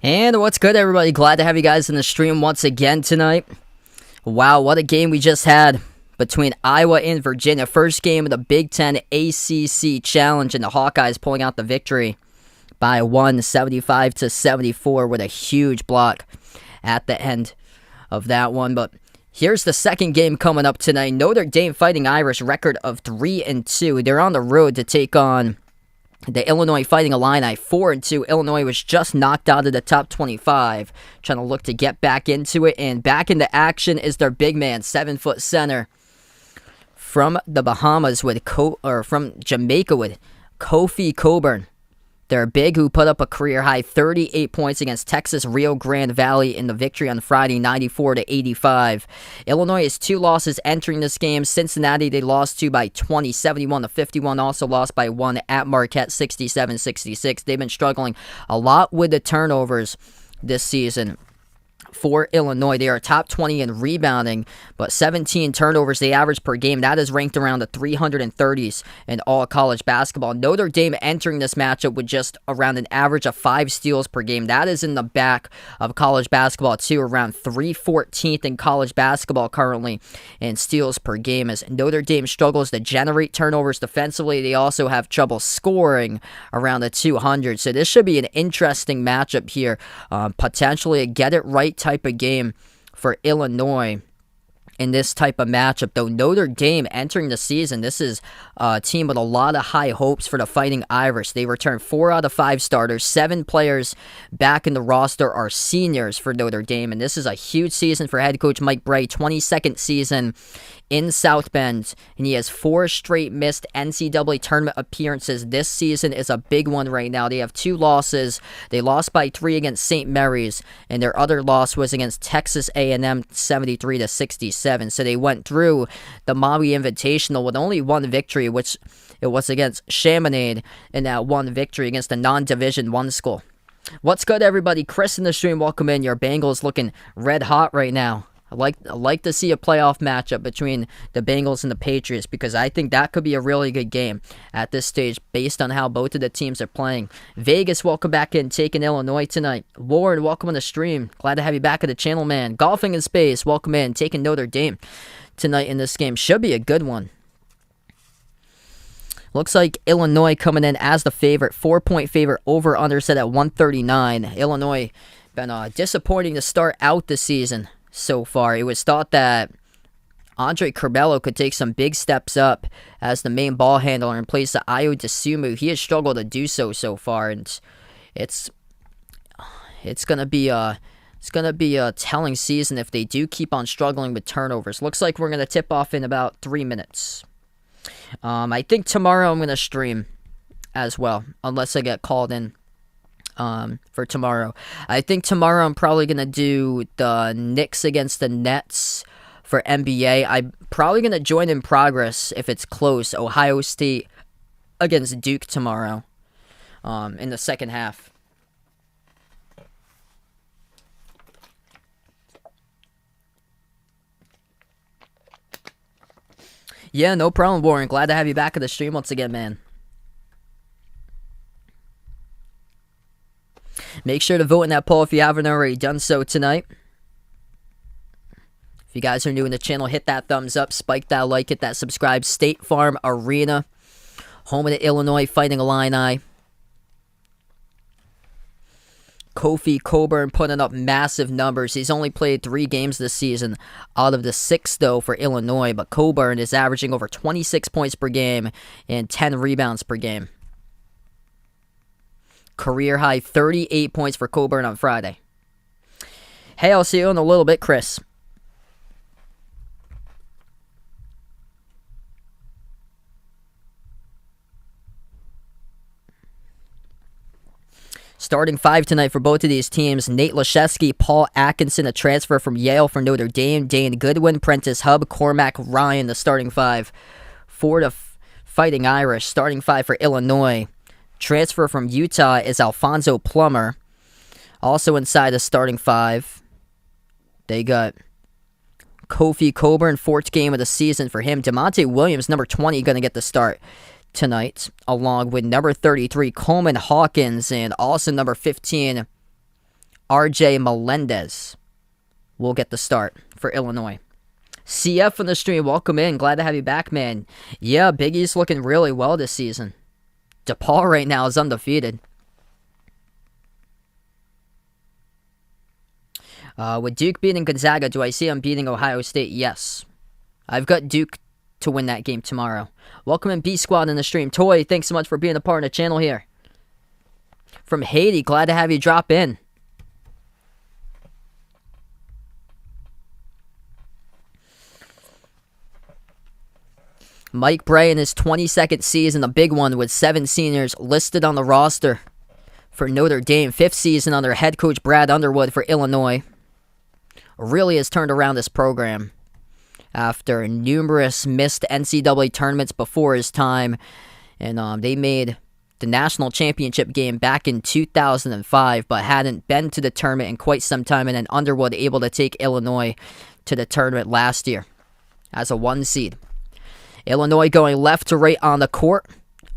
And what's good, everybody? Glad to have you guys in the stream once again tonight. Wow, what a game we just had between Iowa and Virginia. First game of the Big Ten ACC Challenge, and the Hawkeyes pulling out the victory by 75-74 with a huge block at the end of that one. But here's the second game coming up tonight. Notre Dame Fighting Irish, record of 3-2. They're on the road to take on the Illinois Fighting Illini, 4-2. Illinois was just knocked out of the top 25, trying to look to get back into it. And back into action is their big man, 7-foot center from the Bahamas from Jamaica with Kofi Coburn. They're big, who put up a career-high 38 points against Texas Rio Grande Valley in the victory on Friday, 94-85. Illinois has 2 losses entering this game. Cincinnati, they lost to by 20, 71-51. Also lost by 1 at Marquette, 67-66. They've been struggling a lot with the turnovers this season. For Illinois, they are top 20 in rebounding, but 17 turnovers they average per game. That is ranked around the 330s in all college basketball. Notre Dame entering this matchup with just around an average of 5 steals per game. That is in the back of college basketball too, around 314th in college basketball currently in steals per game. As Notre Dame struggles to generate turnovers defensively, they also have trouble scoring around the 200. So this should be an interesting matchup here. Potentially a get it right type of game for Illinois in this type of matchup. Though Notre Dame entering the season, this is a team with a lot of high hopes for the Fighting Irish. They returned 4 out of 5 starters. 7 players back in the roster are seniors for Notre Dame, and this is a huge season for head coach Mike Brey. 22nd season in South Bend, and he has 4 straight missed NCAA tournament appearances. This season is a big one right now. They have 2 losses. They lost by 3 against St. Mary's, and their other loss was against Texas A&M, 73-67. So they went through the Maui Invitational with only 1 victory, which it was against Chaminade, in that 1 victory against a non-Division 1 school. What's good, everybody? Chris in the stream, welcome in. Your Bengals looking red hot right now. I like to see a playoff matchup between the Bengals and the Patriots, because I think that could be a really good game at this stage based on how both of the teams are playing. Vegas, welcome back in, taking Illinois tonight. Ward, welcome on the stream. Glad to have you back at the channel, man. Golfing in Space, welcome in, taking Notre Dame tonight in this game. Should be a good one. Looks like Illinois coming in as the favorite. 4-point favorite, over under set at 139. Illinois been disappointing to start out the season. So far, it was thought that Andre Curbelo could take some big steps up as the main ball handler in place of Ayo Dosunmu. He has struggled to do so far, and it's gonna be a telling season if they do keep on struggling with turnovers. Looks like we're gonna tip off in about 3 minutes. I think tomorrow I'm gonna stream as well, unless I get called in. For tomorrow. I think tomorrow I'm probably going to do the Knicks against the Nets for NBA. I'm probably going to join in progress if it's close. Ohio State against Duke tomorrow in the second half. Yeah, no problem, Warren. Glad to have you back at the stream once again, man. Make sure to vote in that poll if you haven't already done so tonight. If you guys are new in the channel, hit that thumbs up, spike that like, hit that subscribe. State Farm Arena, home of the Illinois Fighting Illini. Kofi Coburn putting up massive numbers. He's only played 3 games this season out of the 6, though, for Illinois. But Coburn is averaging over 26 points per game and 10 rebounds per game. Career high 38 points for Coburn on Friday. Hey, I'll see you in a little bit, Chris. Starting 5 tonight for both of these teams: Nate Laszewski, Paul Atkinson, a transfer from Yale for Notre Dame, Dane Goodwin, Prentice Hub, Cormac Ryan, the starting 5 for the Fighting Irish. Starting 5 for Illinois: transfer from Utah is Alfonso Plummer. Also inside the starting 5, they got Kofi Coburn, 4th game of the season for him. DeMonte Williams, number 20, going to get the start tonight, along with number 33, Coleman Hawkins, and also number 15, RJ Melendez will get the start for Illinois. CF on the stream, welcome in. Glad to have you back, man. Yeah, Big East looking really well this season. DePaul right now is undefeated. With Duke beating Gonzaga, do I see them beating Ohio State? Yes. I've got Duke to win that game tomorrow. Welcome in B-Squad in the stream. Toy, thanks so much for being a part of the channel here. From Haiti, glad to have you drop in. Mike Bray in his 22nd season, the big one with 7 seniors listed on the roster for Notre Dame. 5th season under head coach Brad Underwood for Illinois. Really has turned around this program after numerous missed NCAA tournaments before his time. And they made the national championship game back in 2005, but hadn't been to the tournament in quite some time. And then Underwood able to take Illinois to the tournament last year as a 1 seed. Illinois going left to right on the court.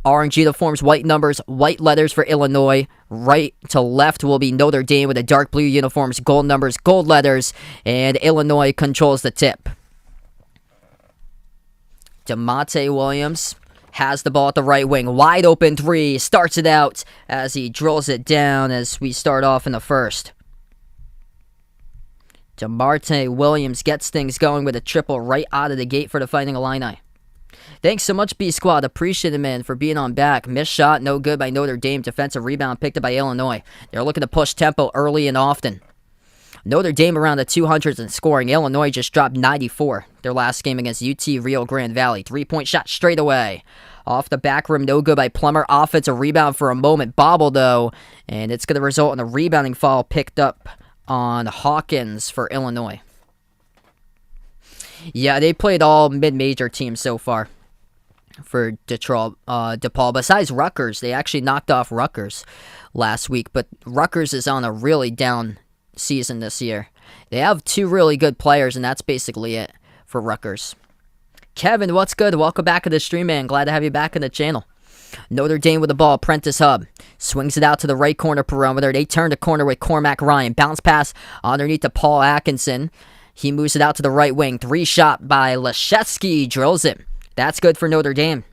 Orange uniforms, white numbers, white letters for Illinois. Right to left will be Notre Dame with the dark blue uniforms, gold numbers, gold letters, and Illinois controls the tip. DeMonte Williams has the ball at the right wing. Wide open 3, starts it out as he drills it down as we start off in the first. DeMonte Williams gets things going with a triple right out of the gate for the Fighting Illini. Thanks so much, B-Squad. Appreciate it, man, for being on back. Missed shot, no good by Notre Dame. Defensive rebound picked up by Illinois. They're looking to push tempo early and often. Notre Dame around the 200s in scoring. Illinois just dropped 94 their last game against UT Rio Grande Valley. 3-point shot straight away. Off the back rim, no good by Plummer. Offensive rebound for a moment. Bobble, though, and it's going to result in a rebounding foul picked up on Hawkins for Illinois. Yeah, they played all mid-major teams so far for DePaul. Besides Rutgers, they actually knocked off Rutgers last week, but Rutgers is on a really down season this year. They have 2 really good players, and that's basically it for Rutgers. Kevin, what's good? Welcome back to the stream, man. Glad to have you back on the channel. Notre Dame with the ball. Prentice Hub swings it out to the right corner perimeter. They turn the corner with Cormac Ryan. Bounce pass underneath to Paul Atkinson. He moves it out to the right wing. 3 shot by Leshevsky. Drills it. That's good for Notre Dame.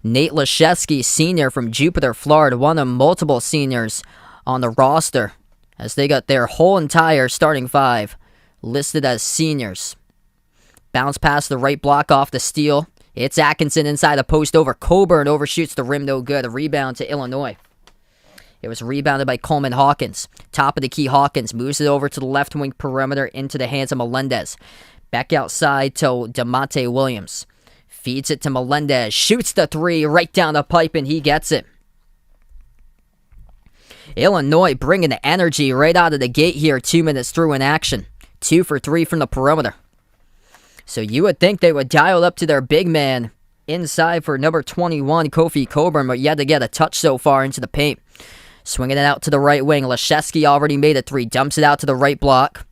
Nate Leshevsky, senior from Jupiter, Florida. One of multiple seniors on the roster as they got their whole entire starting 5 listed as seniors. Bounce past the right block off the steal. It's Atkinson inside the post over Coburn. Overshoots the rim, no good. A rebound to Illinois. It was rebounded by Coleman Hawkins. Top of the key, Hawkins moves it over to the left wing perimeter into the hands of Melendez. Back outside to DeMonte Williams. Feeds it to Melendez. Shoots the 3 right down the pipe, and he gets it. Illinois bringing the energy right out of the gate here 2 minutes through in action. 2 for 3 from the perimeter. So you would think they would dial up to their big man inside for number 21, Kofi Coburn, but yet to get a touch so far into the paint. Swinging it out to the right wing. Leshevsky already made a 3. Dumps it out to the right block.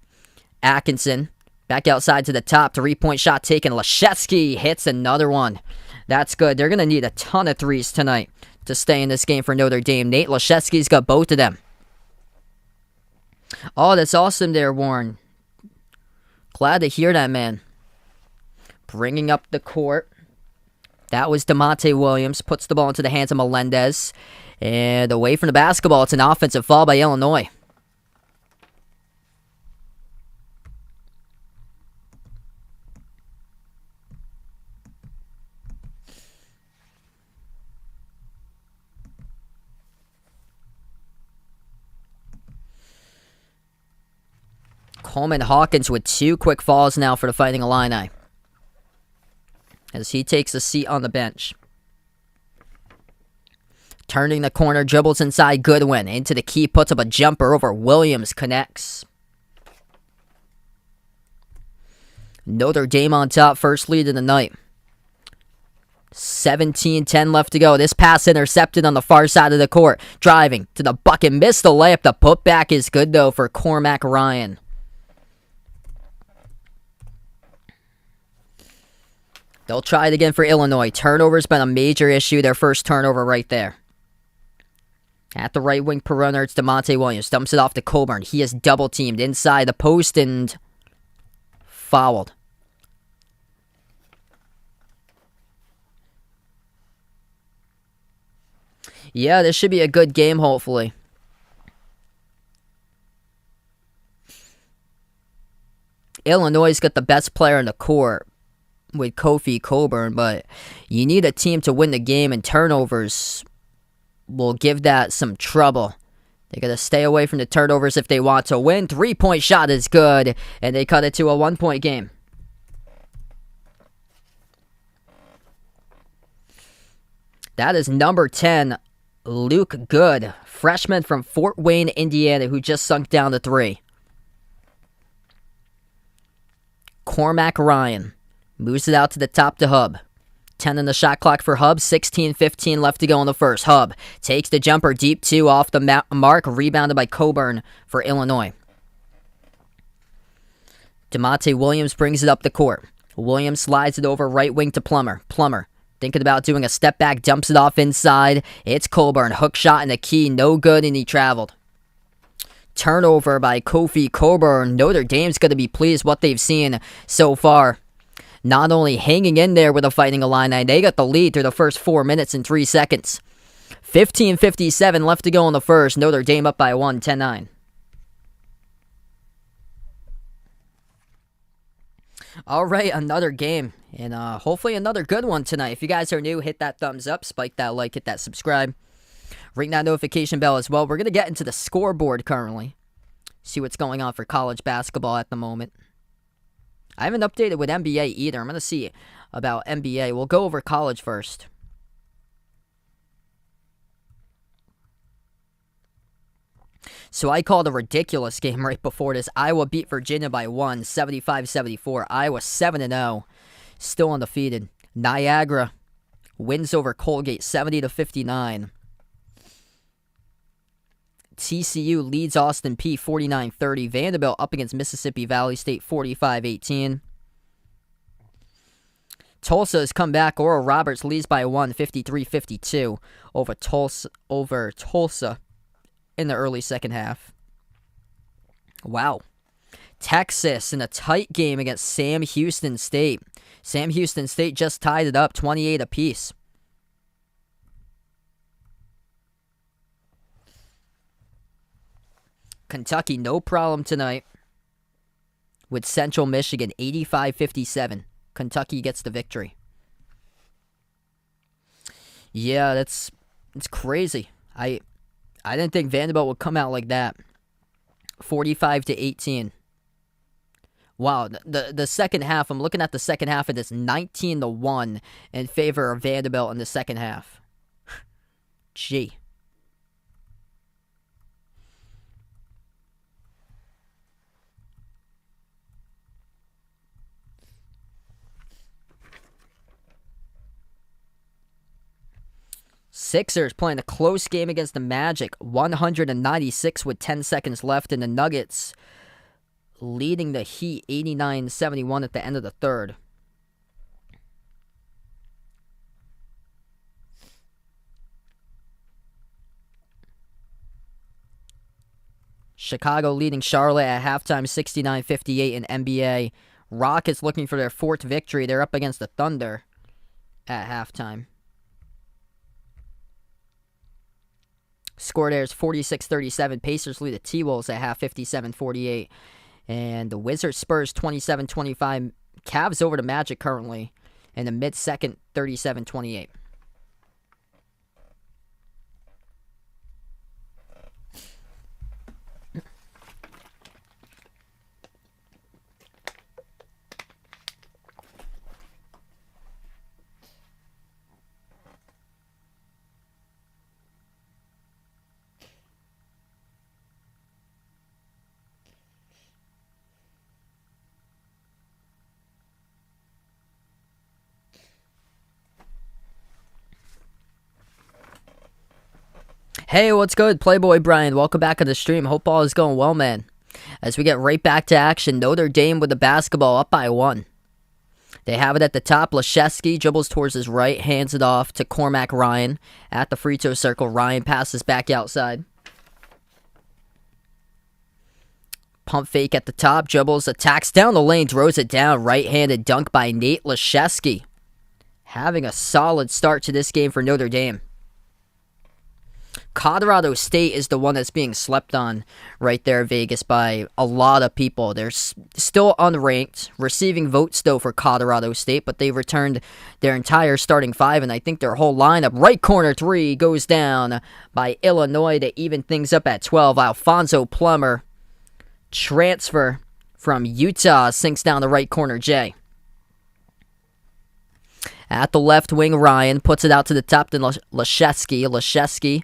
Atkinson back outside to the top. 3-point shot taken. Leshevsky hits another one. That's good. They're going to need a ton of 3s tonight to stay in this game for Notre Dame. Nate Leshevsky's got both of them. Oh, that's awesome there, Warren. Glad to hear that, man. Bringing up the court. That was DeMonte Williams. Puts the ball into the hands of Melendez. And away from the basketball, it's an offensive foul by Illinois. Coleman Hawkins with 2 quick fouls now for the Fighting Illini, as he takes a seat on the bench. Turning the corner, dribbles inside Goodwin. Into the key, puts up a jumper over Williams, connects. Notre Dame on top, first lead of the night. 17-10 left to go. This pass intercepted on the far side of the court. Driving to the bucket, missed the layup. The putback is good, though, for Cormac Ryan. They'll try it again for Illinois. Turnover's been a major issue. Their first turnover right there. At the right wing perimeter, it's DeMonte Williams. Dumps it off to Coburn. He is double teamed inside the post and fouled. Yeah, this should be a good game, hopefully. Illinois got the best player in the court with Kofi Coburn, but you need a team to win the game, and turnovers will give that some trouble. They got to stay away from the turnovers if they want to win. 3-point shot is good, and they cut it to a 1-point game. That is number 10, Luke Good, freshman from Fort Wayne, Indiana, who just sunk down to 3. Cormac Ryan moves it out to the top to Hub. 10 in the shot clock for Hub. 16-15 left to go in the first. Hub takes the jumper deep 2 off the mark. Rebounded by Coburn for Illinois. DeMonte Williams brings it up the court. Williams slides it over right wing to Plummer. Plummer thinking about doing a step back. Dumps it off inside. It's Coburn. Hook shot in the key. No good, and he traveled. Turnover by Kofi Coburn. Notre Dame's going to be pleased what they've seen so far. Not only hanging in there with a Fighting Illini, they got the lead through the first 4 minutes and 3 seconds. 15:57 left to go in the first. Notre Dame up by 1, 10-9. All right, another game, and hopefully another good one tonight. If you guys are new, hit that thumbs up, spike that like, hit that subscribe. Ring that notification bell as well. We're going to get into the scoreboard currently. See what's going on for college basketball at the moment. I haven't updated with NBA either. I'm going to see about NBA. We'll go over college first. So I called a ridiculous game right before this. Iowa beat Virginia by 1, 75-74. Iowa 7-0, still undefeated. Niagara wins over Colgate 70-59. TCU leads Austin Peay 49-30. Vanderbilt up against Mississippi Valley State 45-18. Tulsa has come back. Oral Roberts leads by 1, 53-52 over Tulsa in the early second half. Wow. Texas in a tight game against Sam Houston State. Sam Houston State just tied it up 28 apiece. Kentucky, no problem tonight with Central Michigan, 85-57. Kentucky gets the victory. Yeah, it's crazy. I didn't think Vanderbilt would come out like that. 45-18. Wow, the second half, I'm looking at the second half of this, 19-1 in favor of Vanderbilt in the second half. Gee. Sixers playing a close game against the Magic, 196 with 10 seconds left, and the Nuggets leading the Heat 89-71 at the end of the third. Chicago leading Charlotte at halftime 69-58 in NBA. Rockets looking for their fourth victory. They're up against the Thunder at halftime. Score there is 46-37. Pacers lead the T-Wolves at half 57-48. And the Wizards Spurs 27-25. Cavs over the Magic currently in the mid-second 37-28. Hey, what's good? Playboy Brian, welcome back to the stream. Hope all is going well, man. As we get right back to action, Notre Dame with the basketball up by 1. They have it at the top. Leszewski dribbles towards his right, hands it off to Cormac Ryan at the free throw circle. Ryan passes back outside. Pump fake at the top, dribbles, attacks down the lane, throws it down. Right-handed dunk by Nate Leszewski. Having a solid start to this game for Notre Dame. Colorado State is the one that's being slept on right there, Vegas, by a lot of people. They're still unranked, receiving votes though for Colorado State, but they've returned their entire starting five, and I think their whole lineup. Right corner three goes down by Illinois to even things up at 12. Alfonso Plummer, transfer from Utah, sinks down the right corner J. At the left wing, Ryan puts it out to the top to Leszewski. Leszewski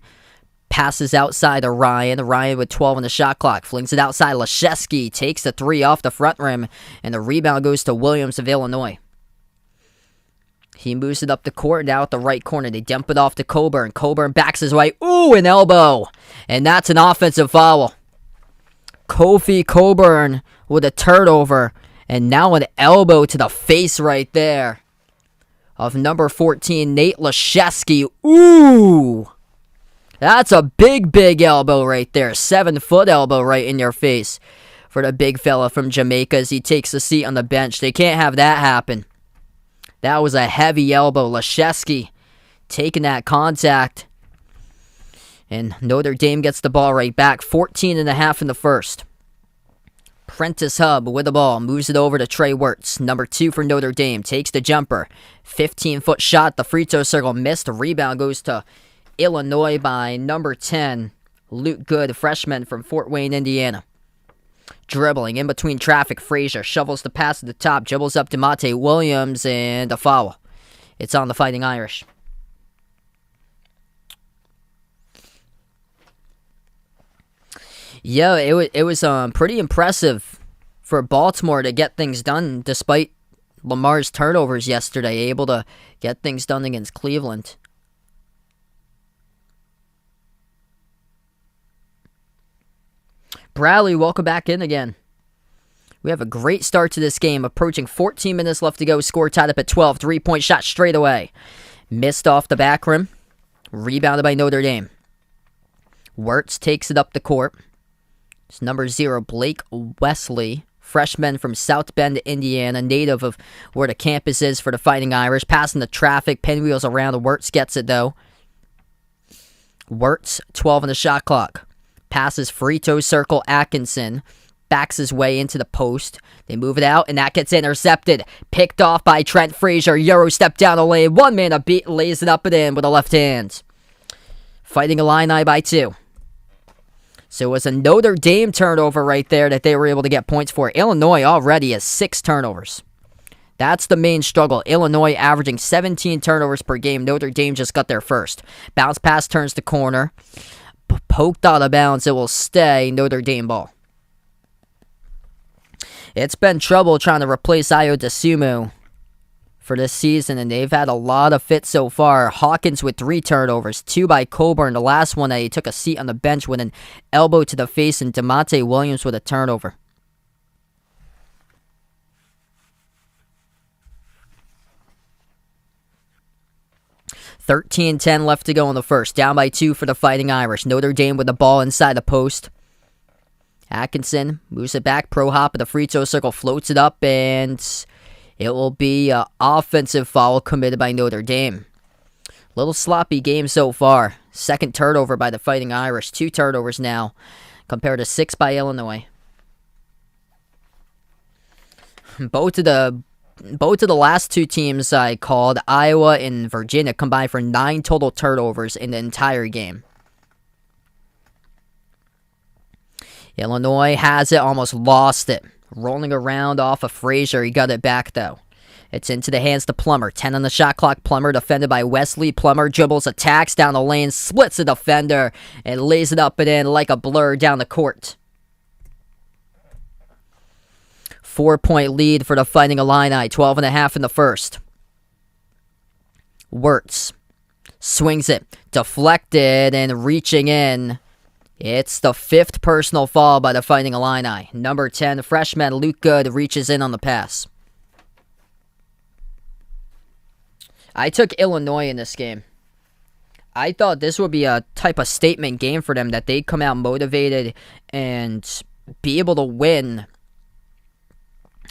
passes outside to Ryan. Ryan with 12 on the shot clock. Flings it outside. Leszewski takes the three off the front rim, and the rebound goes to Williams of Illinois. He moves it up the court. Now at the right corner, they dump it off to Coburn. Coburn backs his way. Ooh, an elbow. And that's an offensive foul. Kofi Coburn with a turnover. And now an elbow to the face right there of number 14, Nate Leszewski. Ooh! That's a big, big elbow right there. 7-foot elbow right in your face for the big fella from Jamaica as he takes a seat on the bench. They can't have that happen. That was a heavy elbow. Leszewski taking that contact. And Notre Dame gets the ball right back. 14.5 in the first. Prentice Hub with the ball, moves it over to Trey Wirtz, number 2 for Notre Dame, takes the jumper, 15-foot shot, the free throw circle missed, the rebound goes to Illinois by number 10, Luke Good, freshman from Fort Wayne, Indiana. Dribbling in between traffic, Frazier shovels the pass to the top, dribbles up to Monte Williams, and a foul. It's on the Fighting Irish. Yeah, it was pretty impressive for Baltimore to get things done despite Lamar's turnovers yesterday, able to get things done against Cleveland. Bradley, welcome back in again. We have a great start to this game, approaching 14 minutes left to go, score tied up at 12, 3-point shot straight away. Missed off the back rim, rebounded by Notre Dame. Wirtz takes it up the court. It's number 0, Blake Wesley, freshman from South Bend, Indiana, native of where the campus is for the Fighting Irish. Passing the traffic, pinwheels around. Wirtz gets it, though. Wirtz, 12 on the shot clock. Passes free throw circle, Atkinson. Backs his way into the post. They move it out, and that gets intercepted. Picked off by Trent Frazier. Euro step down the lane. One man a beat, lays it up and in with the left hand. Fighting Illini by 2. So it was a Notre Dame turnover right there that they were able to get points for. Illinois already has 6 turnovers. That's the main struggle. Illinois averaging 17 turnovers per game. Notre Dame just got there first. Bounce pass turns the corner. Poked out of bounds. It will stay Notre Dame ball. It's been trouble trying to replace Ayo Dosunmu for this season, and they've had a lot of fits so far. Hawkins with 3 turnovers, 2 by Coburn. The last one that he took a seat on the bench with an elbow to the face, and DeMonte Williams with a turnover. $13-10 left to go in the first. Down by 2 for the Fighting Irish. Notre Dame with the ball inside the post. Atkinson moves it back. Pro hop at the free throw circle. Floats it up, and it will be an offensive foul committed by Notre Dame. Little sloppy game so far. Second turnover by the Fighting Irish. 2 turnovers now compared to 6 by Illinois. Both of the last 2 teams I called, Iowa and Virginia, combined for 9 total turnovers in the entire game. Illinois has it, almost lost it. Rolling around off of Frazier. He got it back, though. It's into the hands to Plummer. 10 on the shot clock. Plummer defended by Wesley. Plummer dribbles, attacks down the lane, splits the defender, and lays it up and in like a blur down the court. 4-point lead for the Fighting Illini. 12.5 in the first. Wirtz swings it. Deflected and reaching in. It's the 5th personal foul by the Fighting Illini. Number 10, freshman Luke Good reaches in on the pass. I took Illinois in this game. I thought this would be a type of statement game for them, that they'd come out motivated and be able to win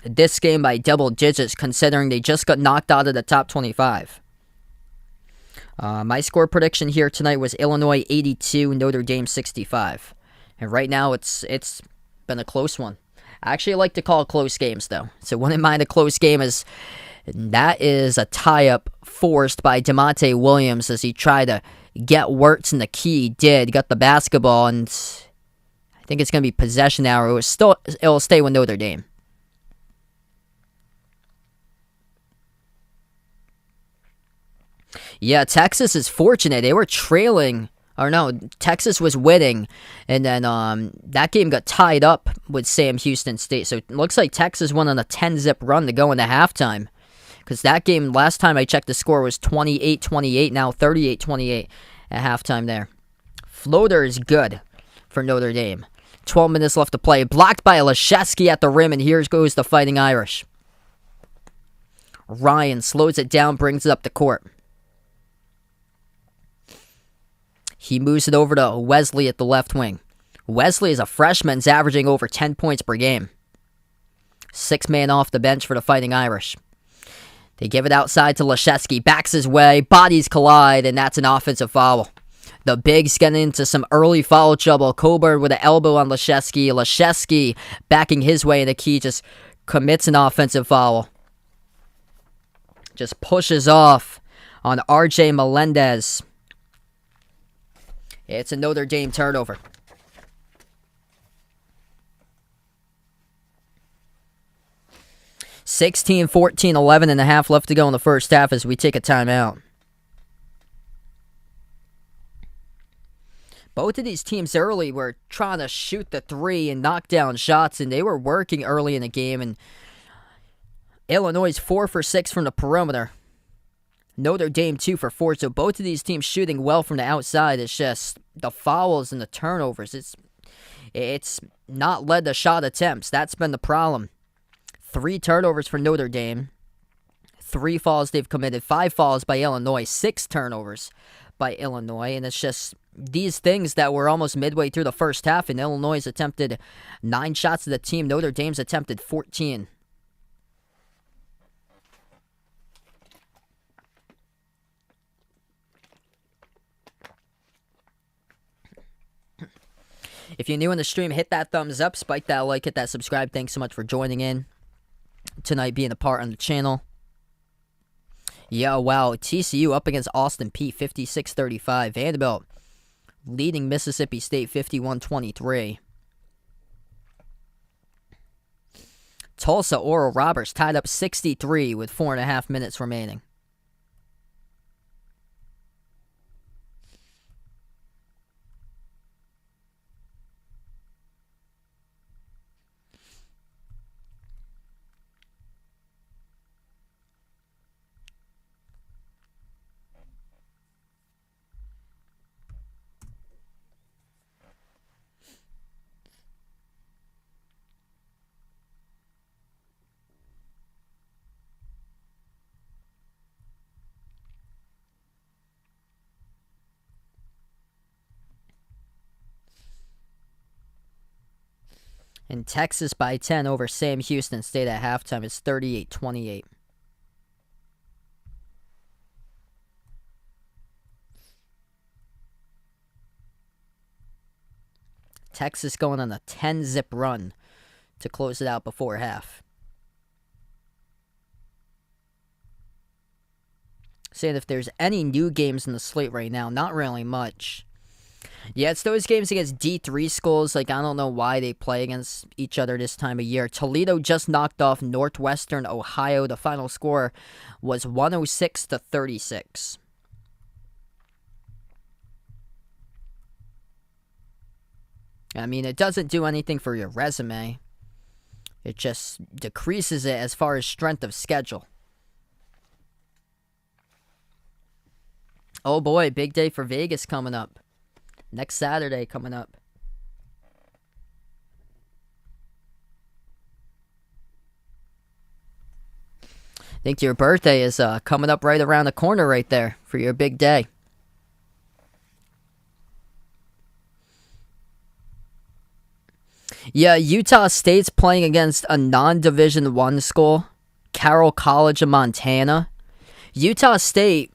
this game by double digits, considering they just got knocked out of the top 25. My score prediction here tonight was Illinois 82, Notre Dame 65. And right now it's been a close one. I actually like to call close games, though. So wouldn't mind a close game, as that is a tie-up forced by DeMonte Williams as he tried to get Wirtz in the key. He did. Got the basketball, and I think it's going to be possession hour. It'll stay with Notre Dame. Yeah, Texas is fortunate. They were trailing. Or no, Texas was winning, and then that game got tied up with Sam Houston State. So it looks like Texas went on a 10-zip run to go into halftime. Because that game, last time I checked, the score was 28-28, now 38-28 at halftime there. Floater is good for Notre Dame. 12 minutes left to play. Blocked by Leszewski at the rim, and here goes the Fighting Irish. Ryan slows it down, brings it up the court. He moves it over to Wesley at the left wing. Wesley, is a freshman, is averaging over 10 points per game. 6-man off the bench for the Fighting Irish. They give it outside to Leszewski. Backs his way. Bodies collide, and that's an offensive foul. The Bigs getting into some early foul trouble. Coburn with an elbow on Leszewski. Leszewski backing his way in the key, just commits an offensive foul. Just pushes off on RJ Melendez. It's a Notre Dame turnover. (16, 14, 11 and a half left to go in the first half as we take a timeout. Both of these teams early were trying to shoot the three and knock down shots, and they were working early in the game. And Illinois is 4 for 6 from the perimeter. Notre Dame 2 for 4. So both of these teams shooting well from the outside. It's just the fouls and the turnovers. It's not led to shot attempts. That's been the problem. 3 turnovers for Notre Dame. 3 fouls they've committed. 5 fouls by Illinois. 6 turnovers by Illinois. And it's just these things that were almost midway through the first half. And Illinois attempted 9 shots at the team. Notre Dame's attempted 14. If you're new in the stream, hit that thumbs up, spike that like, hit that subscribe. Thanks so much for joining in tonight, being a part on the channel. Yeah, wow. TCU up against Austin Peay, 56-35. Vanderbilt leading Mississippi State, 51-23. Tulsa, Oral Roberts tied up 63 with 4.5 minutes remaining. And Texas by 10 over Sam Houston State at halftime is 38-28. Texas going on a 10-zip run to close it out before half. Saying if there's any new games in the slate right now, not really much. Yeah, it's those games against D3 schools. Like, I don't know why they play against each other this time of year. Toledo just knocked off Northwestern Ohio. The final score was 106-36. I mean, it doesn't do anything for your resume. It just decreases it as far as strength of schedule. Oh boy, big day for Vegas coming up. Next Saturday coming up. think your birthday is coming up right around the corner right there for your big day. Yeah, Utah State's playing against a non-Division I school, Carroll College of Montana. Utah State,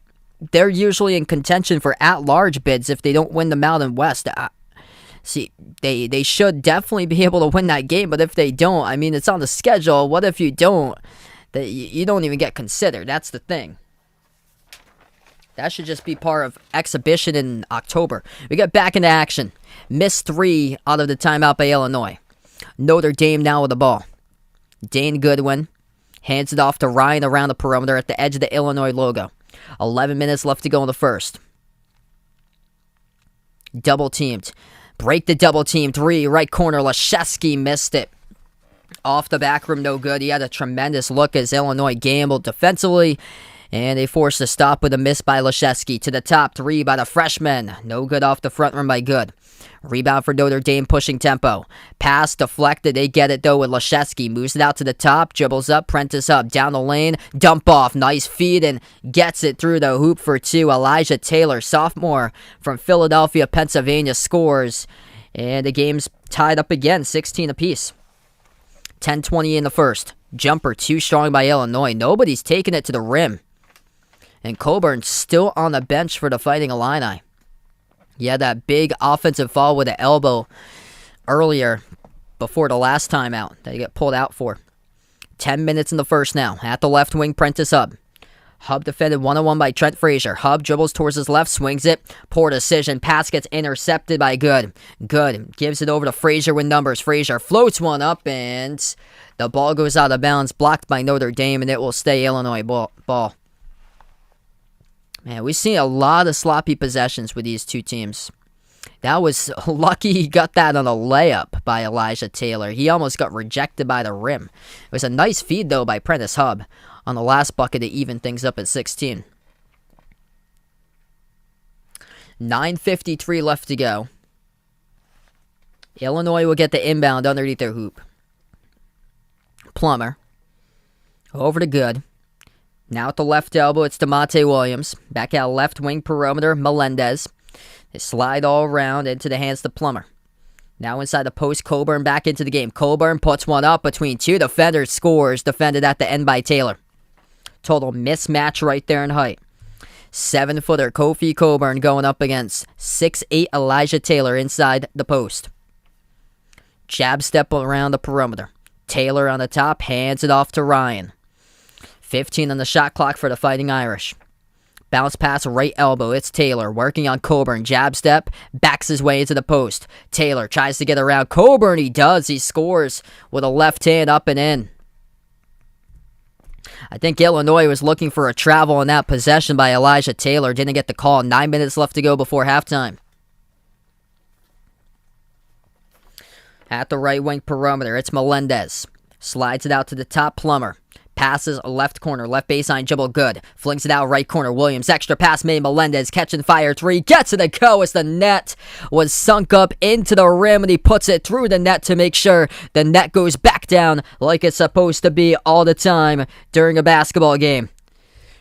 they're usually in contention for at-large bids if they don't win the Mountain West. See, they should definitely be able to win that game, but if they don't, I mean, it's on the schedule. What if you don't? You don't even get considered. That's the thing. That should just be part of exhibition in October. We get back into action. Missed 3 out of the timeout by Illinois. Notre Dame now with the ball. Dane Goodwin hands it off to Ryan around the perimeter at the edge of the Illinois logo. 11 minutes left to go in the first. Double teamed. Break the double team. 3, right corner. Leszewski missed it. Off the back rim, no good. He had a tremendous look as Illinois gambled defensively. And they forced a stop with a miss by Leszewski. To the top, 3 by the freshman. No good off the front rim by Good. Rebound for Notre Dame, pushing tempo. Pass deflected. They get it, though, with Leszewski. Moves it out to the top. Dribbles up. Prentice up. Down the lane. Dump off. Nice feed, and gets it through the hoop for 2. Elijah Taylor, sophomore from Philadelphia, Pennsylvania, scores. And the game's tied up again, 16 apiece. 10:20 in the first. Jumper too strong by Illinois. Nobody's taking it to the rim. And Coburn's still on the bench for the Fighting Illini. Yeah, that big offensive foul with the elbow earlier before the last timeout that he got pulled out for. 10 minutes in the first now. At the left wing, Prentice Hub. Hub defended 1-on-1 by Trent Frazier. Hub dribbles towards his left, swings it. Poor decision. Pass gets intercepted by Good. Good gives it over to Frazier with numbers. Frazier floats one up, and the ball goes out of bounds, blocked by Notre Dame, and it will stay Illinois ball. Man, we've seen a lot of sloppy possessions with these two teams. That was lucky he got that on a layup by Elijah Taylor. He almost got rejected by the rim. It was a nice feed, though, by Prentice Hub on the last bucket to even things up at 16. 9:53 left to go. Illinois will get the inbound underneath their hoop. Plummer. Over to Good. Now at the left elbow, it's DeMonte Williams. Back out left wing perimeter, Melendez. They slide all around into the hands of Plummer. Now inside the post, Coburn back into the game. Coburn puts one up between 2 defenders, scores, defended at the end by Taylor. Total mismatch right there in height. 7-footer Kofi Coburn going up against 6'8" Elijah Taylor inside the post. Jab step around the perimeter. Taylor on the top, hands it off to Ryan. 15 on the shot clock for the Fighting Irish. Bounce pass right elbow. It's Taylor working on Coburn. Jab step. Backs his way into the post. Taylor tries to get around Coburn. He does. He scores with a left hand up and in. I think Illinois was looking for a travel on that possession by Elijah Taylor. Didn't get the call. 9 minutes left to go before halftime. At the right wing perimeter, it's Melendez. Slides it out to the top, Plummer. Passes left corner, left baseline, dribble Good. Flings it out right corner, Williams. Extra pass made, Melendez catching fire 3. Gets it to go as the net was sunk up into the rim, and he puts it through the net to make sure the net goes back down like it's supposed to be all the time during a basketball game.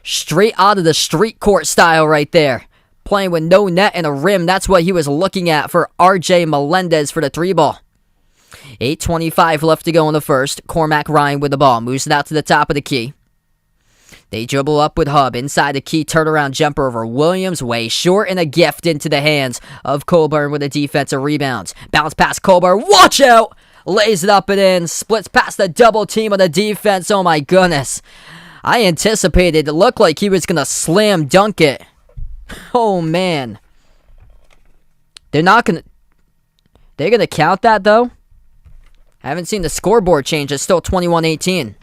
Straight out of the street court style right there. Playing with no net and a rim, that's what he was looking at for RJ Melendez for the 3-ball. 8:25 left to go in the first. Cormac Ryan with the ball. Moves it out to the top of the key. They dribble up with Hub. Inside the key, turnaround jumper over Williams. Way short, and a gift into the hands of Coburn with a defensive rebound. Bounce past Coburn. Watch out! Lays it up and in. Splits past the double team on the defense. Oh my goodness. I anticipated it looked like he was going to slam dunk it. Oh man. They're going to count that though? I haven't seen the scoreboard change. It's still 21-18.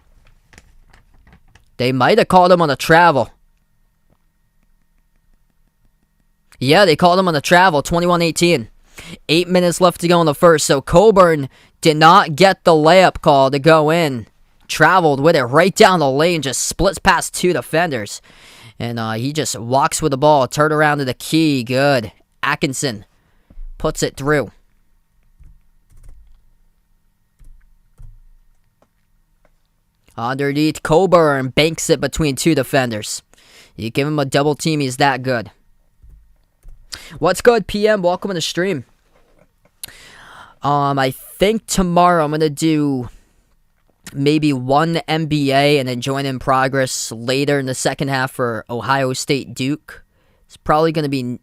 They might have called him on a travel. Yeah, they called him on a travel. 21-18. 8 minutes left to go in the first. So Coburn did not get the layup call to go in. Traveled with it right down the lane. Just splits past 2 defenders. And he just walks with the ball. Turn around to the key. Good. Atkinson puts it through. Underneath, Coburn banks it between two defenders. You give him a double team, he's that good. What's good, PM? Welcome to the stream. I think tomorrow I'm going to do maybe one NBA and then join in progress later in the second half for Ohio State Duke. It's probably going to be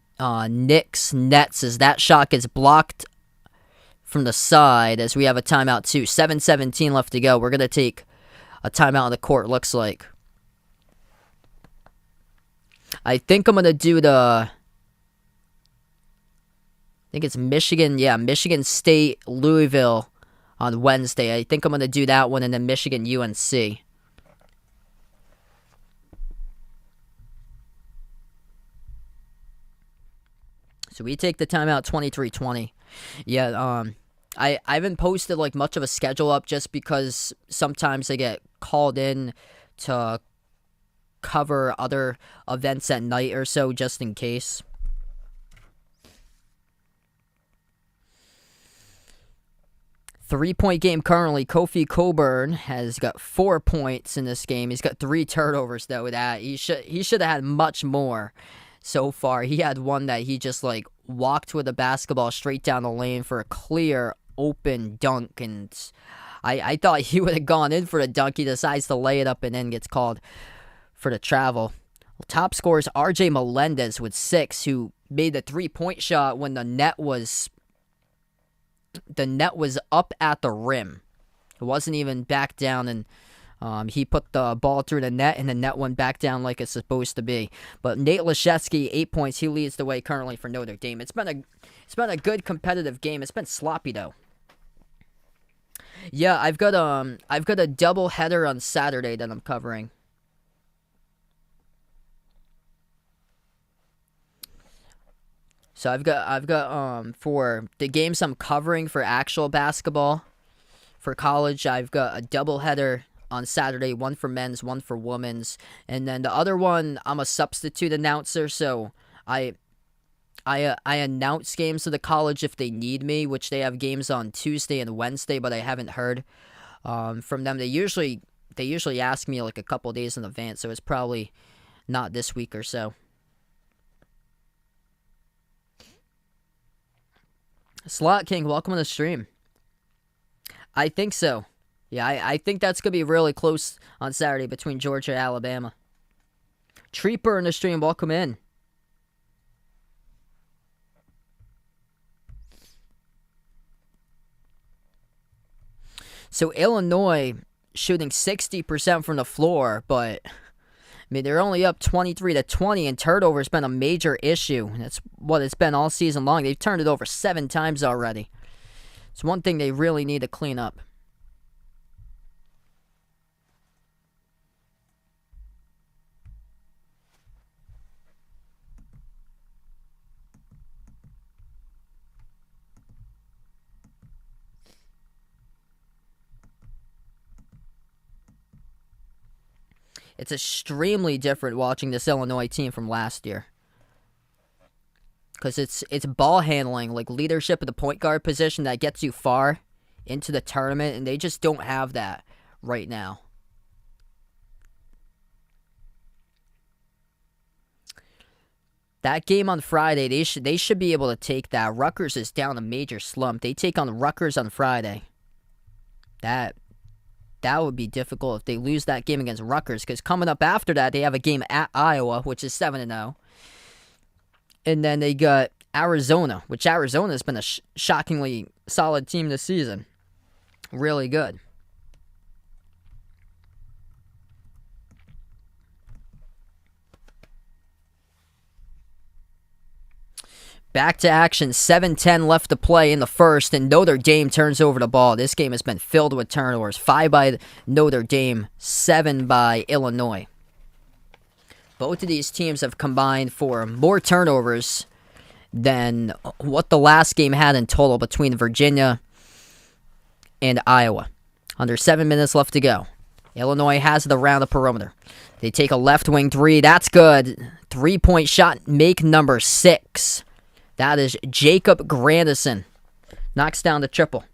Knicks Nets as that shot gets blocked from the side as we have a timeout too. 7:17 left to go. We're going to take a timeout on the court, looks like. I think I'm going to do I think it's Michigan. Yeah, Michigan State, Louisville on Wednesday. I think I'm going to do that one and then Michigan UNC. So we take the timeout 23:20. Yeah, I haven't posted like much of a schedule up just because sometimes I get called in to cover other events at night or so just in case. Three-point game currently. Kofi Coburn has got 4 points in this game. He's got 3 turnovers though. With that, he should have had much more. So far, he had one that he just like walked with a basketball straight down the lane for a clear open dunk, and I thought he would have gone in for the dunk. He decides to lay it up and then gets called for the travel. Top scorers RJ Melendez with 6, who made the 3-point shot when the net was up at the rim. It wasn't even back down, and he put the ball through the net, and the net went back down like it's supposed to be. But Nate Laszewski, 8 points. He leads the way currently for Notre Dame. It's been a good competitive game. It's been sloppy though. Yeah, I've got a double header on Saturday that I'm covering. So I've got for the games I'm covering for actual basketball for college, I've got a double header on Saturday, one for men's, one for women's, and then the other one I'm a substitute announcer, so I announce games to the college if they need me, which they have games on Tuesday and Wednesday, but I haven't heard from them. They usually ask me like a couple days in advance, so it's probably not this week or so. Slot King, welcome to the stream. I think so. Yeah, I think that's going to be really close on Saturday between Georgia and Alabama. Treeper in the stream, welcome in. So Illinois shooting 60% from the floor, but I mean they're only up 23-20, and turnover's been a major issue. That's what it's been all season long. They've turned it over 7 times already. It's one thing they really need to clean up. It's extremely different watching this Illinois team from last year. Because it's ball handling, like leadership at the point guard position that gets you far into the tournament, and they just don't have that right now. That game on Friday, they should be able to take that. Rutgers is down a major slump. They take on Rutgers on Friday. That would be difficult if they lose that game against Rutgers, because coming up after that, they have a game at Iowa, which is 7-0. And then they got Arizona, which Arizona has been a shockingly solid team this season. Really good. Back to action, 7:10 left to play in the first, and Notre Dame turns over the ball. This game has been filled with turnovers. 5 by Notre Dame, 7 by Illinois. Both of these teams have combined for more turnovers than what the last game had in total between Virginia and Iowa. Under 7 minutes left to go. Illinois has it around the perimeter. They take a left wing 3. That's good. 3-point shot, make number 6. That is Jacob Grandison. Knocks down the triple.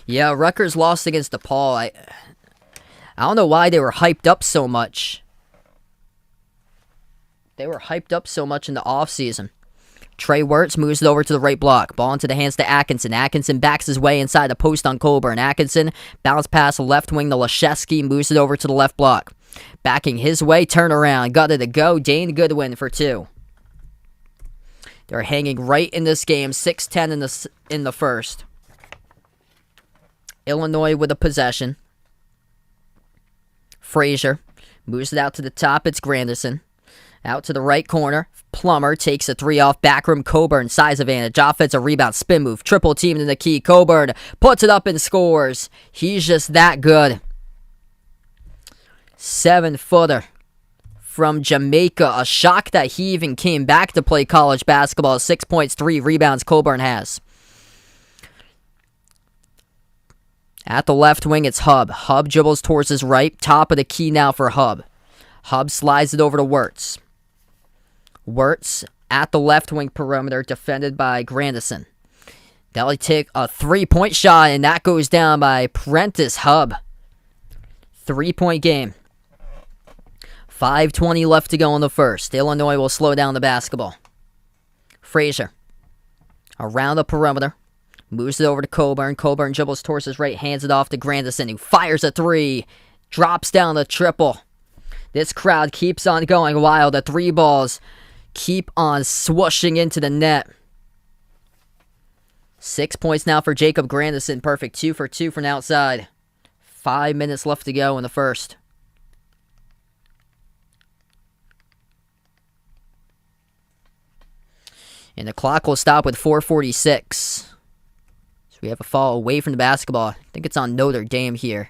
Yeah, Rutgers lost against DePaul. I don't know why they were hyped up so much. They were hyped up so much in the offseason. Trey Wirtz moves it over to the right block. Ball into the hands to Atkinson. Atkinson backs his way inside the post on Coburn. Atkinson, bounce pass left wing to Leszewski, moves it over to the left block. Backing his way, turnaround. Got it to go. Dane Goodwin for 2. They're hanging right in this game. 6-10 in the first. Illinois with a possession. Frazier moves it out to the top. It's Granderson. Out to the right corner. Plummer takes a 3 off backroom. Coburn, size advantage. Offensive rebound, spin move. Triple team in the key. Coburn puts it up and scores. He's just that good. 7-footer from Jamaica. A shock that he even came back to play college basketball. 6 points, 3 rebounds Coburn has. At the left wing, it's Hub. Hub dribbles towards his right. Top of the key now for Hub. Hub slides it over to Wirtz. Wirtz at the left wing perimeter, defended by Grandison. They'll take a 3-point shot, and that goes down by Prentice Hub. 3-point game. 5:20 left to go in the first. Illinois will slow down the basketball. Frazier around the perimeter. Moves it over to Coburn. Coburn dribbles towards his right, hands it off to Grandison, who fires a 3. Drops down the triple. This crowd keeps on going wild. The 3 balls keep on swooshing into the net. 6 points now for Jacob Grandison. Perfect 2 for 2 from outside. 5 minutes left to go in the first. And the clock will stop with 4:46. So we have a fall away from the basketball. I think it's on Notre Dame here.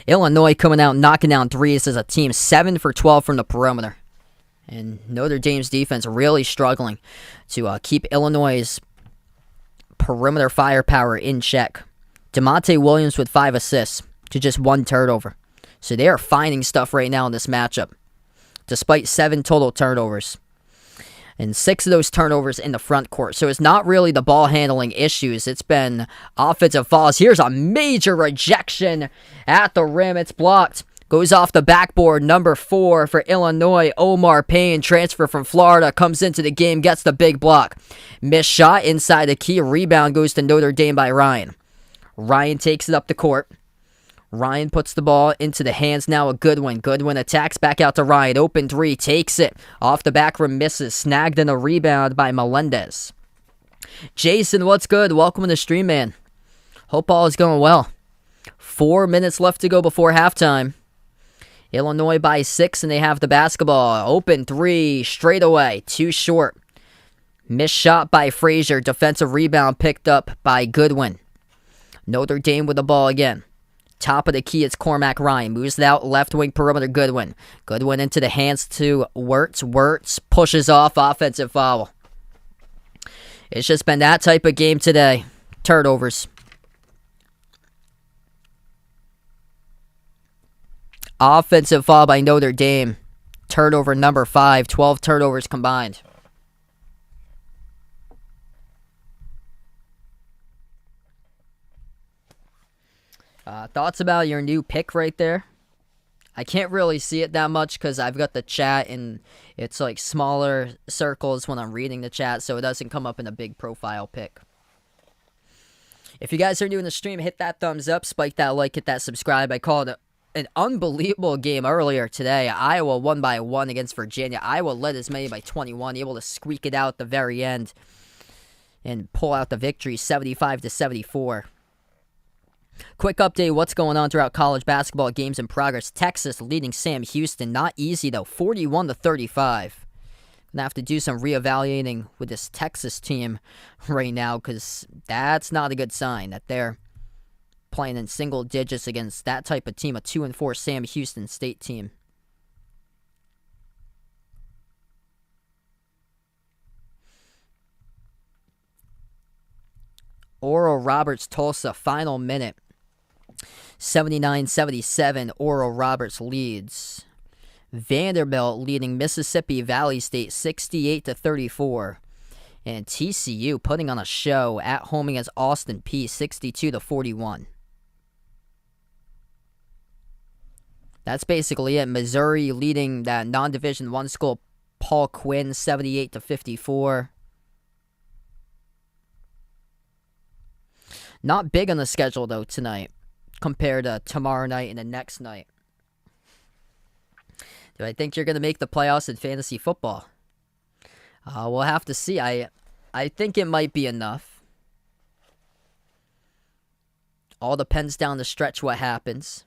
Illinois coming out knocking down threes as a team. 7 for 12 from the perimeter. And Notre Dame's defense really struggling to keep Illinois' perimeter firepower in check. DeMonte Williams with 5 assists to just 1 turnover. So they are finding stuff right now in this matchup, despite 7 total turnovers. And 6 of those turnovers in the front court. So it's not really the ball handling issues. It's been offensive fouls. Here's a major rejection at the rim. It's blocked. Goes off the backboard. Number 4 for Illinois. Omar Payne, transfer from Florida, comes into the game, gets the big block. Missed shot inside the key. Rebound goes to Notre Dame by Ryan. Ryan takes it up the court. Ryan puts the ball into the hands now of Goodwin. Goodwin attacks back out to Ryan. Open 3, takes it. Off the back rim, misses. Snagged in a rebound by Melendez. Jason, what's good? Welcome to the stream, man. Hope all is going well. 4 minutes left to go before halftime. Illinois by 6, and they have the basketball. Open 3, straight away. Too short. Missed shot by Frazier. Defensive rebound picked up by Goodwin. Notre Dame with the ball again. Top of the key, it's Cormac Ryan. Moves it out, left wing perimeter, Goodwin. Goodwin into the hands to Wirtz. Wirtz pushes off, offensive foul. It's just been that type of game today. Turnovers. Offensive foul by Notre Dame. Turnover number 5. 12 turnovers combined. Thoughts about your new pick right there? I can't really see it that much because I've got the chat and it's like smaller circles when I'm reading the chat, so it doesn't come up in a big profile pic. If you guys are new in the stream, hit that thumbs up, spike that like, hit that subscribe. I called an unbelievable game earlier today. Iowa won by 1 against Virginia. Iowa led as many by 21, able to squeak it out at the very end and pull out the victory 75-74. Quick update, what's going on throughout college basketball games in progress. Texas leading Sam Houston. Not easy, though. 41-35. Gonna have to do some reevaluating with this Texas team right now because that's not a good sign that they're playing in single digits against that type of team, a 2-4 Sam Houston State team. Oral Roberts Tulsa, final minute. 79-77, Oral Roberts leads. Vanderbilt leading Mississippi Valley State 68-34. And TCU putting on a show at home against Austin Peay, 62-41. That's basically it. Missouri leading that non-Division I school, Paul Quinn, 78-54. Not big on the schedule, though, tonight, compared to tomorrow night and the next night. Do I think you're going to make the playoffs in fantasy football? We'll have to see. I think it might be enough. All depends down the stretch what happens.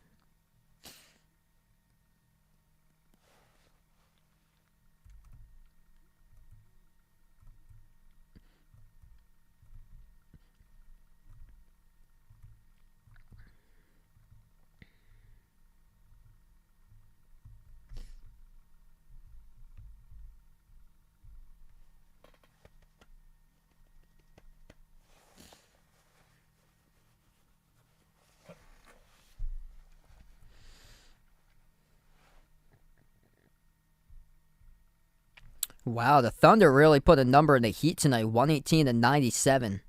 Wow, the Thunder really put a number in the Heat tonight, 118-97.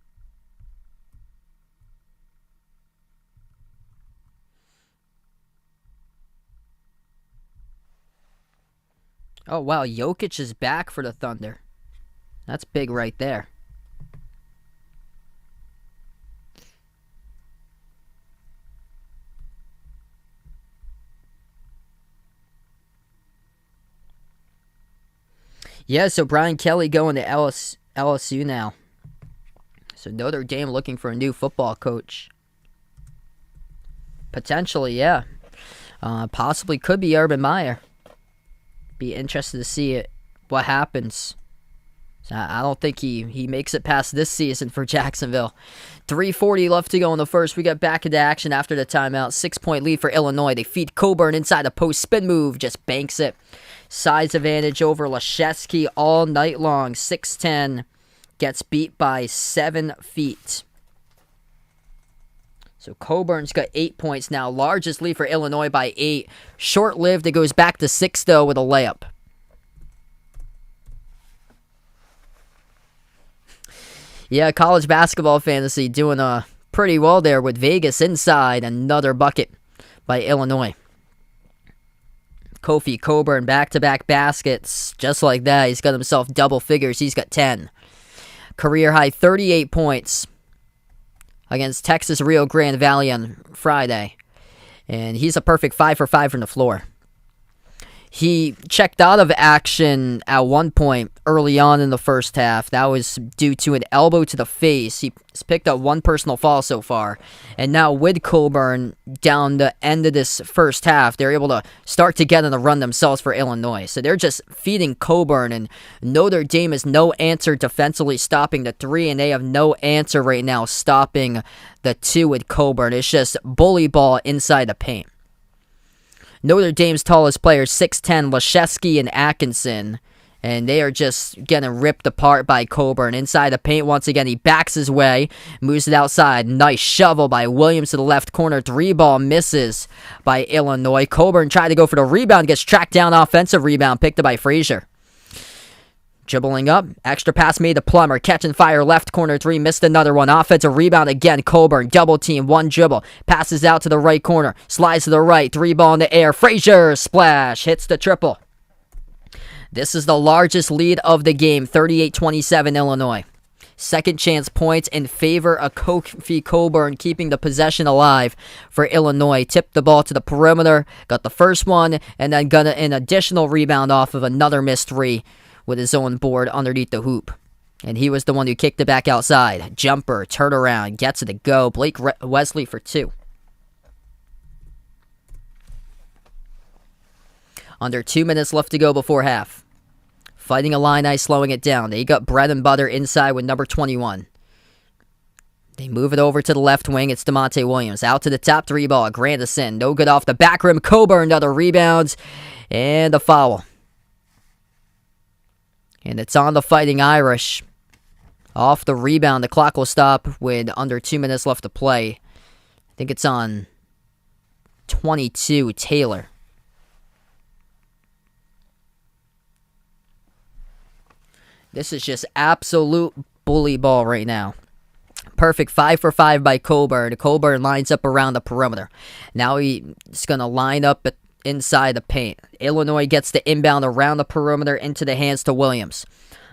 Oh, wow, Jokic is back for the Thunder. That's big right there. Yeah, so Brian Kelly going to LSU now. So Notre Dame looking for a new football coach. Potentially, yeah. Possibly could be Urban Meyer. Be interested to see what happens. So I don't think he makes it past this season for Jacksonville. 3:40 left to go in the first. We get back into action after the timeout. 6-point lead for Illinois. They feed Coburn inside the post. Spin move. Just banks it. Size advantage over Laszewski all night long. 6'10". Gets beat by 7 feet. So Coburn's got 8 points now. Largest lead for Illinois by 8. Short-lived. It goes back to 6, though, with a layup. Yeah, college basketball fantasy doing pretty well there with Vegas inside. Another bucket by Illinois. Kofi Coburn, back-to-back baskets. Just like that, he's got himself double figures. He's got 10. Career high 38 points against Texas Rio Grande Valley on Friday. And he's a perfect 5 for 5 from the floor. He checked out of action at one point early on in the first half. That was due to an elbow to the face. He's picked up one personal foul so far. And now with Coburn down the end of this first half, they're able to start to get on the run themselves for Illinois. So they're just feeding Coburn, and Notre Dame has no answer defensively stopping the 3, and they have no answer right now stopping the 2 with Coburn. It's just bully ball inside the paint. Notre Dame's tallest players, 6'10", Laszewski and Atkinson. And they are just getting ripped apart by Coburn. Inside the paint once again. He backs his way. Moves it outside. Nice shovel by Williams to the left corner. 3-ball misses by Illinois. Coburn tried to go for the rebound. Gets tracked down. Offensive rebound. Picked up by Frazier. Dribbling up. Extra pass made to Plummer. Catching fire. Left corner 3. Missed another one. Offensive rebound again. Coburn. Double team. One dribble. Passes out to the right corner. Slides to the right. 3-ball in the air. Frazier. Splash. Hits the triple. This is the largest lead of the game. 38-27 Illinois. Second chance points in favor of Kofi Coburn, keeping the possession alive for Illinois. Tipped the ball to the perimeter. Got the first one. And then got an additional rebound off of another missed 3. With his own board underneath the hoop. And he was the one who kicked it back outside. Jumper, turnaround, gets it to go. Blake Wesley for 2. Under 2 minutes left to go before half. Fighting Illini, slowing it down. They got bread and butter inside with number 21. They move it over to the left wing. It's DeMonte Williams. Out to the top 3-ball. Grandison. No good off the back rim. Coburn, another rebound. And a foul. And it's on the Fighting Irish. Off the rebound, the clock will stop with under 2 minutes left to play. I think it's on 22, Taylor. This is just absolute bully ball right now. Perfect 5 for 5 by Coburn. Coburn lines up around the perimeter. Now he's going to line up inside the paint. Illinois gets the inbound around the perimeter into the hands to Williams.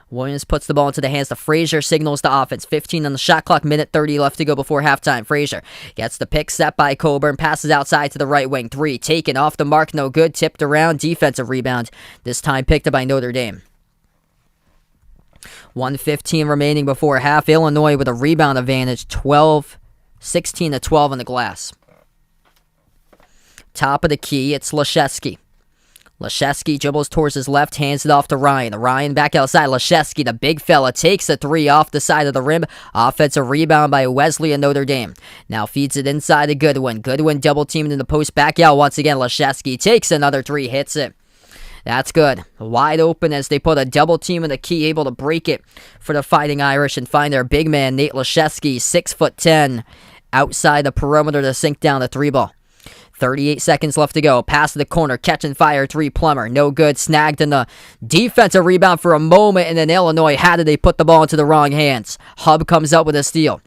Williams puts the ball into the hands to Frazier, signals the offense. 15 on the shot clock, minute 30 left to go before halftime. Frazier gets the pick set by Coburn, passes outside to the right wing. 3, taken off the mark, no good. Tipped around, defensive rebound. This time picked up by Notre Dame. 1:15 remaining before half. Illinois with a rebound advantage, 16-12 on the glass. Top of the key, it's Leszewski. Leszewski dribbles towards his left, hands it off to Ryan. Ryan back outside. Leszewski, the big fella, takes a 3 off the side of the rim. Offensive rebound by Wesley and Notre Dame. Now feeds it inside to Goodwin. Goodwin double teamed in the post, back out once again. Leszewski takes another 3, hits it. That's good. Wide open as they put a double team in the key, able to break it for the Fighting Irish and find their big man, Nate Leszewski, 6'10", outside the perimeter to sink down the 3 ball. 38 seconds left to go. Pass to the corner. Catch and fire 3 Plummer. No good. Snagged in the defensive rebound for a moment, and then Illinois had it. They put the ball into the wrong hands. Hub comes up with a steal.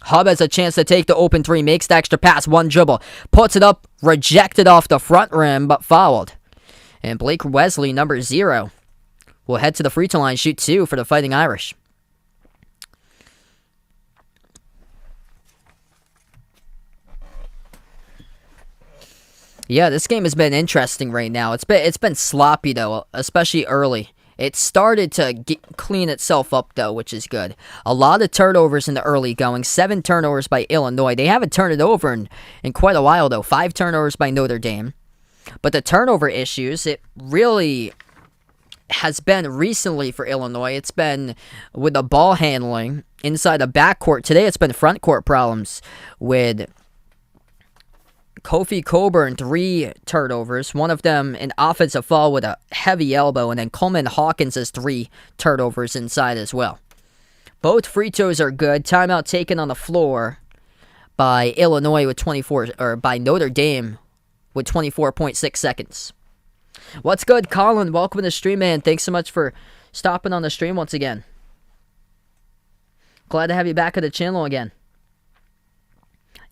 Hub has a chance to take the open 3. Makes the extra pass. 1 dribble. Puts it up. Rejected off the front rim, but fouled. And Blake Wesley, number 0, will head to the free throw line, shoot 2 for the Fighting Irish. Yeah, this game has been interesting right now. It's been sloppy though, especially early. It started to clean itself up though, which is good. A lot of turnovers in the early going. 7 turnovers by Illinois. They haven't turned it over in quite a while though. 5 turnovers by Notre Dame. But the turnover issues, it really has been recently for Illinois. It's been with the ball handling inside the backcourt. Today it's been front court problems with Kofi Coburn, 3 turnovers, one of them an offensive foul with a heavy elbow, and then Coleman Hawkins has 3 turnovers inside as well. Both free throws are good. Timeout taken on the floor by Illinois with 24, or by Notre Dame with 24.6 seconds. What's good, Colin? Welcome to the stream, man. Thanks so much for stopping on the stream once again. Glad to have you back at the channel again.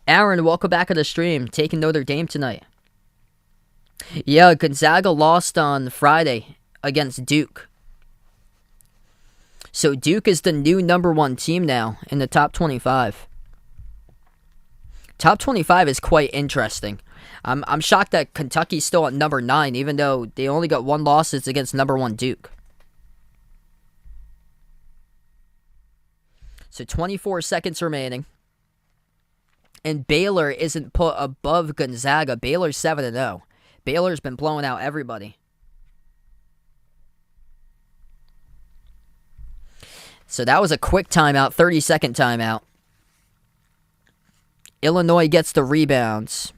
Aaron, welcome back to the stream. Taking Notre Dame tonight. Yeah, Gonzaga lost on Friday against Duke. So Duke is the new number 1 team now in the top 25. Top 25 is quite interesting. I'm shocked that Kentucky's still at number 9, even though they only got 1 loss. It's against number 1 Duke. So 24 seconds remaining. And Baylor isn't put above Gonzaga. Baylor's 7-0. Baylor's been blowing out everybody. So that was a quick timeout, 30-second timeout. Illinois gets the rebounds.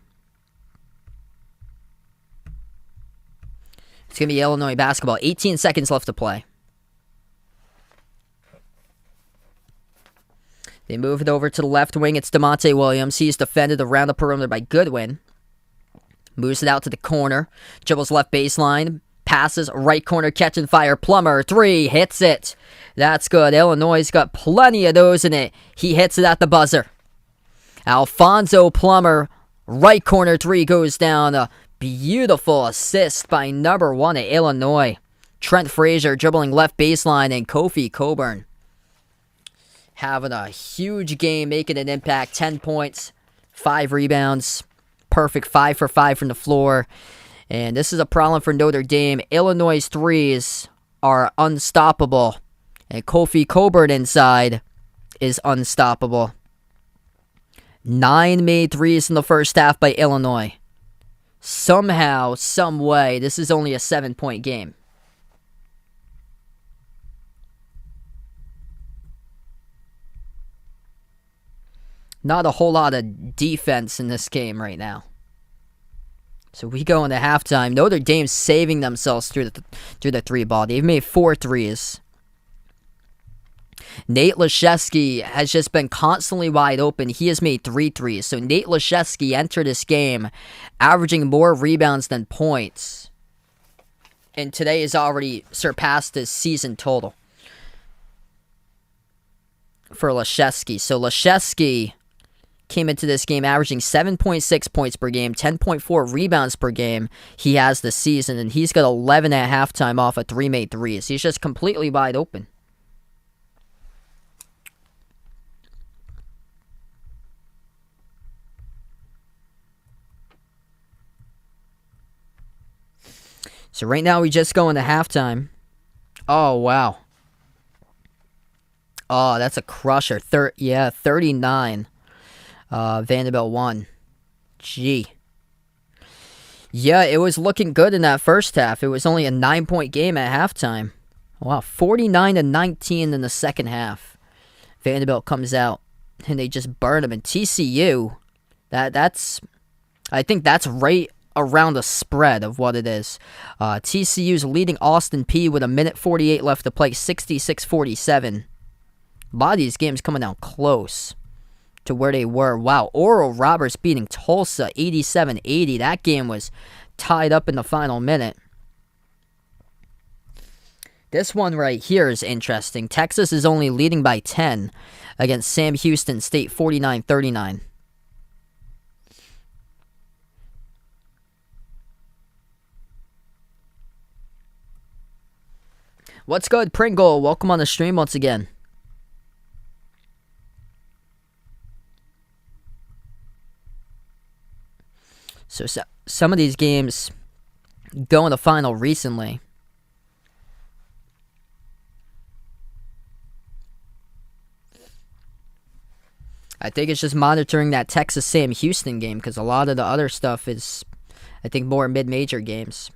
It's going to be Illinois basketball. 18 seconds left to play. They move it over to the left wing. It's DeMonte Williams. He's defended around the perimeter by Goodwin. Moves it out to the corner. Dribbles left baseline. Passes right corner. Catch and fire. Plummer. 3. Hits it. That's good. Illinois' got plenty of those in it. He hits it at the buzzer. Alfonso Plummer. Right corner 3 goes down. A beautiful assist by number 1 at Illinois. Trent Frazier dribbling left baseline, and Kofi Coburn having a huge game, making an impact. 10 points, 5 rebounds. Perfect 5 for 5 from the floor. And this is a problem for Notre Dame. Illinois' threes are unstoppable. And Kofi Coburn inside is unstoppable. 9 made threes in the first half by Illinois. Somehow, some way, this is only a 7-point game. Not a whole lot of defense in this game right now. So we go into halftime. Notre Dame's saving themselves through the 3 ball. They've made 4 threes. Nate Leszewski has just been constantly wide open. He has made 3 threes. So Nate Leszewski entered this game averaging more rebounds than points. And today has already surpassed his season total. for Leszewski. So Leszewski came into this game averaging 7.6 points per game, 10.4 rebounds per game he has this season, and he's got 11 at halftime off of 3 made threes. He's just completely wide open. So right now we just go into halftime. Oh, wow. Oh, that's a crusher. 39. Vanderbilt won. Gee. Yeah, it was looking good in that first half. It was only a 9-point game at halftime. Wow, 49-19 in the second half. Vanderbilt comes out, and they just burn them. And TCU, I think that's right around the spread of what it is. TCU's leading Austin Peay with 1:48 left to play, 66-47. A lot of these games coming down close to where they were. Wow, Oral Roberts beating Tulsa 87-80. That game was tied up in the final minute. This one right here is interesting. Texas is only leading by 10 against Sam Houston State 49-39. What's good, Pringle? Welcome on the stream once again. So some of these games go in the final recently. I think it's just monitoring that Texas Sam Houston game because a lot of the other stuff is, I think, more mid-major games.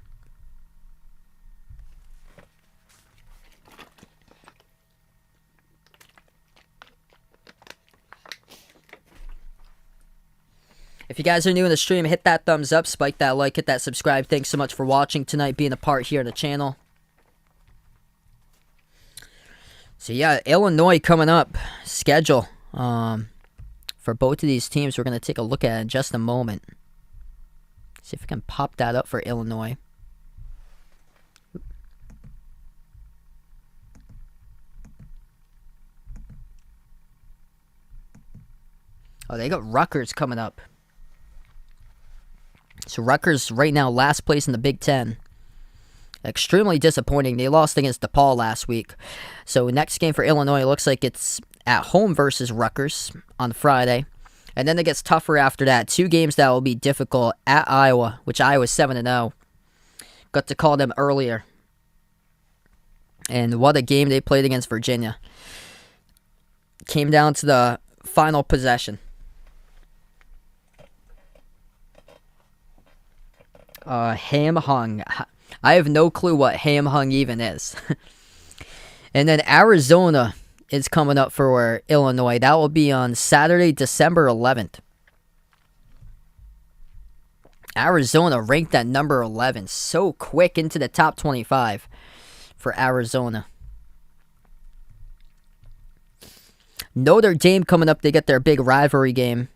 If you guys are new in the stream, hit that thumbs up, spike that like, hit that subscribe. Thanks so much for watching tonight, being a part here on the channel. So yeah, Illinois coming up. Schedule for both of these teams we're going to take a look at in just a moment. See if we can pop that up for Illinois. Oh, they got Rutgers coming up. So Rutgers right now last place in the Big Ten. Extremely disappointing. They lost against DePaul last week. So next game for Illinois looks like it's at home versus Rutgers on Friday. And then it gets tougher after that. 2 games that will be difficult at Iowa, which Iowa's 7-0. Got to call them earlier. And what a game they played against Virginia. Came down to the final possession. Ham hung. I have no clue what ham hung even is. And then Arizona is coming up for Illinois. That will be on Saturday, December 11th. Arizona ranked at number 11. So quick into the top 25 for Arizona. Notre Dame coming up. They get their big rivalry game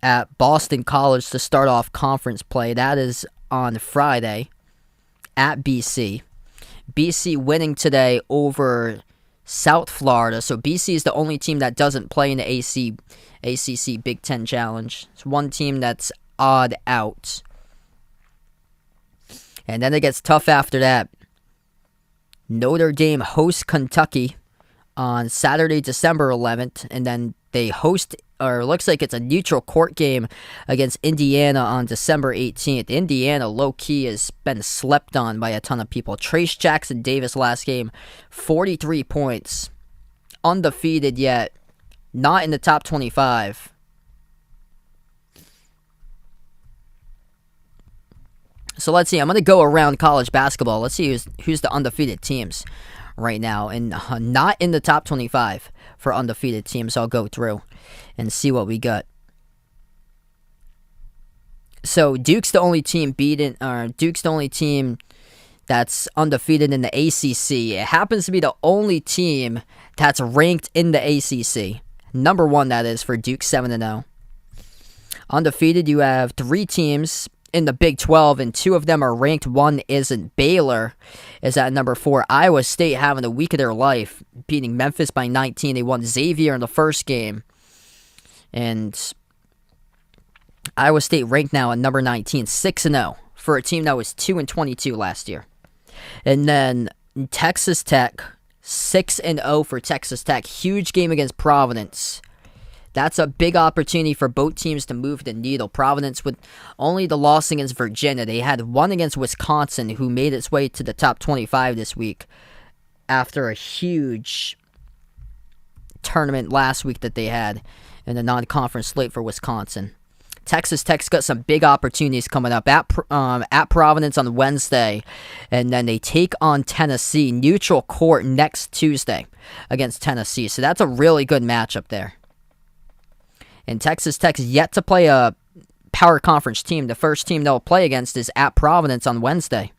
at Boston College to start off conference play. That is on Friday at BC. BC winning today over South Florida. So BC is the only team that doesn't play in the ACC Big Ten Challenge. It's one team that's odd out. And then it gets tough after that. Notre Dame hosts Kentucky on Saturday, December 11th. And then they host, or it looks like it's a neutral court game against Indiana on December 18th. Indiana, low-key, has been slept on by a ton of people. Trace Jackson Davis last game, 43 points. Undefeated yet, not in the top 25. So let's see. I'm going to go around college basketball. Let's see who's the undefeated teams right now. And not in the top 25 for undefeated teams. I'll go through and see what we got. So Duke's the only team Duke's the only team that's undefeated in the ACC. It happens to be the only team that's ranked in the ACC. Number 1, that is, for Duke, 7-0. Undefeated, you have 3 teams in the Big 12, and 2 of them are ranked. One isn't. Baylor is at number 4. Iowa State having the week of their life, beating Memphis by 19. They won Xavier in the first game. And Iowa State ranked now at number 19, 6-0 for a team that was 2-22 last year. And then Texas Tech, 6-0 for Texas Tech. Huge game against Providence. That's a big opportunity for both teams to move the needle. Providence with only the loss against Virginia. They had one against Wisconsin, who made its way to the top 25 this week after a huge tournament last week that they had in the non-conference slate for Wisconsin. Texas Tech's got some big opportunities coming up at Providence on Wednesday, and then they take on Tennessee, neutral court next Tuesday against Tennessee. So that's a really good matchup there. And Texas Tech's yet to play a power conference team. The first team they'll play against is at Providence on Wednesday.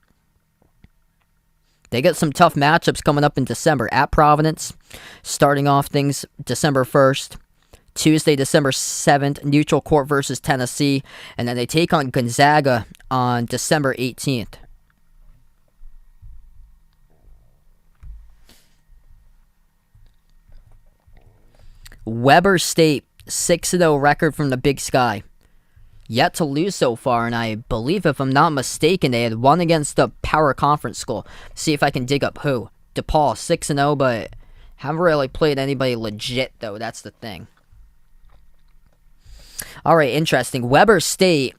They got some tough matchups coming up in December. At Providence, starting off things December 1st. Tuesday, December 7th, neutral court versus Tennessee. And then they take on Gonzaga on December 18th. Weber State, 6-0 record from the Big Sky. Yet to lose so far, and I believe, if I'm not mistaken, they had won against the power conference school. See if I can dig up who. DePaul, 6-0, but haven't really played anybody legit, though. That's the thing. Alright, interesting. Weber State.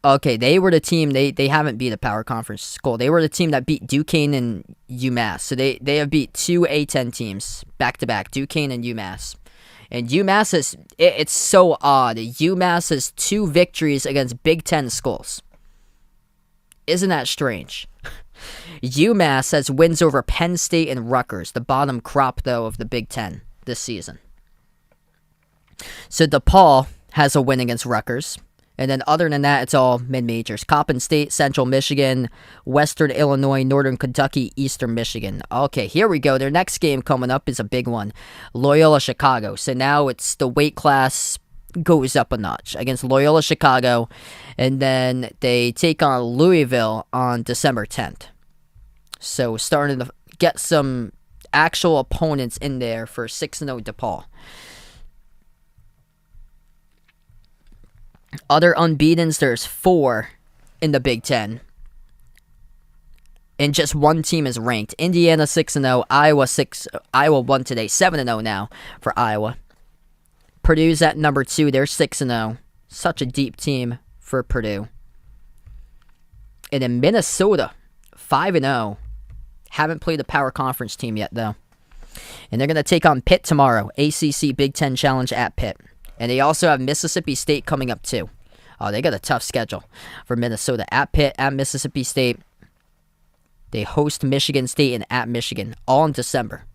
Okay, they were the team. They haven't beat a power conference school. They were the team that beat Duquesne and UMass. So they have beat 2 A-10 teams back-to-back, Duquesne and UMass. And UMass is, it's so odd. UMass has 2 victories against Big Ten schools. Isn't that strange? UMass has wins over Penn State and Rutgers, the bottom crop, though, of the Big Ten this season. So DePaul has a win against Rutgers. And then other than that, it's all mid-majors. Coppin State, Central Michigan, Western Illinois, Northern Kentucky, Eastern Michigan. Okay, here we go. Their next game coming up is a big one. Loyola Chicago. So now it's the weight class goes up a notch against Loyola Chicago. And then they take on Louisville on December 10th. So starting to get some actual opponents in there for 6-0 DePaul. Other unbeatens, there's 4 in the Big Ten. And just one team is ranked. Indiana 6-0, Iowa won today, 7-0 now for Iowa. Purdue's at number 2, they're 6-0. Such a deep team for Purdue. And then Minnesota, 5-0. Haven't played a power conference team yet, though. And they're going to take on Pitt tomorrow. ACC Big Ten Challenge at Pitt. And they also have Mississippi State coming up, too. Oh, they got a tough schedule for Minnesota. At Pitt, at Mississippi State. They host Michigan State and at Michigan, all in December.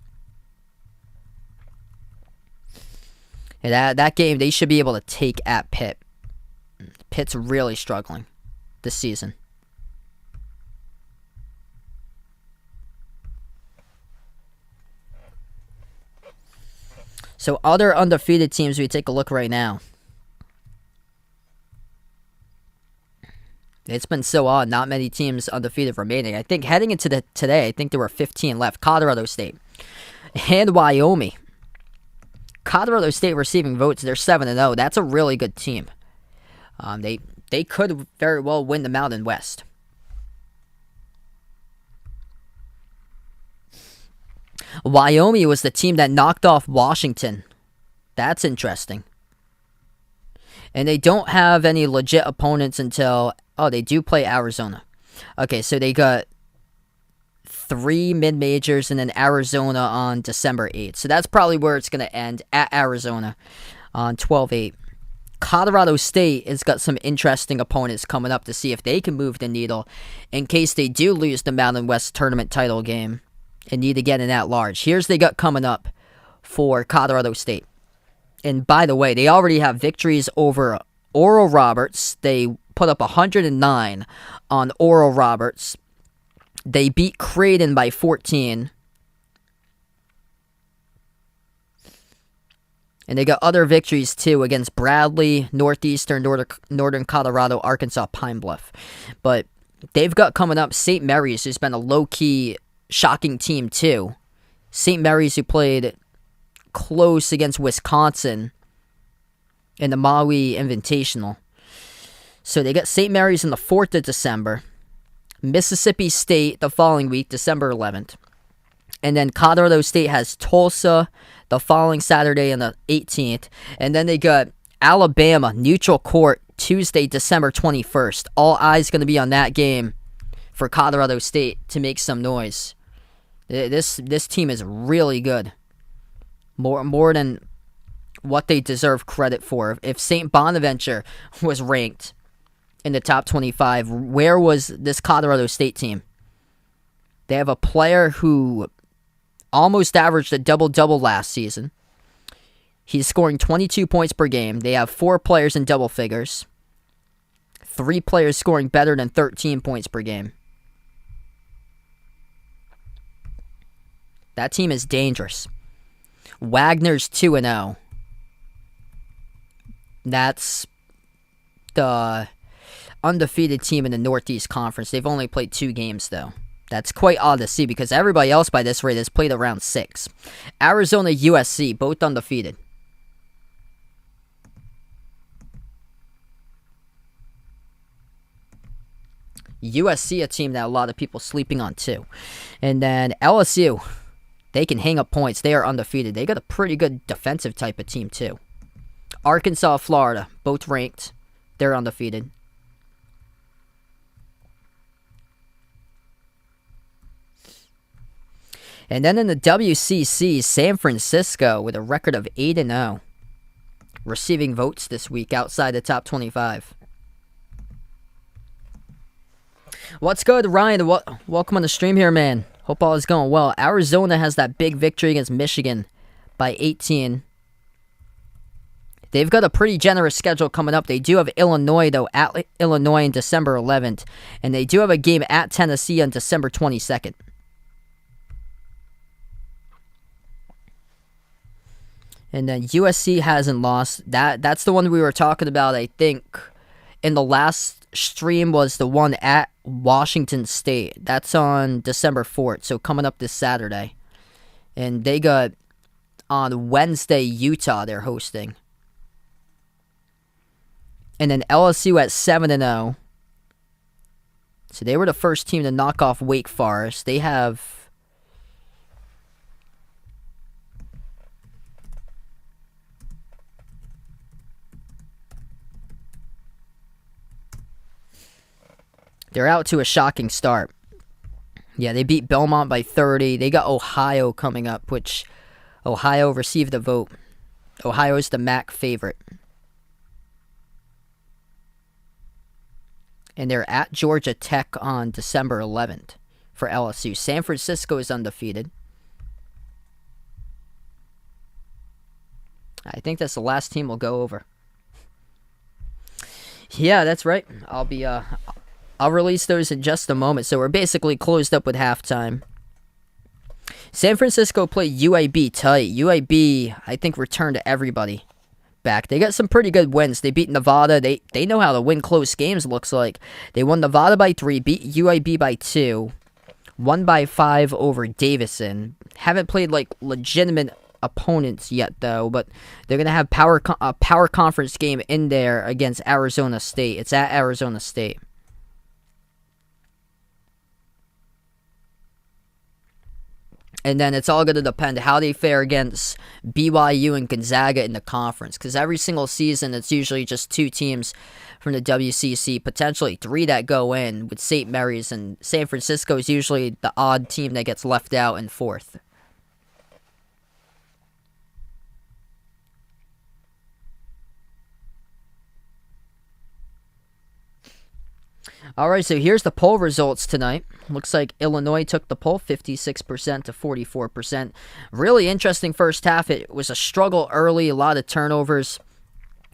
And that game, they should be able to take at Pitt. Pitt's really struggling this season. So other undefeated teams, we take a look right now. It's been so odd. Not many teams undefeated remaining. I think heading into today, I think there were 15 left. Colorado State and Wyoming. Colorado State receiving votes. They're 7-0. That's a really good team. They could very well win the Mountain West. Wyoming was the team that knocked off Washington. That's interesting. And they don't have any legit opponents until... Oh, they do play Arizona. Okay, so they got 3 mid-majors and then Arizona on December 8th. So that's probably where it's going to end, at Arizona on 12-8. Colorado State has got some interesting opponents coming up to see if they can move the needle in case they do lose the Mountain West tournament title game and need to get in at large. Here's they got coming up for Colorado State. And by the way, they already have victories over Oral Roberts. They put up 109 on Oral Roberts. They beat Creighton by 14. And they got other victories, too, against Bradley, Northeastern, Northern Colorado, Arkansas, Pine Bluff. But they've got coming up St. Mary's, who's been a low-key, shocking team, too. St. Mary's, who played close against Wisconsin in the Maui Invitational. So they got St. Mary's on the 4th of December. Mississippi State the following week, December 11th. And then Colorado State has Tulsa the following Saturday on the 18th. And then they got Alabama, neutral court, Tuesday, December 21st. All eyes going to be on that game for Colorado State to make some noise. This team is really good. More than what they deserve credit for. If St. Bonaventure was ranked in the top 25, where was this Colorado State team? They have a player who almost averaged a double-double last season. He's scoring 22 points per game. They have 4 players in double figures. 3 players scoring better than 13 points per game. That team is dangerous. Wagner's 2-0. That's the undefeated team in the Northeast Conference. They've only played 2 games, though. That's quite odd to see because everybody else by this rate has played around 6. Arizona, USC, both undefeated. USC, a team that a lot of people sleeping on, too. And then LSU, they can hang up points. They are undefeated. They got a pretty good defensive type of team, too. Arkansas, Florida, both ranked. They're undefeated. And then in the WCC, San Francisco with a record of 8-0. Receiving votes this week outside the top 25. What's good, Ryan? Welcome on the stream here, man. Hope all is going well. Arizona has that big victory against Michigan by 18. They've got a pretty generous schedule coming up. They do have Illinois, though, at Illinois on December 11th. And they do have a game at Tennessee on December 22nd. And then USC hasn't lost. That's the one we were talking about, I think, in the last stream was the one at Washington State. That's on December 4th, so coming up this Saturday. And they got, on Wednesday, Utah they're hosting. And then LSU at 7-0. So they were the first team to knock off Wake Forest. They have... They're out to a shocking start. Yeah, they beat Belmont by 30. They got Ohio coming up, which Ohio received a vote. Ohio is the MAC favorite. And they're at Georgia Tech on December 11th for LSU. San Francisco is undefeated. I think that's the last team we'll go over. Yeah, that's right. I'll release those in just a moment. So we're basically closed up with halftime. San Francisco played UAB tight. UAB, I think, returned to everybody back. They got some pretty good wins. They beat Nevada. They know how to win close games, looks like. They won Nevada by 3, beat UAB by 2, won by 5 over Davidson. Haven't played, like, legitimate opponents yet, though, but they're going to have a power conference game in there against Arizona State. It's at Arizona State. And then it's all going to depend how they fare against BYU and Gonzaga in the conference. Because every single season, it's usually just 2 teams from the WCC, potentially 3 that go in with St. Mary's. And San Francisco is usually the odd team that gets left out in 4th. All right, so here's the poll results tonight. Looks like Illinois took the poll, 56% to 44%. Really interesting first half. It was a struggle early, a lot of turnovers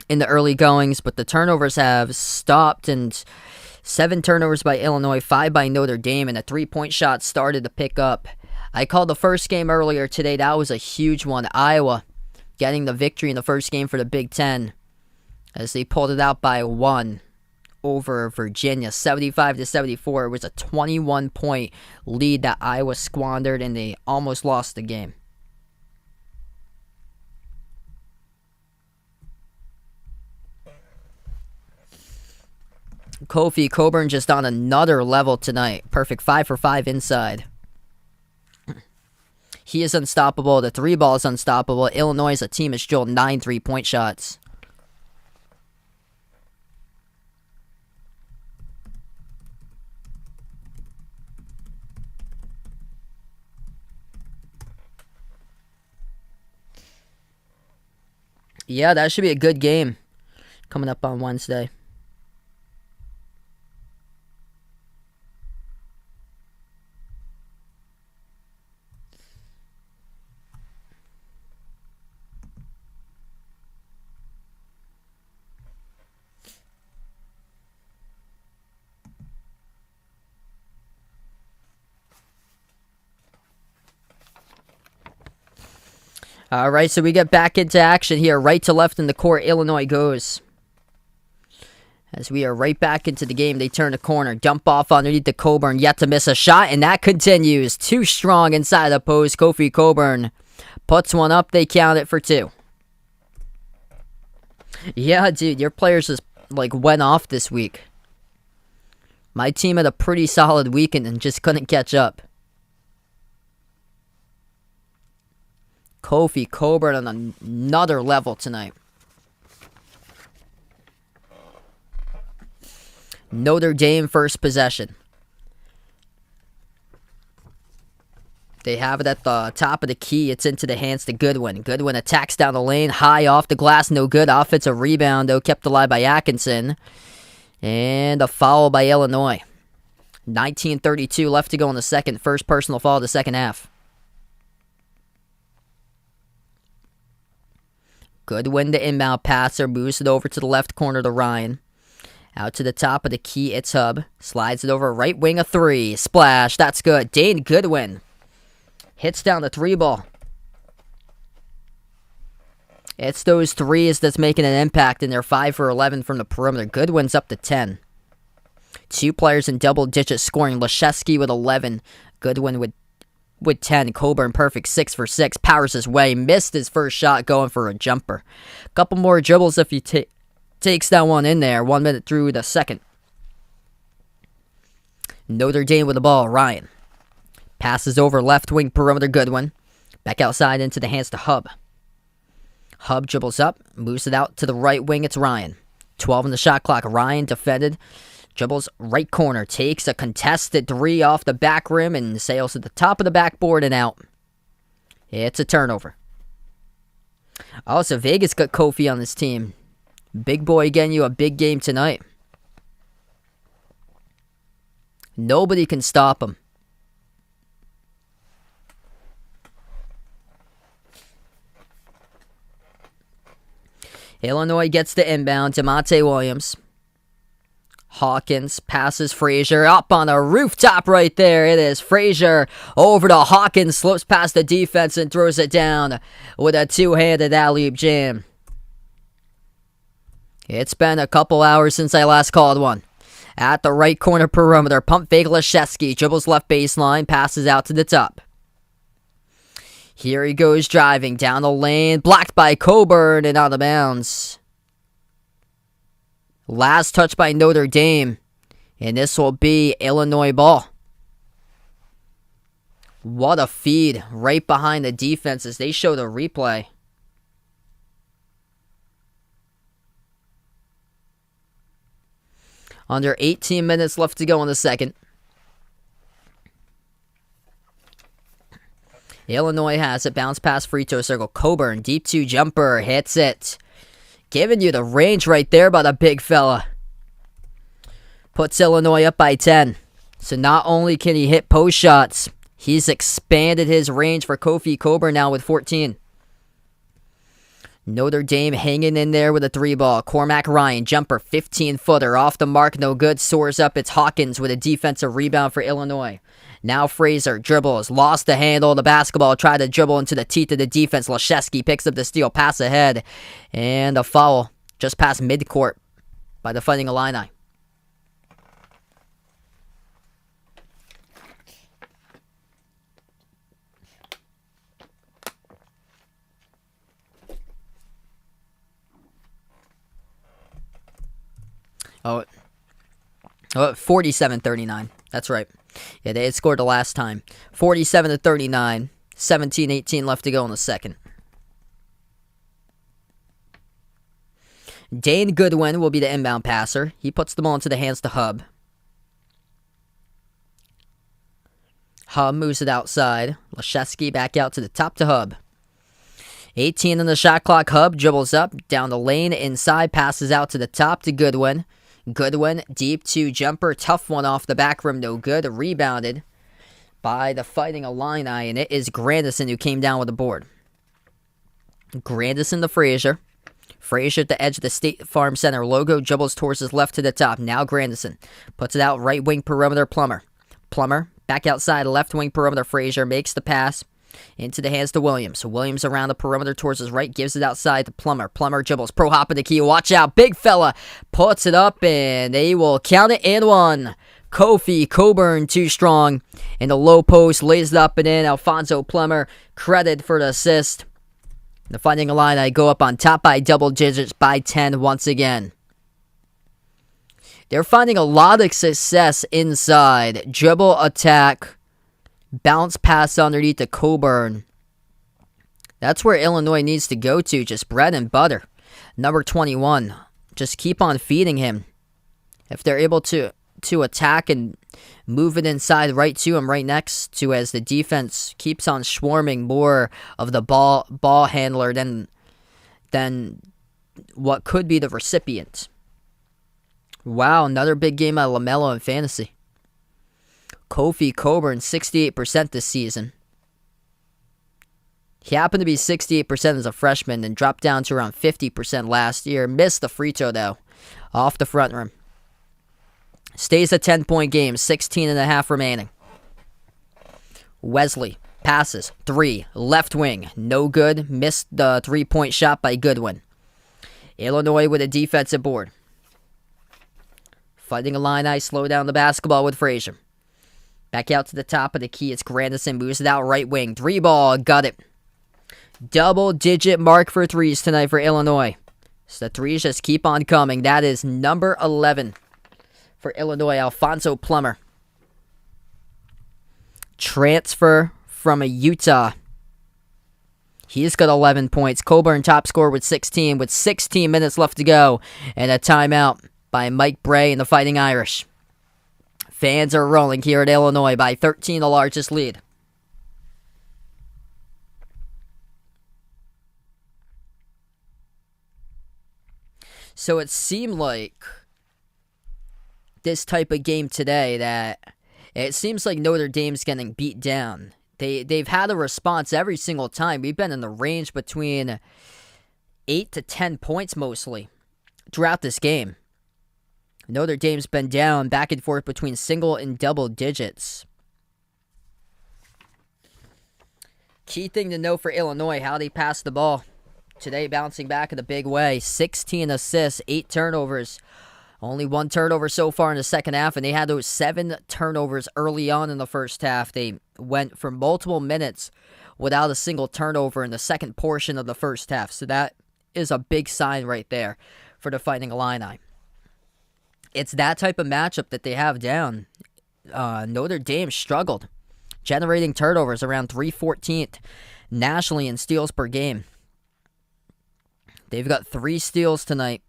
in the early goings, but the turnovers have stopped, and 7 turnovers by Illinois, 5 by Notre Dame, and a 3-point shot started to pick up. I called the first game earlier today. That was a huge one. Iowa getting the victory in the first game for the Big Ten as they pulled it out by 1 over Virginia, 75-74. It was a 21-point lead that Iowa squandered, and they almost lost the game. Kofi Cockburn just on another level tonight. Perfect 5 for 5 inside. He is unstoppable. The 3-ball is unstoppable. Illinois as a team has drilled 9 3-point shots. Yeah, that should be a good game coming up on Wednesday. All right, so we get back into action here. Right to left in the court, Illinois goes. As we are right back into the game, they turn the corner. Dump off underneath the Cockburn, yet to miss a shot, and that continues. Too strong inside the post. Kofi Cockburn puts one up. They count it for 2. Yeah, dude, your players just, went off this week. My team had a pretty solid weekend and just couldn't catch up. Kofi Cockburn on another level tonight. Notre Dame first possession. They have it at the top of the key. It's into the hands to Goodwin. Goodwin attacks down the lane. High off the glass. No good. Offensive rebound, though, kept alive by Atkinson. And a foul by Illinois. 19:32 left to go in the second. First personal foul of the second half. Goodwin, the inbound passer, moves it over to the left corner to Ryan. Out to the top of the key, it's Hub. Slides it over right wing, a 3. Splash, that's good. Dane Goodwin hits down the 3-ball. It's those 3s that's making an impact, and they're 5 for 11 from the perimeter. Goodwin's up to 10. 2 players in double-digit scoring. Leszewski with 11. Goodwin with 10. Cockburn perfect 6 for 6. Powers his way. Missed his first shot going for a jumper. Couple more dribbles if he takes that one in there. 1 minute through the second. Notre Dame with the ball. Ryan passes over left wing perimeter. Goodwin. Back outside into the hands to Hub. Hub dribbles up. Moves it out to the right wing. It's Ryan. 12 on the shot clock. Ryan defended. Dribbles right corner, takes a contested 3 off the back rim and sails to the top of the backboard and out. It's a turnover. Also, Vegas got Kofi on this team. Big boy getting you a big game tonight. Nobody can stop him. Illinois gets the inbound. DeMonte Williams. Hawkins passes Frazier up on the rooftop right there. It is Frazier over to Hawkins, slips past the defense and throws it down with a 2-handed alley-oop jam. It's been a couple hours since I last called one. At the right corner perimeter, pump fake Leszewski, dribbles left baseline, passes out to the top. Here he goes driving down the lane, blocked by Cockburn and out of bounds. Last touch by Notre Dame, and this will be Illinois ball. What a feed right behind the defense as they show the replay. Under 18 minutes left to go in the second. Illinois has it. Bounce pass free throw circle. Cockburn, deep 2 jumper, hits it. Giving you the range right there by the big fella. Puts Illinois up by 10. So not only can he hit post shots, he's expanded his range for Kofi Cockburn now with 14. Notre Dame hanging in there with a 3-ball. Cormac Ryan, jumper, 15-footer, off the mark, no good. Soars up, it's Hawkins with a defensive rebound for Illinois. Now Fraser dribbles, lost the handle of the basketball, tried to dribble into the teeth of the defense. Leszewski picks up the steal, pass ahead, and a foul just past midcourt by the Fighting Illini. Oh, 47-39. That's right. Yeah, they had scored the last time. 47-39. 17-18 left to go in the second. Dane Goodwin will be the inbound passer. He puts the ball into the hands to Hub. Hub moves it outside. Leszewski back out to the top to Hub. 18 on the shot clock. Hub dribbles up, down the lane, inside, passes out to the top to Goodwin. Goodwin, deep two jumper, tough one off the back rim, no good. Rebounded by the Fighting Illini, and it is Grandison who came down with the board. Grandison to Frazier. Frazier at the edge of the State Farm Center logo, dribbles towards his left to the top. Now Grandison puts it out right wing perimeter. Plummer back outside left wing perimeter. Frazier makes the pass into the hands to Williams. Williams around the perimeter towards his right, gives it outside to Plummer. Plummer dribbles, pro hop in the key. Watch out, big fella puts it up, and they will count it and one. Kofi Coburn too strong in the low post, lays it up and in. Alfonso Plummer credit for the assist. The Fighting Illini go up on top by double digits by 10 once again. They're finding a lot of success inside. Dribble attack, bounce pass underneath to Coburn. That's where Illinois needs to go to, just bread and butter. Number 21, just keep on feeding him. If they're able to attack and move it inside right to him, right next to, as the defense keeps on swarming more of the ball handler than what could be the recipient. Wow, another big game by LaMelo in fantasy. Kofi Coburn, 68% this season. He happened to be 68% as a freshman and dropped down to around 50% last year. Missed the free throw, though, off the front rim. Stays a 10-point game, 16.5 remaining. Wesley passes, 3, left wing, no good. Missed the three-point shot by Goodwin. Illinois with a defensive board. Fighting Illini slow down the basketball with Frazier. Back out to the top of the key, it's Grandison, moves it out right wing. 3-ball, got it. Double-digit mark for threes tonight for Illinois. So the threes just keep on coming. That is number 11 for Illinois, Alfonso Plummer. Transfer from Utah. He's got 11 points. Coburn top scorer with 16 minutes left to go. And a timeout by Mike Bray and the Fighting Irish. Fans are rolling here at Illinois by 13, the largest lead. So it seemed like this type of game today that it seems like Notre Dame's getting beat down. They've had a response every single time. We've been in the range between 8 to 10 points mostly throughout this game. Notre Dame's been down back and forth between single and double digits. Key thing to know for Illinois, how they pass the ball. Today bouncing back in a big way. 16 assists, 8 turnovers. Only 1 turnover so far in the second half, and they had those 7 turnovers early on in the first half. They went for multiple minutes without a single turnover in the second portion of the first half. So that is a big sign right there for the Fighting Illini. It's that type of matchup that they have down. Notre Dame struggled, generating turnovers around 314th nationally in steals per game. They've got 3 steals tonight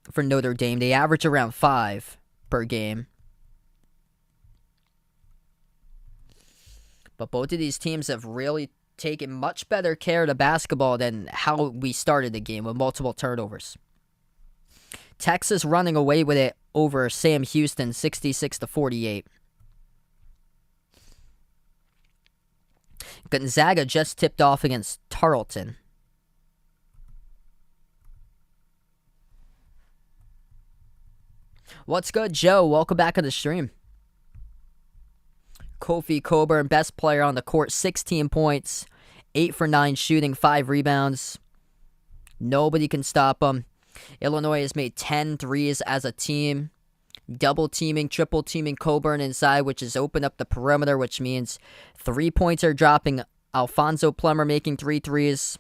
for Notre Dame. They average around 5 per game. But both of these teams have really taken much better care of the basketball than how we started the game with multiple turnovers. Texas running away with it over Sam Houston, 66-48. Gonzaga just tipped off against Tarleton. What's good, Joe? Welcome back on the stream. Kofi Cockburn, best player on the court, 16 points, 8 for 9 shooting, 5 rebounds. Nobody can stop him. Illinois has made 10 threes as a team. Double teaming, triple teaming Cockburn inside, which has opened up the perimeter, which means 3 points are dropping. Alfonso Plummer making 3 threes.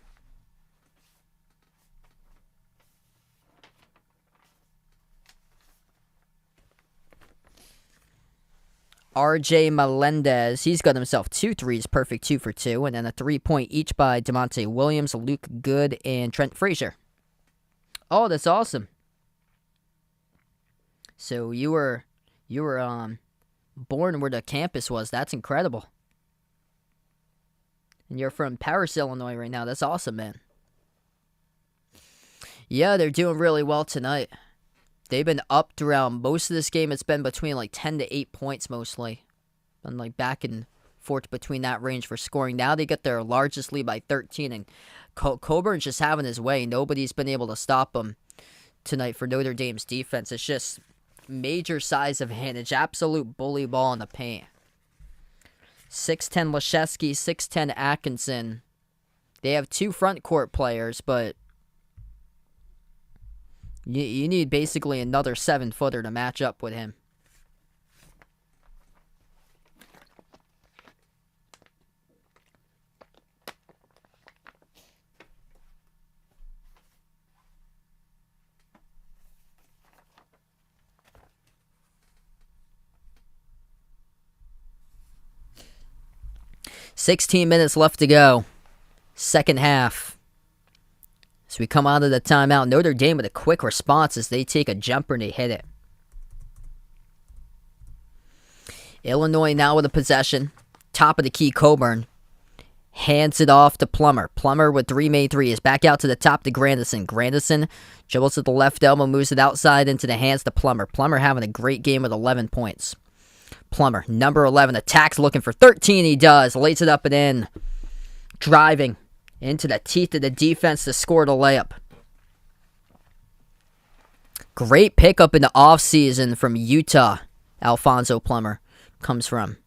RJ Melendez, he's got himself 2 threes, perfect 2 for 2, and then a 3-point each by DeMonte Williams, Luke Good, and Trent Frazier. Oh, that's awesome. So you were born where the campus was. That's incredible. And you're from Paris, Illinois right now. That's awesome, man. Yeah, they're doing really well tonight. They've been up throughout most of this game. It's been between like 10 to 8 points mostly. And like back and forth between that range for scoring. Now they get their largest lead by 13. And Cockburn's just having his way. Nobody's been able to stop him tonight for Notre Dame's defense. It's just major size advantage. Absolute bully ball in the paint. 6'10 Leshevsky, 6'10 Atkinson. They have 2 front court players, but you need basically another 7-footer to match up with him. $16 minutes left to go. Second half. As we come out of the timeout, Notre Dame with a quick response as they take a jumper and they hit it. Illinois now with a possession. Top of the key, Cockburn. Hands it off to Plummer. Plummer with 3 made threes. Back out to the top to Grandison. Grandison dribbles to the left elbow, moves it outside into the hands to Plummer. Plummer having a great game with 11 points. Plummer, number 11, attacks looking for 13. He does. Lays it up and in. Driving into the teeth of the defense to score the layup. Great pickup in the offseason from Utah. Alfonso Plummer comes from.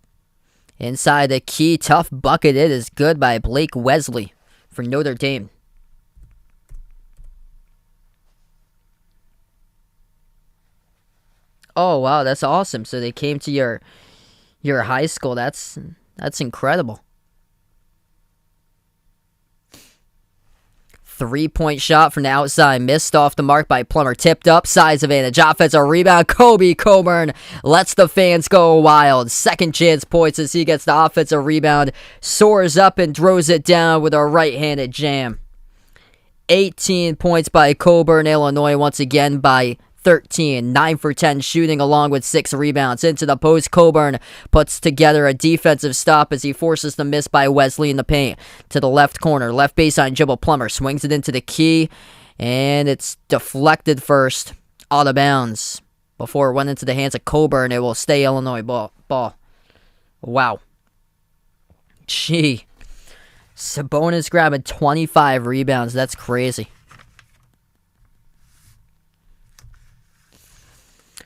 Inside the key, tough bucket. It is good by Blake Wesley for Notre Dame. Oh, wow, that's awesome. So they came to your high school. That's incredible. 3-point shot from the outside. Missed off the mark by Plummer. Tipped up. Size advantage. Offensive rebound. Kobe Cockburn lets the fans go wild. Second chance points as he gets the offensive rebound. Soars up and throws it down with a right-handed jam. 18 points by Cockburn. Illinois once again by 13. 9 for 10 shooting along with 6 rebounds. Into the post, Cockburn puts together a defensive stop as he forces the miss by Wesley in the paint. To the left corner, left baseline dribble. Plummer swings it into the key, and it's deflected first, out of bounds. Before it went into the hands of Cockburn, it will stay Illinois ball. Wow. Gee. Sabonis grabbing 25 rebounds. That's crazy.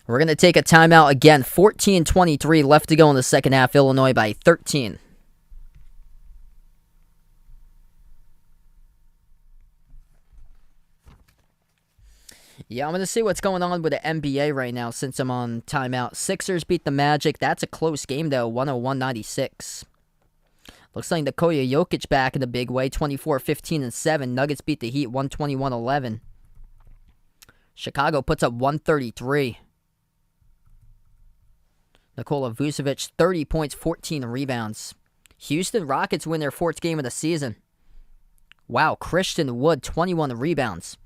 We're going to take a timeout again. 14:23 left to go in the second half. Illinois by 13. Yeah, I'm going to see what's going on with the NBA right now since I'm on timeout. Sixers beat the Magic. That's a close game, though. 101-96. Looks like Nikola Jokic back in a big way. 24, 15, and 7. Nuggets beat the Heat 121-11. Chicago puts up 133. Nikola Vucevic, 30 points, 14 rebounds. Houston Rockets win their 4th game of the season. Wow, Christian Wood, 21 rebounds.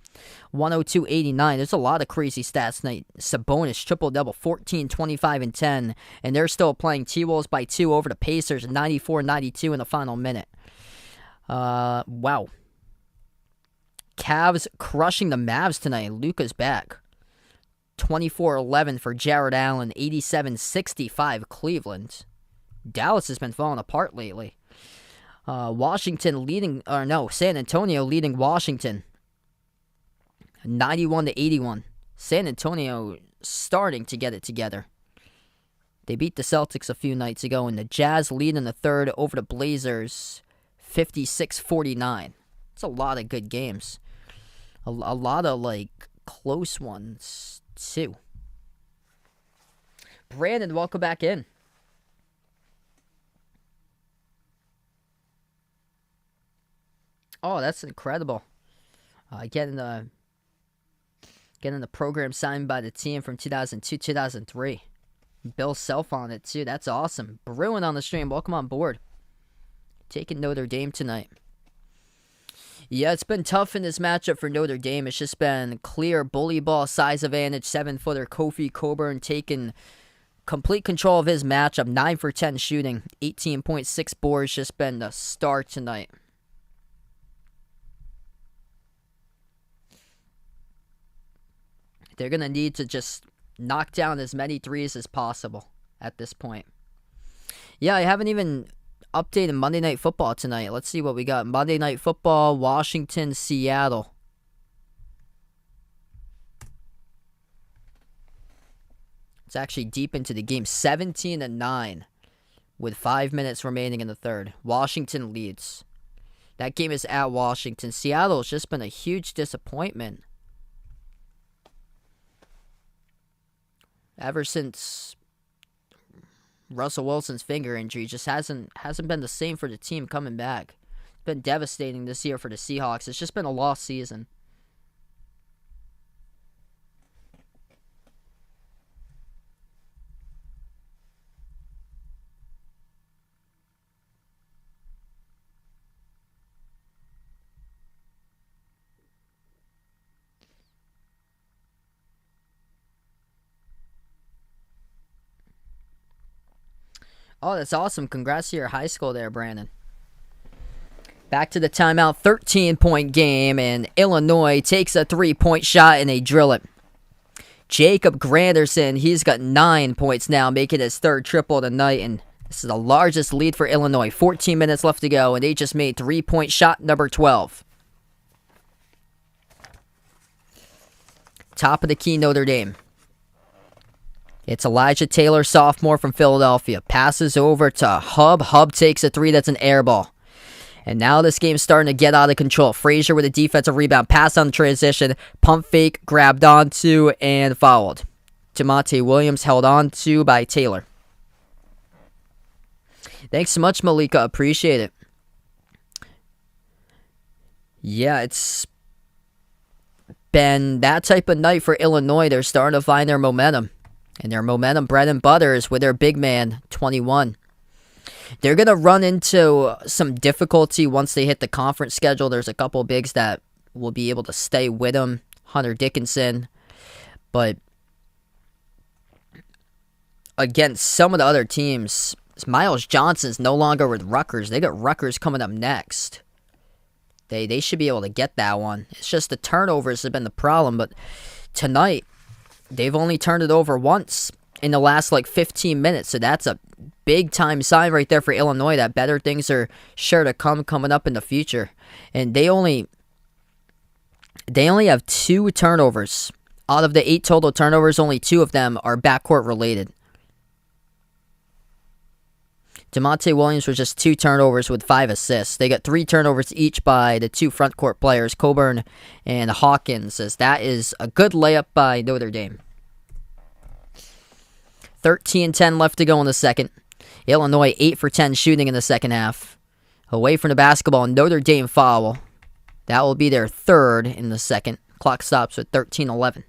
102-89. There's a lot of crazy stats tonight. Sabonis, triple-double, 14, 25, and 10. And they're still playing T-Wolves by 2 over the Pacers, 94-92 in the final minute. Wow. Cavs crushing the Mavs tonight. Luka's back. 24-11 for Jared Allen. 87-65 Cleveland. Dallas has been falling apart lately. San Antonio leading Washington. 91-81. San Antonio starting to get it together. They beat the Celtics a few nights ago, and the Jazz lead in the third over the Blazers 56-49. It's a lot of good games. A lot of, close ones, too. Brandon, welcome back in. Oh, that's incredible. Getting the program signed by the team from 2002, 2003. Bill Self on it, too. That's awesome. Bruin on the stream. Welcome on board. Taking Notre Dame tonight. Yeah, it's been tough in this matchup for Notre Dame. It's just been clear bully ball size advantage. 7-footer Kofi Cockburn taking complete control of his matchup. 9 for 10 shooting. 18.6 boards. Just been the star tonight. They're going to need to just knock down as many threes as possible at this point. Yeah, I haven't even updated Monday Night Football tonight. Let's see what we got. Monday Night Football, Washington, Seattle. It's actually deep into the game. 17-9 with 5 minutes remaining in the third. Washington leads. That game is at Washington. Seattle has just been a huge disappointment. Ever since Russell Wilson's finger injury, just hasn't been the same for the team coming back. It's been devastating this year for the Seahawks. It's just been a lost season. Oh, that's awesome. Congrats to your high school there, Brandon. Back to the timeout. 13-point game, and Illinois takes a 3-point shot, and they drill it. Jacob Granderson, he's got 9 points now, making his third triple tonight, and this is the largest lead for Illinois. 14 minutes left to go, and they just made 3-point shot number 12. Top of the key, Notre Dame. It's Elijah Taylor, sophomore from Philadelphia. Passes over to Hub. Hub takes a three. That's an air ball. And now this game's starting to get out of control. Frazier with a defensive rebound. Pass on the transition. Pump fake. Grabbed onto and fouled. Demonte Williams held on to by Taylor. Thanks so much, Malika. Appreciate it. Yeah, it's been that type of night for Illinois. They're starting to find their momentum. And their momentum bread and butter is with their big man, 21. They're going to run into some difficulty once they hit the conference schedule. There's a couple of bigs that will be able to stay with them. Hunter Dickinson. But against some of the other teams, Miles Johnson's no longer with Rutgers. They got Rutgers coming up next. They should be able to get that one. It's just the turnovers have been the problem. But tonight, they've only turned it over once in the last 15 minutes. So that's a big time sign right there for Illinois that better things are sure to coming up in the future. And they only have 2 turnovers. Out of the 8 total turnovers, only 2 of them are backcourt related. Demonte Williams was just 2 turnovers with 5 assists. They got 3 turnovers each by the 2 frontcourt players, Cockburn and Hawkins, as that is a good layup by Notre Dame. 13-10 left to go in the second. Illinois 8 for 10 shooting in the second half. Away from the basketball, Notre Dame foul. That will be their third in the second. Clock stops at 13-11.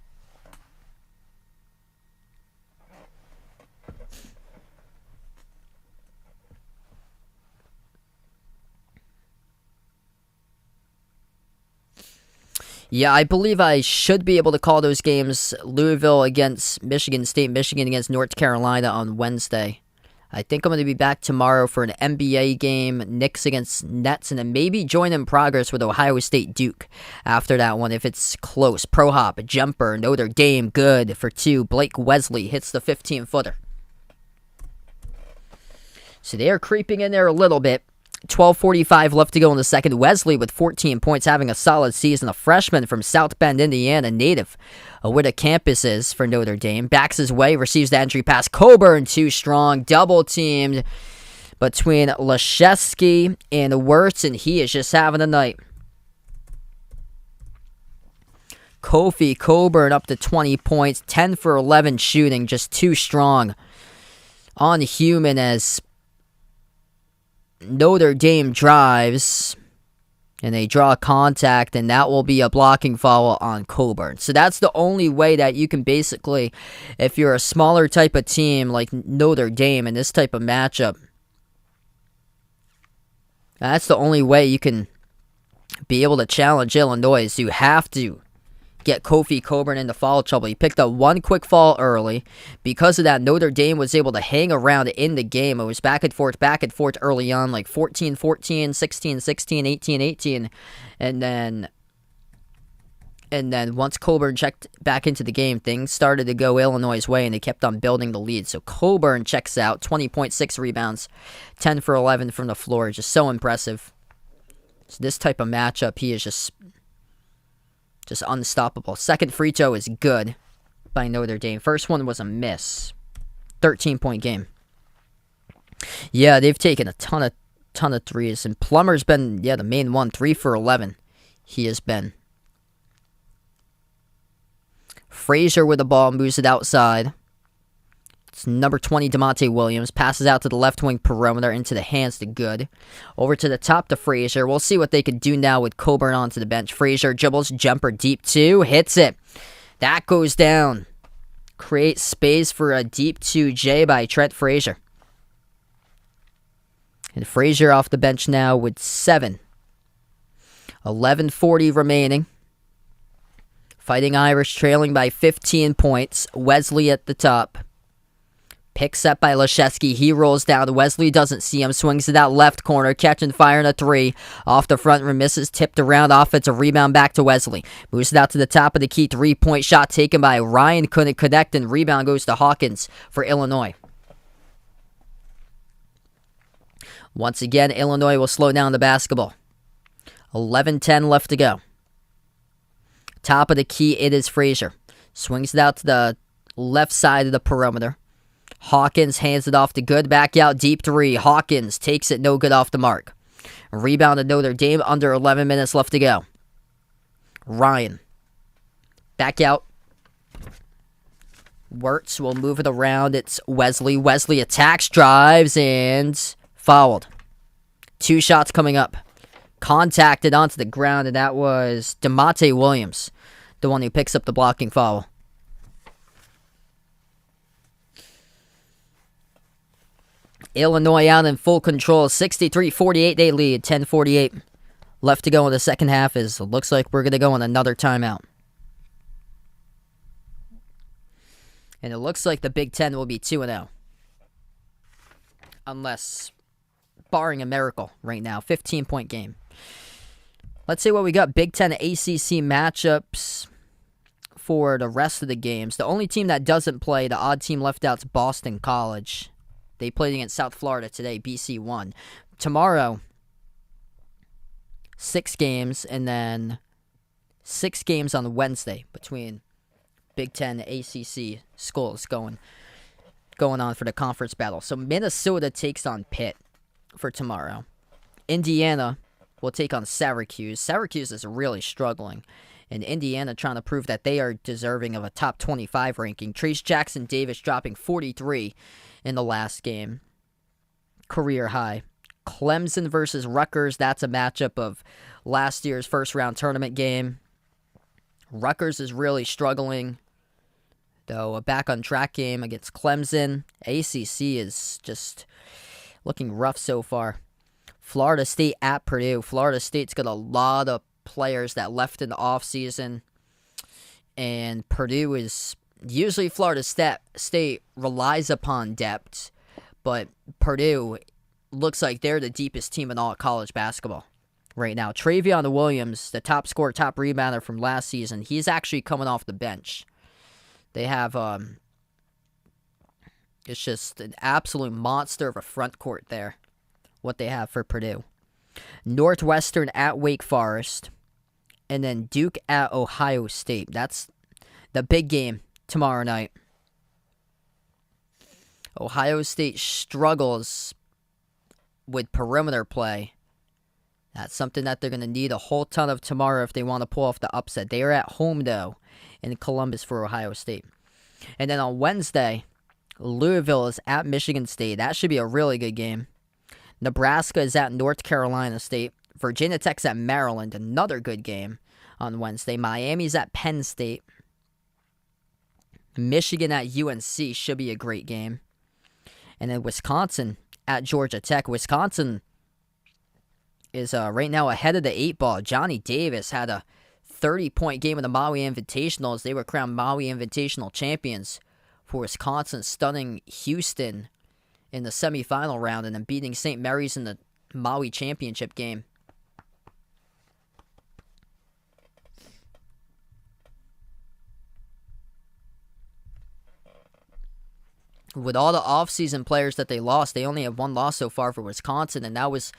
Yeah, I believe I should be able to call those games. Louisville against Michigan State, Michigan against North Carolina on Wednesday. I think I'm going to be back tomorrow for an NBA game, Knicks against Nets, and then maybe join in progress with Ohio State Duke after that one if it's close. Pro hop, jumper, Notre Dame, good for 2. Blake Wesley hits the 15-footer. So they are creeping in there a little bit. 12:45 left to go in the second. Wesley with 14 points, having a solid season. A freshman from South Bend, Indiana, native of where the campus is for Notre Dame. Backs his way, receives the entry pass. Coburn too strong, double teamed between Leszewski and Wirtz, and he is just having a night. Kofi Coburn up to 20 points, 10 for 11 shooting, just too strong. Unhuman as Notre Dame drives, and they draw contact, and that will be a blocking foul on Coburn. So that's the only way that you can basically, if you're a smaller type of team like Notre Dame in this type of matchup, that's the only way you can be able to challenge Illinois, is you have to get Kofi Coburn into foul trouble. He picked up one quick foul early. Because of that, Notre Dame was able to hang around in the game. It was back and forth early on, like 14-14, 16-16, 18-18. And then once Coburn checked back into the game, things started to go Illinois' way, and they kept on building the lead. So Coburn checks out, 20.6 rebounds, 10 for 11 from the floor. Just so impressive. So this type of matchup, he is just unstoppable. Second free throw is good by Notre Dame. First one was a miss. 13-point game. Yeah, they've taken a ton of threes, and Plummer's been, the main one, 3 for 11. He has been. Frazier with the ball, moves it outside. It's number 20, DeMonte Williams. Passes out to the left wing perimeter into the hands to Good. Over to the top to Frazier. We'll see what they can do now with Coburn onto the bench. Frazier dribbles, jumper deep two, hits it. That goes down. Creates space for a deep 2J by Trent Frazier. And Frazier off the bench now with 7. 11:40 remaining. Fighting Irish trailing by 15 points. Wesley at the top. Picks up by Leszewski. He rolls down. Wesley doesn't see him. Swings to that left corner. Catch and fire in a 3. Off the front rim. Misses. Tipped around. Offensive rebound back to Wesley. Moves it out to the top of the key. 3-point shot taken by Ryan. Couldn't connect. And rebound goes to Hawkins for Illinois. Once again, Illinois will slow down the basketball. 11:10 left to go. Top of the key, it is Frazier. Swings it out to the left side of the perimeter. Hawkins hands it off to Good. Back out, deep 3. Hawkins takes it, no good off the mark. Rebound to Notre Dame, under 11 minutes left to go. Ryan. Back out. Wirtz will move it around. It's Wesley. Wesley attacks, drives, and fouled. 2 shots coming up. Contacted onto the ground, and that was DeMonte Williams, the one who picks up the blocking foul. Illinois out in full control. 63-48 they lead. 10:48 left to go in the second half. It looks like we're going to go on another timeout. And it looks like the Big Ten will be 2-0. Unless, barring a miracle right now. 15-point game. Let's see what we got. Big Ten ACC matchups for the rest of the games. The only team that doesn't play, the odd team left out, is Boston College. They played against South Florida today. BC won. Tomorrow, 6 games, and then 6 games on Wednesday between Big Ten ACC schools going on for the conference battle. So Minnesota takes on Pitt for tomorrow. Indiana will take on Syracuse. Syracuse is really struggling, and Indiana trying to prove that they are deserving of a top 25 ranking. Trace Jackson Davis dropping 43 in the last game. Career high. Clemson versus Rutgers. That's a matchup of last year's first-round tournament game. Rutgers is really struggling, though. A back-on-track game against Clemson. ACC is just looking rough so far. Florida State at Purdue. Florida State's got a lot of players that left in the offseason, and Purdue is... Usually Florida State relies upon depth, but Purdue looks like they're the deepest team in all of college basketball right now. Travion Williams, the top scorer, top rebounder from last season, he's actually coming off the bench. They have, it's just an absolute monster of a front court there what they have for Purdue. Northwestern at Wake Forest. And then Duke at Ohio State. That's the big game tomorrow night. Ohio State struggles with perimeter play. That's something that they're going to need a whole ton of tomorrow if they want to pull off the upset. They are at home, though, in Columbus for Ohio State. And then on Wednesday, Louisville is at Michigan State. That should be a really good game. Nebraska is at North Carolina State. Virginia Tech's at Maryland. Another good game on Wednesday. Miami's at Penn State. Michigan at UNC should be a great game. And then Wisconsin at Georgia Tech. Wisconsin is right now ahead of the 8 ball. Johnny Davis had a 30-point game in the Maui Invitational as they were crowned Maui Invitational champions for Wisconsin, stunning Houston in the semifinal round and then beating St. Mary's in the Maui championship game. With all the offseason players that they lost, they only have one loss so far for Wisconsin, and that was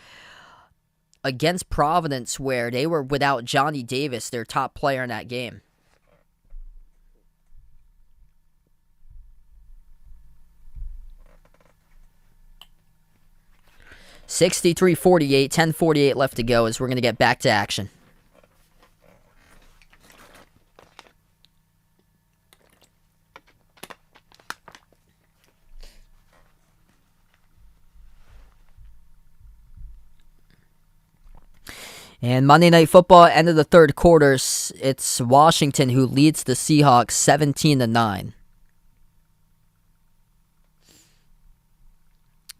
against Providence, where they were without Johnny Davis, their top player in that game. (63-48), 10:48 left to go as we're going to get back to action. And Monday Night Football, end of the third quarters, it's Washington who leads the Seahawks 17-9.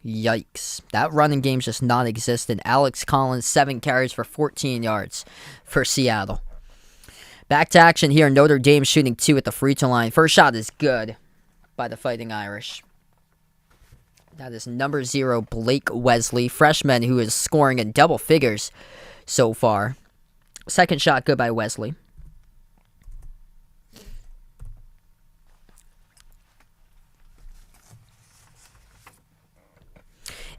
Yikes. That running game's just non-existent. Alex Collins, 7 carries for 14 yards for Seattle. Back to action here. Notre Dame shooting 2 at the free throw line. First shot is good by the Fighting Irish. That is number 0, Blake Wesley, freshman who is scoring in double figures so far. Second shot good by Wesley.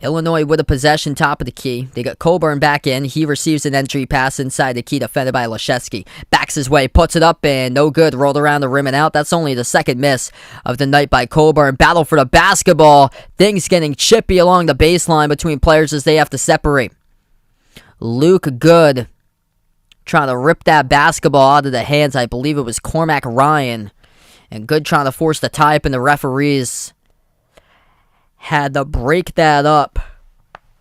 Illinois with a possession, top of the key. They got Coburn back in. He receives an entry pass inside the key, defended by Leszewski. Backs his way, puts it up, and no good. Rolled around the rim and out. That's only the second miss of the night by Coburn. Battle for the basketball. Things getting chippy along the baseline between players as they have to separate. Luke Good trying to rip that basketball out of the hands. I believe it was Cormac Ryan. And Good trying to force the tie up, and the referees had to break that up.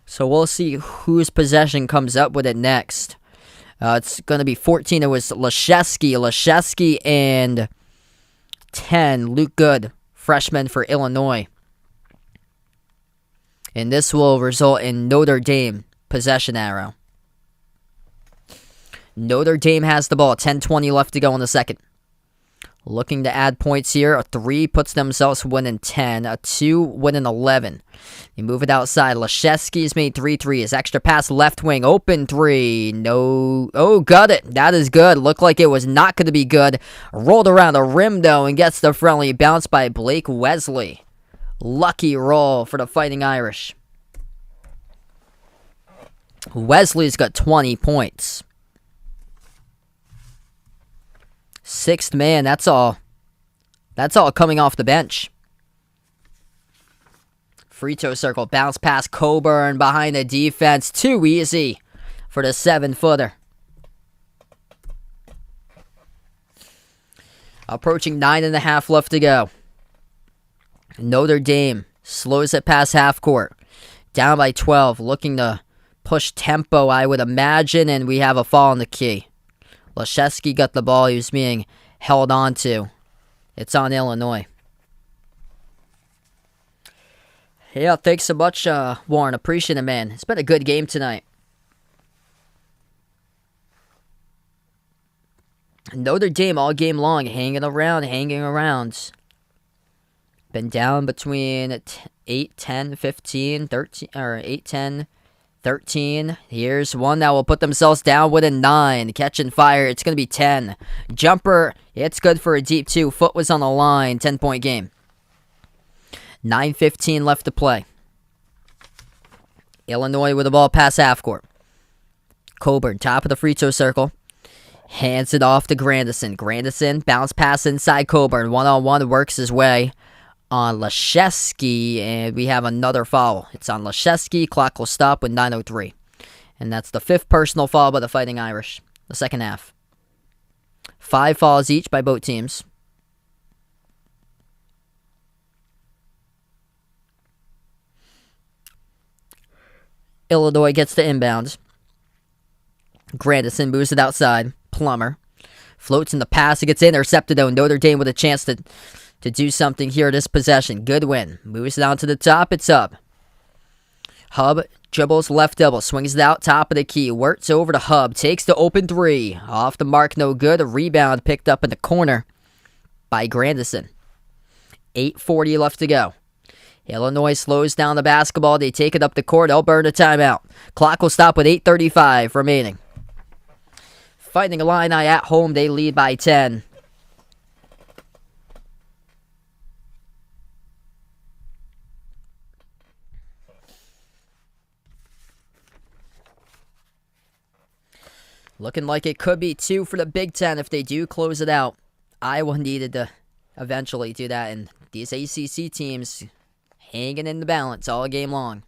So we'll see whose possession comes up with it next. It's going to be 14. It was Leszewski and 10. Luke Good, freshman for Illinois. And this will result in Notre Dame possession arrow. Notre Dame has the ball. 10:20 left to go in the second. Looking to add points here. A 3 puts themselves winning 10. A 2 winning 11. You move it outside. Leszewski's made 3 threes. Extra pass left wing. Open 3. No. Oh, got it. That is good. Looked like it was not going to be good. Rolled around the rim, though, and gets the friendly bounce by Blake Wesley. Lucky roll for the Fighting Irish. Wesley's got 20 points. Sixth man, that's all. That's all coming off the bench. Free throw circle, bounce pass, Coburn behind the defense. Too easy for the 7-footer. Approaching 9.5 left to go. Notre Dame slows it past half court. Down by 12, looking to push tempo, I would imagine, and we have a foul in the key. Leszewski got the ball. He was being held on to. It's on Illinois. Yeah, thanks so much, Warren. Appreciate it, man. It's been a good game tonight. Notre Dame all game long, hanging around. Been down between 8, 10, 15, 13, or 8, 10, 13. Here's one that will put themselves down with a 9. Catch and fire. It's going to be 10. Jumper. It's good for a deep 2. Foot was on the line. 10-point game. 9:15 left to play. Illinois with the ball past half court. Coburn, top of the free throw circle. Hands it off to Grandison. Grandison, bounce pass inside Coburn. One-on-one, works his way on Leszewski, and we have another foul. It's on Leszewski. Clock will stop with 9:03. And that's the 5th personal foul by the Fighting Irish, the second half. 5 fouls each by both teams. Illinois gets the inbounds. Grandison moves it outside. Plummer floats in the pass. It gets intercepted, though. Notre Dame with a chance to do something here this possession. Goodwin moves it down to the top. It's up. Hub dribbles left double. Swings it out. Top of the key. Works over to Hub. Takes the open 3. Off the mark. No good. A rebound picked up in the corner by Grandison. 8:40 left to go. Illinois slows down the basketball. They take it up the court. They'll burn a timeout. Clock will stop with 8:35 remaining. Fighting Illini at home, they lead by 10. Looking like it could be 2 for the Big Ten if they do close it out. Iowa needed to eventually do that, and these ACC teams hanging in the balance all game long.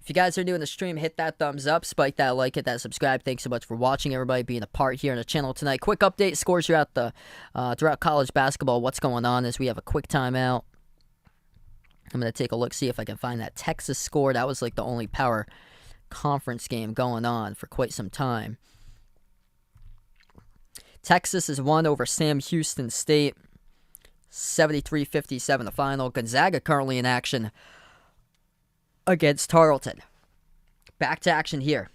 If you guys are new in the stream, hit that thumbs up, spike that like, hit that subscribe. Thanks so much for watching, everybody, being a part here on the channel tonight. Quick update, scores throughout college basketball. What's going on is we have a quick timeout. I'm going to take a look, see if I can find that Texas score. That was like the only power conference game going on for quite some time. Texas has won over Sam Houston State, 73-57 the final. Gonzaga currently in action against Tarleton. Back to action here.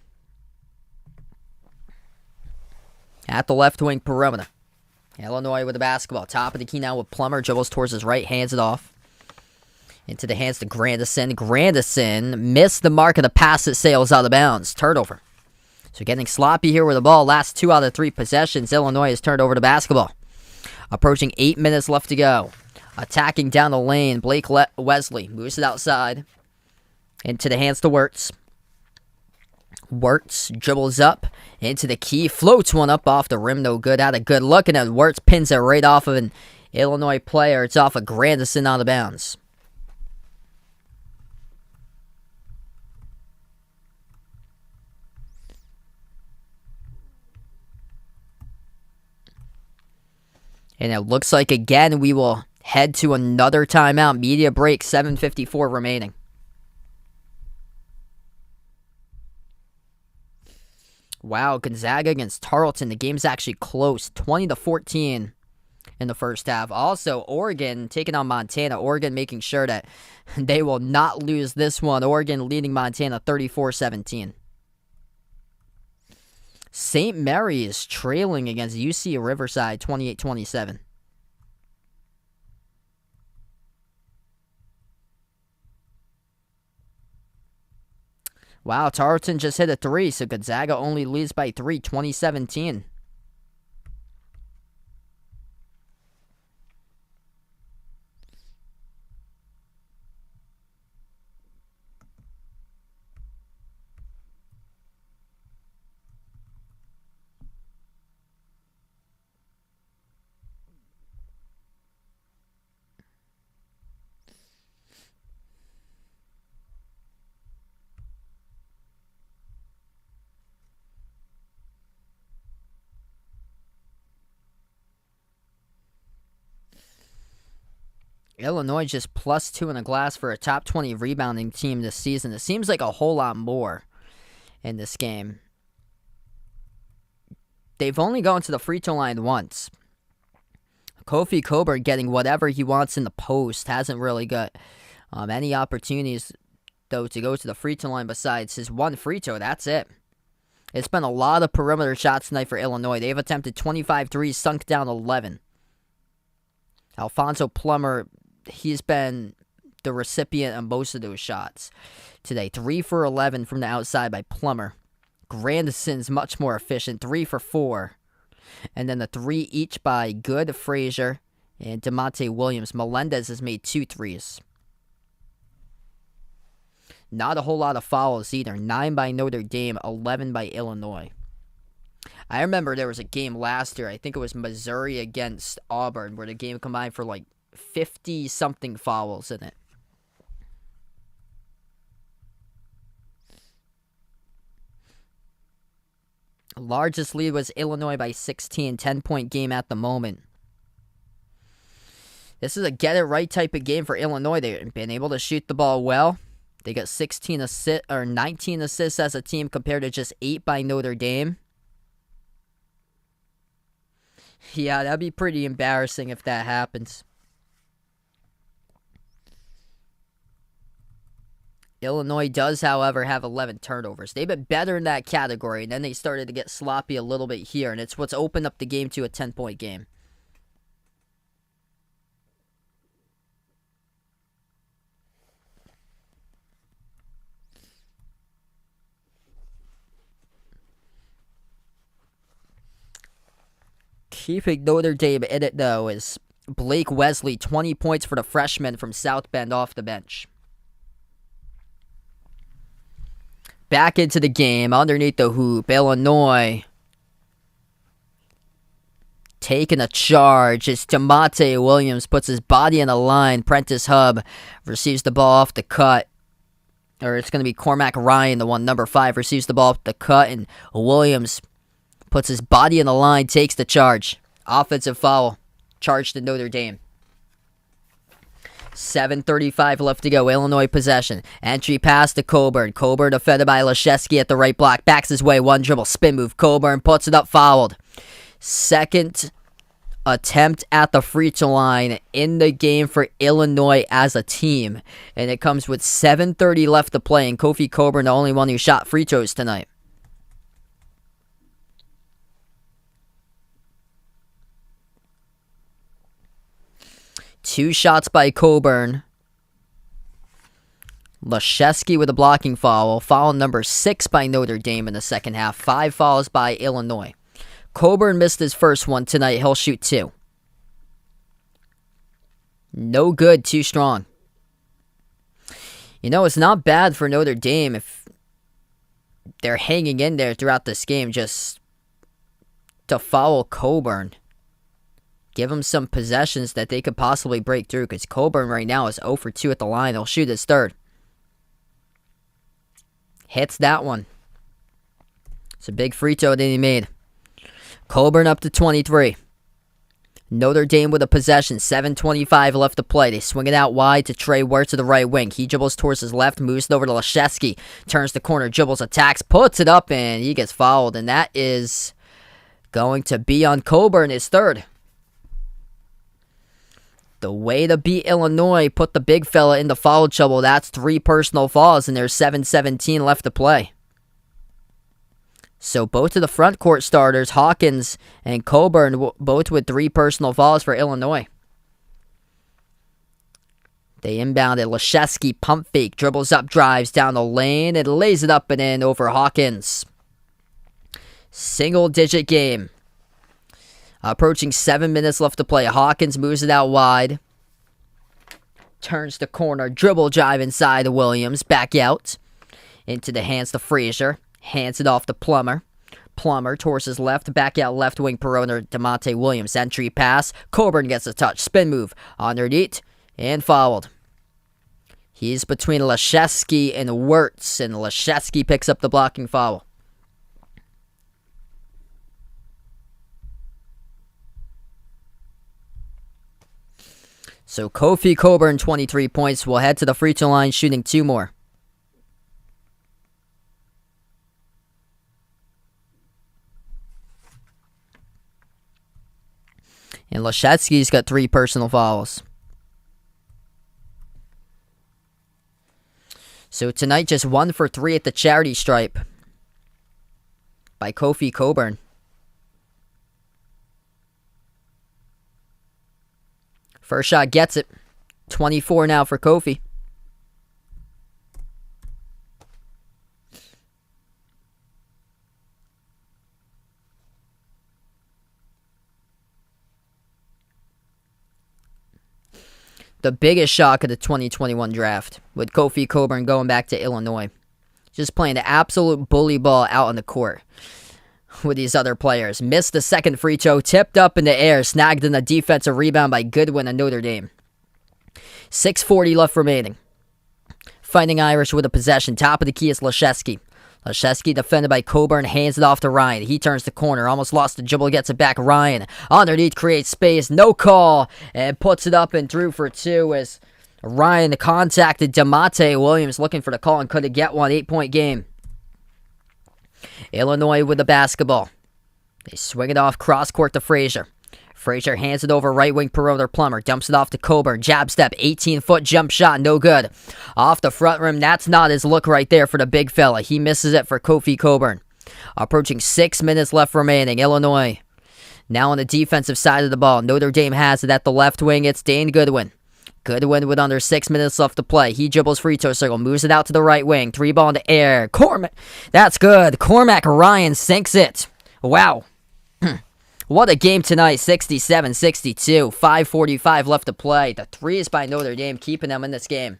At the left wing perimeter. Illinois with the basketball. Top of the key now with Plummer. Dribbles towards his right. Hands it off. Into the hands to Grandison. Grandison missed the mark of the pass that sails out of bounds. Turnover. So getting sloppy here with the ball. Last 2 out of 3 possessions. Illinois has turned over the basketball. Approaching 8 minutes left to go. Attacking down the lane. Blake Wesley moves it outside. Into the hands to Wirtz. Wirtz dribbles up into the key. Floats one up off the rim. No good. Had a good look. And then Wirtz pins it right off of an Illinois player. It's off of Grandison out of bounds. And it looks like, again, we will head to another timeout. Media break, 7:54 remaining. Wow, Gonzaga against Tarleton. The game's actually close, 20-14 in the first half. Also, Oregon taking on Montana. Oregon making sure that they will not lose this one. Oregon leading Montana 34-17. St. Mary's trailing against UC Riverside 28-27. Wow, Tarleton just hit a 3, so Gonzaga only leads by 3, 2017. Illinois just +2 in the glass for a top 20 rebounding team this season. It seems like a whole lot more in this game. They've only gone to the free throw line once. Kofi Coburn getting whatever he wants in the post. Hasn't really got any opportunities, though, to go to the free throw line besides his one free throw. That's it. It's been a lot of perimeter shots tonight for Illinois. They've attempted 25 threes, sunk down 11. Alfonso Plummer, he's been the recipient of most of those shots today. 3 for 11 from the outside by Plummer. Grandison's much more efficient, 3 for 4. And then the 3 each by Good, Frazier, and DeMonte Williams. Melendez has made 2 threes. Not a whole lot of fouls either. 9 by Notre Dame, 11 by Illinois. I remember there was a game last year, I think it was Missouri against Auburn, where the game combined for like 50-something fouls in it. Largest lead was Illinois by 16, 10-point game at the moment. This is a get-it-right type of game for Illinois. They've been able to shoot the ball well. They got 19 assists as a team compared to just 8 by Notre Dame. Yeah, that'd be pretty embarrassing if that happens. Illinois does, however, have 11 turnovers. They've been better in that category, and then they started to get sloppy a little bit here, and it's what's opened up the game to a 10-point game. Keeping Notre Dame in it, though, is Blake Wesley, 20 points for the freshman from South Bend off the bench. Back into the game, underneath the hoop, Illinois taking a charge. It's DeMonte Williams, puts his body on the line. Prentice Hub receives the ball off the cut. Or it's going to be Cormac Ryan, the one, number 5, receives the ball off the cut, and Williams puts his body on the line, takes the charge. Offensive foul. Charge to Notre Dame. 7:35 left to go. Illinois possession. Entry pass to Coburn. Coburn defended by Leszewski at the right block. Backs his way. One dribble. Spin move. Coburn puts it up. Fouled. Second attempt at the free throw line in the game for Illinois as a team. And it comes with 7:30 left to play. And Kofi Coburn, the only one who shot free throws tonight. Two shots by Coburn. Leszewski with a blocking foul. Foul number 6 by Notre Dame in the second half. 5 fouls by Illinois. Coburn missed his first one tonight. He'll shoot 2. No good. Too strong. You know, it's not bad for Notre Dame if they're hanging in there throughout this game just to foul Coburn. Give him some possessions that they could possibly break through, because Coburn right now is 0 for 2 at the line. He'll shoot his third. Hits that one. It's a big free throw that he made. Coburn up to 23. Notre Dame with a possession. 7:25 left to play. They swing it out wide to Trey Wertz to the right wing. He dribbles towards his left, moves it over to Leszewski. Turns the corner, dribbles, attacks, puts it up, and he gets fouled. And that is going to be on Coburn, his third. The way to beat Illinois, put the big fella into foul trouble. That's 3 personal fouls, and there's 7:17 left to play. So both of the front court starters, Hawkins and Coburn, both with 3 personal fouls for Illinois. They inbounded. Leszewski, pump fake, dribbles up, drives down the lane, and lays it up and in over Hawkins. Single-digit game. Approaching 7 minutes left to play. Hawkins moves it out wide. Turns the corner. Dribble drive inside to Williams. Back out. Into the hands to Frazier. Hands it off to Plummer. Plummer towards his left. Back out left wing perimeter. DeMonte Williams. Entry pass. Coburn gets a touch. Spin move. Underneath. And fouled. He's between Leszewski and Wertz. And Leszewski picks up the blocking foul. So Kofi Coburn, 23 points, will head to the free throw line shooting 2 more. And Leszewski's got 3 personal fouls. So tonight, just 1 for 3 at the charity stripe by Kofi Coburn. First shot gets it. 24 now for Kofi. the biggest shock of the 2021 draft, with Kofi Cockburn going back to Illinois. Just playing the absolute bully ball out on the court with these other players. Missed the second free throw, tipped up in the air, snagged in a defensive rebound by Goodwin of Notre Dame. 6:40 left remaining. Fighting Irish with a possession. Top of the key is Leszewski. Leszewski defended by Cockburn, hands it off to Ryan. He turns the corner, almost lost the dribble, gets it back. Ryan underneath, creates space, no call, and puts it up and through for two as Ryan contacted DeMonte Williams looking for the call and couldn't get one. 8-point game. Illinois with the basketball. They swing it off cross court to Frazier. Frazier hands it over right wing perimeter Plummer. Dumps it off to Cockburn. Jab step, 18-foot jump shot, no good. Off the front rim, that's not his look right there for the big fella. He misses it for Kofi Cockburn. Approaching 6 minutes left remaining. Illinois now on the defensive side of the ball. Notre Dame has it at the left wing. It's Dane Goodwin. Goodwin with under 6 minutes left to play. He dribbles free throw circle, moves it out to the right wing. 3 ball in the air. Cormac, that's good. Cormac Ryan sinks it. Wow. What a game tonight. 67-62. 5:45 left to play. The 3 is by Notre Dame, keeping them in this game.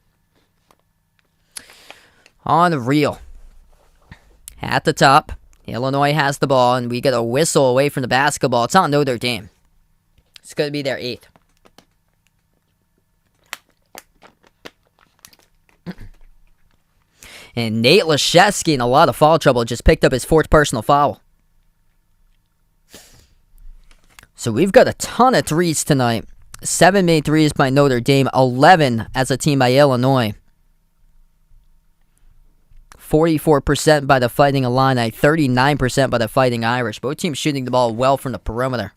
Unreal. At the top, Illinois has the ball, and we get a whistle away from the basketball. It's on Notre Dame. It's going to be their 8th. And Nate Leszewski, in a lot of foul trouble, just picked up his 4th personal foul. So we've got a ton of threes tonight. 7 made threes by Notre Dame, 11 as a team by Illinois. 44% by the Fighting Illini, 39% by the Fighting Irish. Both teams shooting the ball well from the perimeter.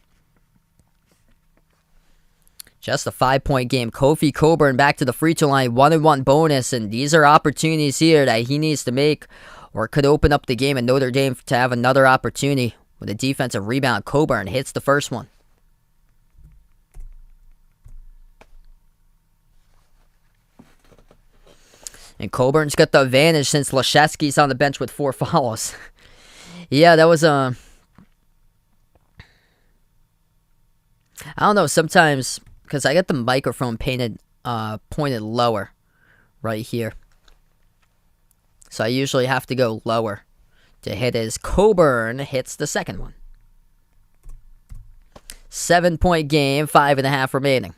Just a 5-point game. Kofi Cockburn back to the free throw line, 1-and-1 bonus, and these are opportunities here that he needs to make or could open up the game in Notre Dame to have another opportunity. With a defensive rebound, Cockburn hits the first one. And Coburn's got the advantage since Leszewski's on the bench with 4 fouls. Yeah, that was I don't know, sometimes, because I got the microphone pointed lower right here. So I usually have to go lower to hit as Cockburn hits the second one. 7-point game, 5.5 remaining.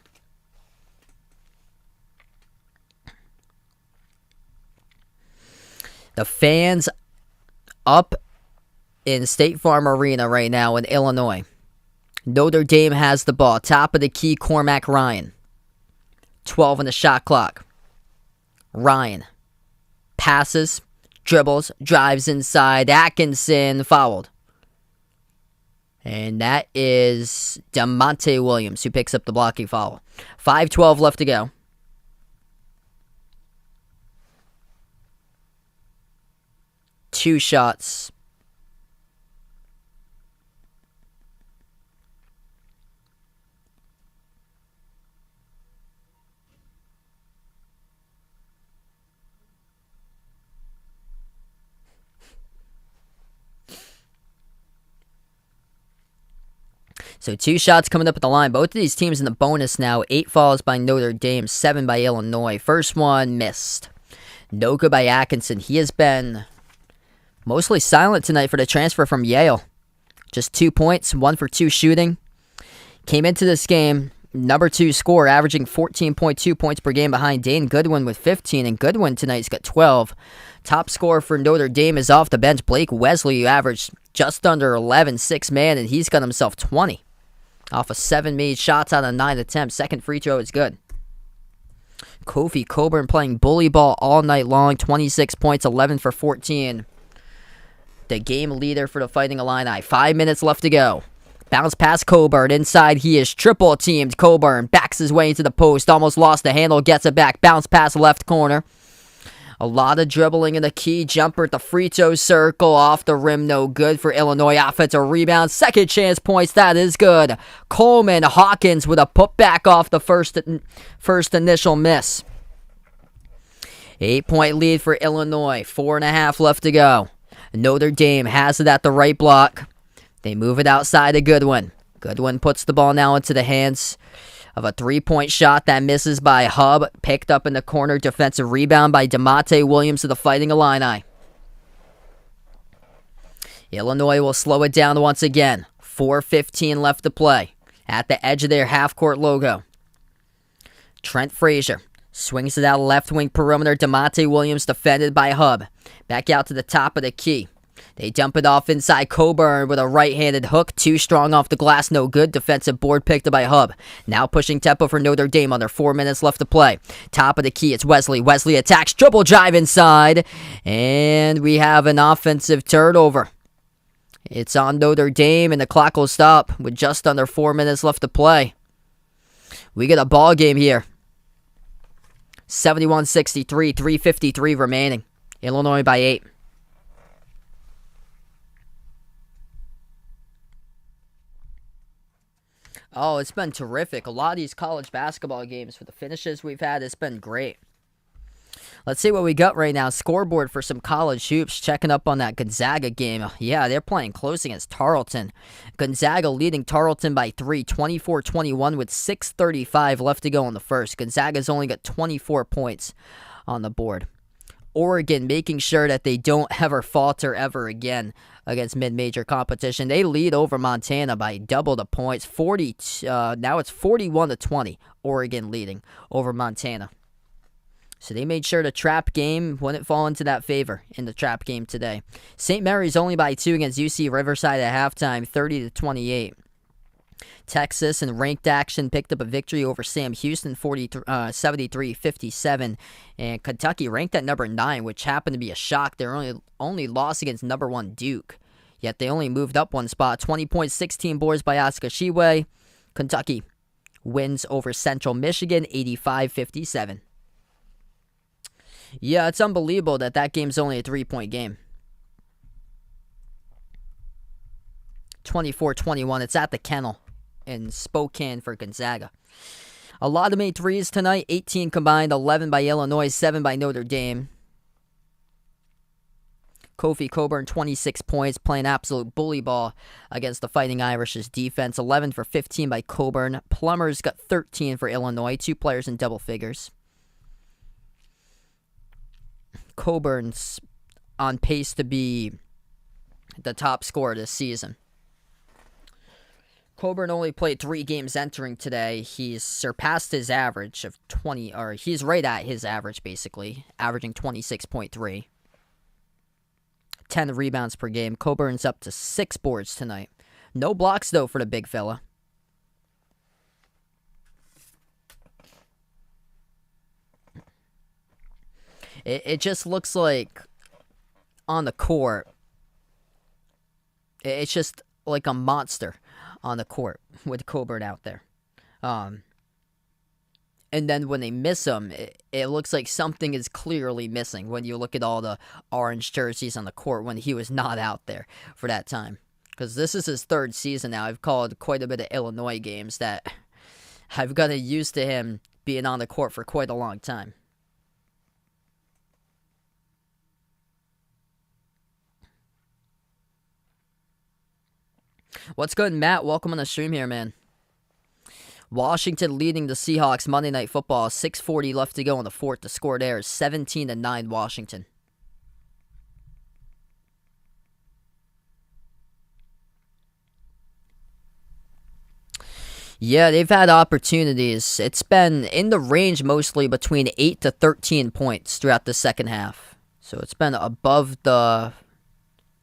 The fans up in State Farm Arena right now in Illinois. Notre Dame has the ball. Top of the key, Cormac Ryan. 12 on the shot clock. Ryan passes, dribbles, drives inside. Atkinson fouled. And that is DeMonte Williams who picks up the blocking foul. 5:12 left to go. Two shots. So 2 shots coming up at the line. Both of these teams in the bonus now. 8 fouls by Notre Dame, 7 by Illinois. First one missed. No good by Atkinson. He has been mostly silent tonight for the transfer from Yale. Just 2 points, 1 for 2 shooting. Came into this game, number 2 scorer, averaging 14.2 points per game behind Dane Goodwin with 15. And Goodwin tonight's got 12. Top scorer for Notre Dame is off the bench. Blake Wesley, who averaged just under 11, 6-man, and he's got himself 20. Off of 7 made shots out of 9 attempts. Second free throw is good. Kofi Cockburn playing bully ball all night long. 26 points, 11 for 14. The game leader for the Fighting Illini. 5 minutes left to go. Bounce past Cockburn. Inside, he is triple teamed. Cockburn backs his way into the post. Almost lost the handle. Gets it back. Bounce pass left corner. A lot of dribbling in the key. Jumper at the free throw circle. Off the rim, no good for Illinois. Offensive rebound. Second chance points. That is good. Coleman Hawkins with a putback off the first initial miss. 8-point lead for Illinois. 4.5 left to go. Notre Dame has it at the right block. They move it outside to Goodwin. Goodwin puts the ball now into the hands of a three-point shot that misses by Hub. Picked up in the corner. Defensive rebound by DeMonte Williams of the Fighting Illini. Illinois will slow it down once again. 4:15 left to play. At the edge of their half-court logo. Trent Frazier swings it out left wing perimeter. DeMonte Williams defended by Hub. Back out to the top of the key. They dump it off inside Coburn with a right-handed hook. Too strong off the glass, no good. Defensive board picked up by Hub. Now pushing tempo for Notre Dame under 4 minutes left to play. Top of the key, it's Wesley. Wesley attacks, dribble drive inside. And we have an offensive turnover. It's on Notre Dame, and the clock will stop with just under 4 minutes left to play. We get a ball game here. 71-63, 3:53 remaining. Illinois by 8. Oh, it's been terrific. A lot of these college basketball games, for the finishes we've had, it's been great. Let's see what we got right now. Scoreboard for some college hoops. Checking up on that Gonzaga game. Yeah, they're playing close against Tarleton. Gonzaga leading Tarleton by 3, 24-21 with 6:35 left to go in the first. Gonzaga's only got 24 points on the board. Oregon making sure that they don't ever falter ever again against mid-major competition. They lead over Montana by double the points. Now it's 41-20. Oregon leading over Montana. So they made sure the trap game wouldn't fall into that favor in the trap game today. St. Mary's only by 2 against UC Riverside at halftime, 30-28. Texas in ranked action picked up a victory over Sam Houston, 73-57. And Kentucky ranked at number 9, which happened to be a shock. Their only loss against number 1 Duke. Yet they only moved up one spot. 20 points, 16 boards by Oscar Tshiebwe. Kentucky wins over Central Michigan, 85-57. Yeah, it's unbelievable that game's only a 3-point game. 24-21. It's at the Kennel in Spokane for Gonzaga. A lot of made threes tonight. 18 combined, 11 by Illinois, 7 by Notre Dame. Kofi Coburn, 26 points, playing absolute bully ball against the Fighting Irish's defense. 11 for 15 by Coburn. Plummer's got 13 for Illinois. 2 players in double figures. Coburn's on pace to be the top scorer this season. Coburn only played 3 games entering today. He's surpassed his average of 20, or he's right at his average basically, averaging 26.3. 10 rebounds per game. Coburn's up to 6 boards tonight. No blocks though for the big fella. It just looks like on the court, it's just like a monster on the court with Coburn out there. And then when they miss him, it looks like something is clearly missing when you look at all the orange jerseys on the court when he was not out there for that time. Because this is his 3rd season now. I've called quite a bit of Illinois games that I've gotten used to him being on the court for quite a long time. What's good, Matt? Welcome on the stream here, man. Washington leading the Seahawks Monday Night Football. 6:40 left to go in the fourth. The score there is 17-9 Washington. Yeah, they've had opportunities. It's been in the range mostly between 8 to 13 points throughout the second half. So it's been above the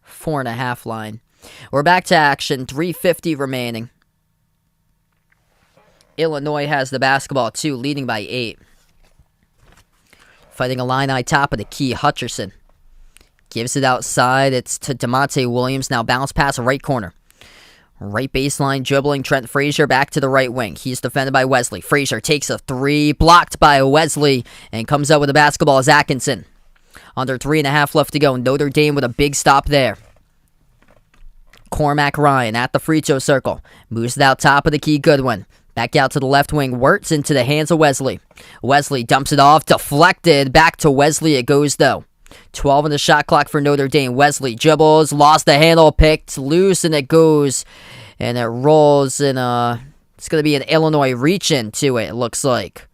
4.5 line. We're back to action. 3:50 remaining. Illinois has the basketball too, leading by 8. Fighting Illini top of the key. Hutcherson gives it outside. It's to DeMonte Williams. Now bounce pass right corner. Right baseline dribbling. Trent Frazier back to the right wing. He's defended by Wesley. Frazier takes a 3. Blocked by Wesley. And comes out with the basketball as Atkinson. Under 3.5 left to go. Notre Dame with a big stop there. Cormac Ryan at the free throw circle. Moves it out top of the key. Goodwin. Back out to the left wing. Wirtz into the hands of Wesley. Wesley dumps it off. Deflected. Back to Wesley it goes though. 12 on the shot clock for Notre Dame. Wesley dribbles. Lost the handle. Picked loose and it goes. And it rolls in a It's going to be an Illinois reach into it looks like.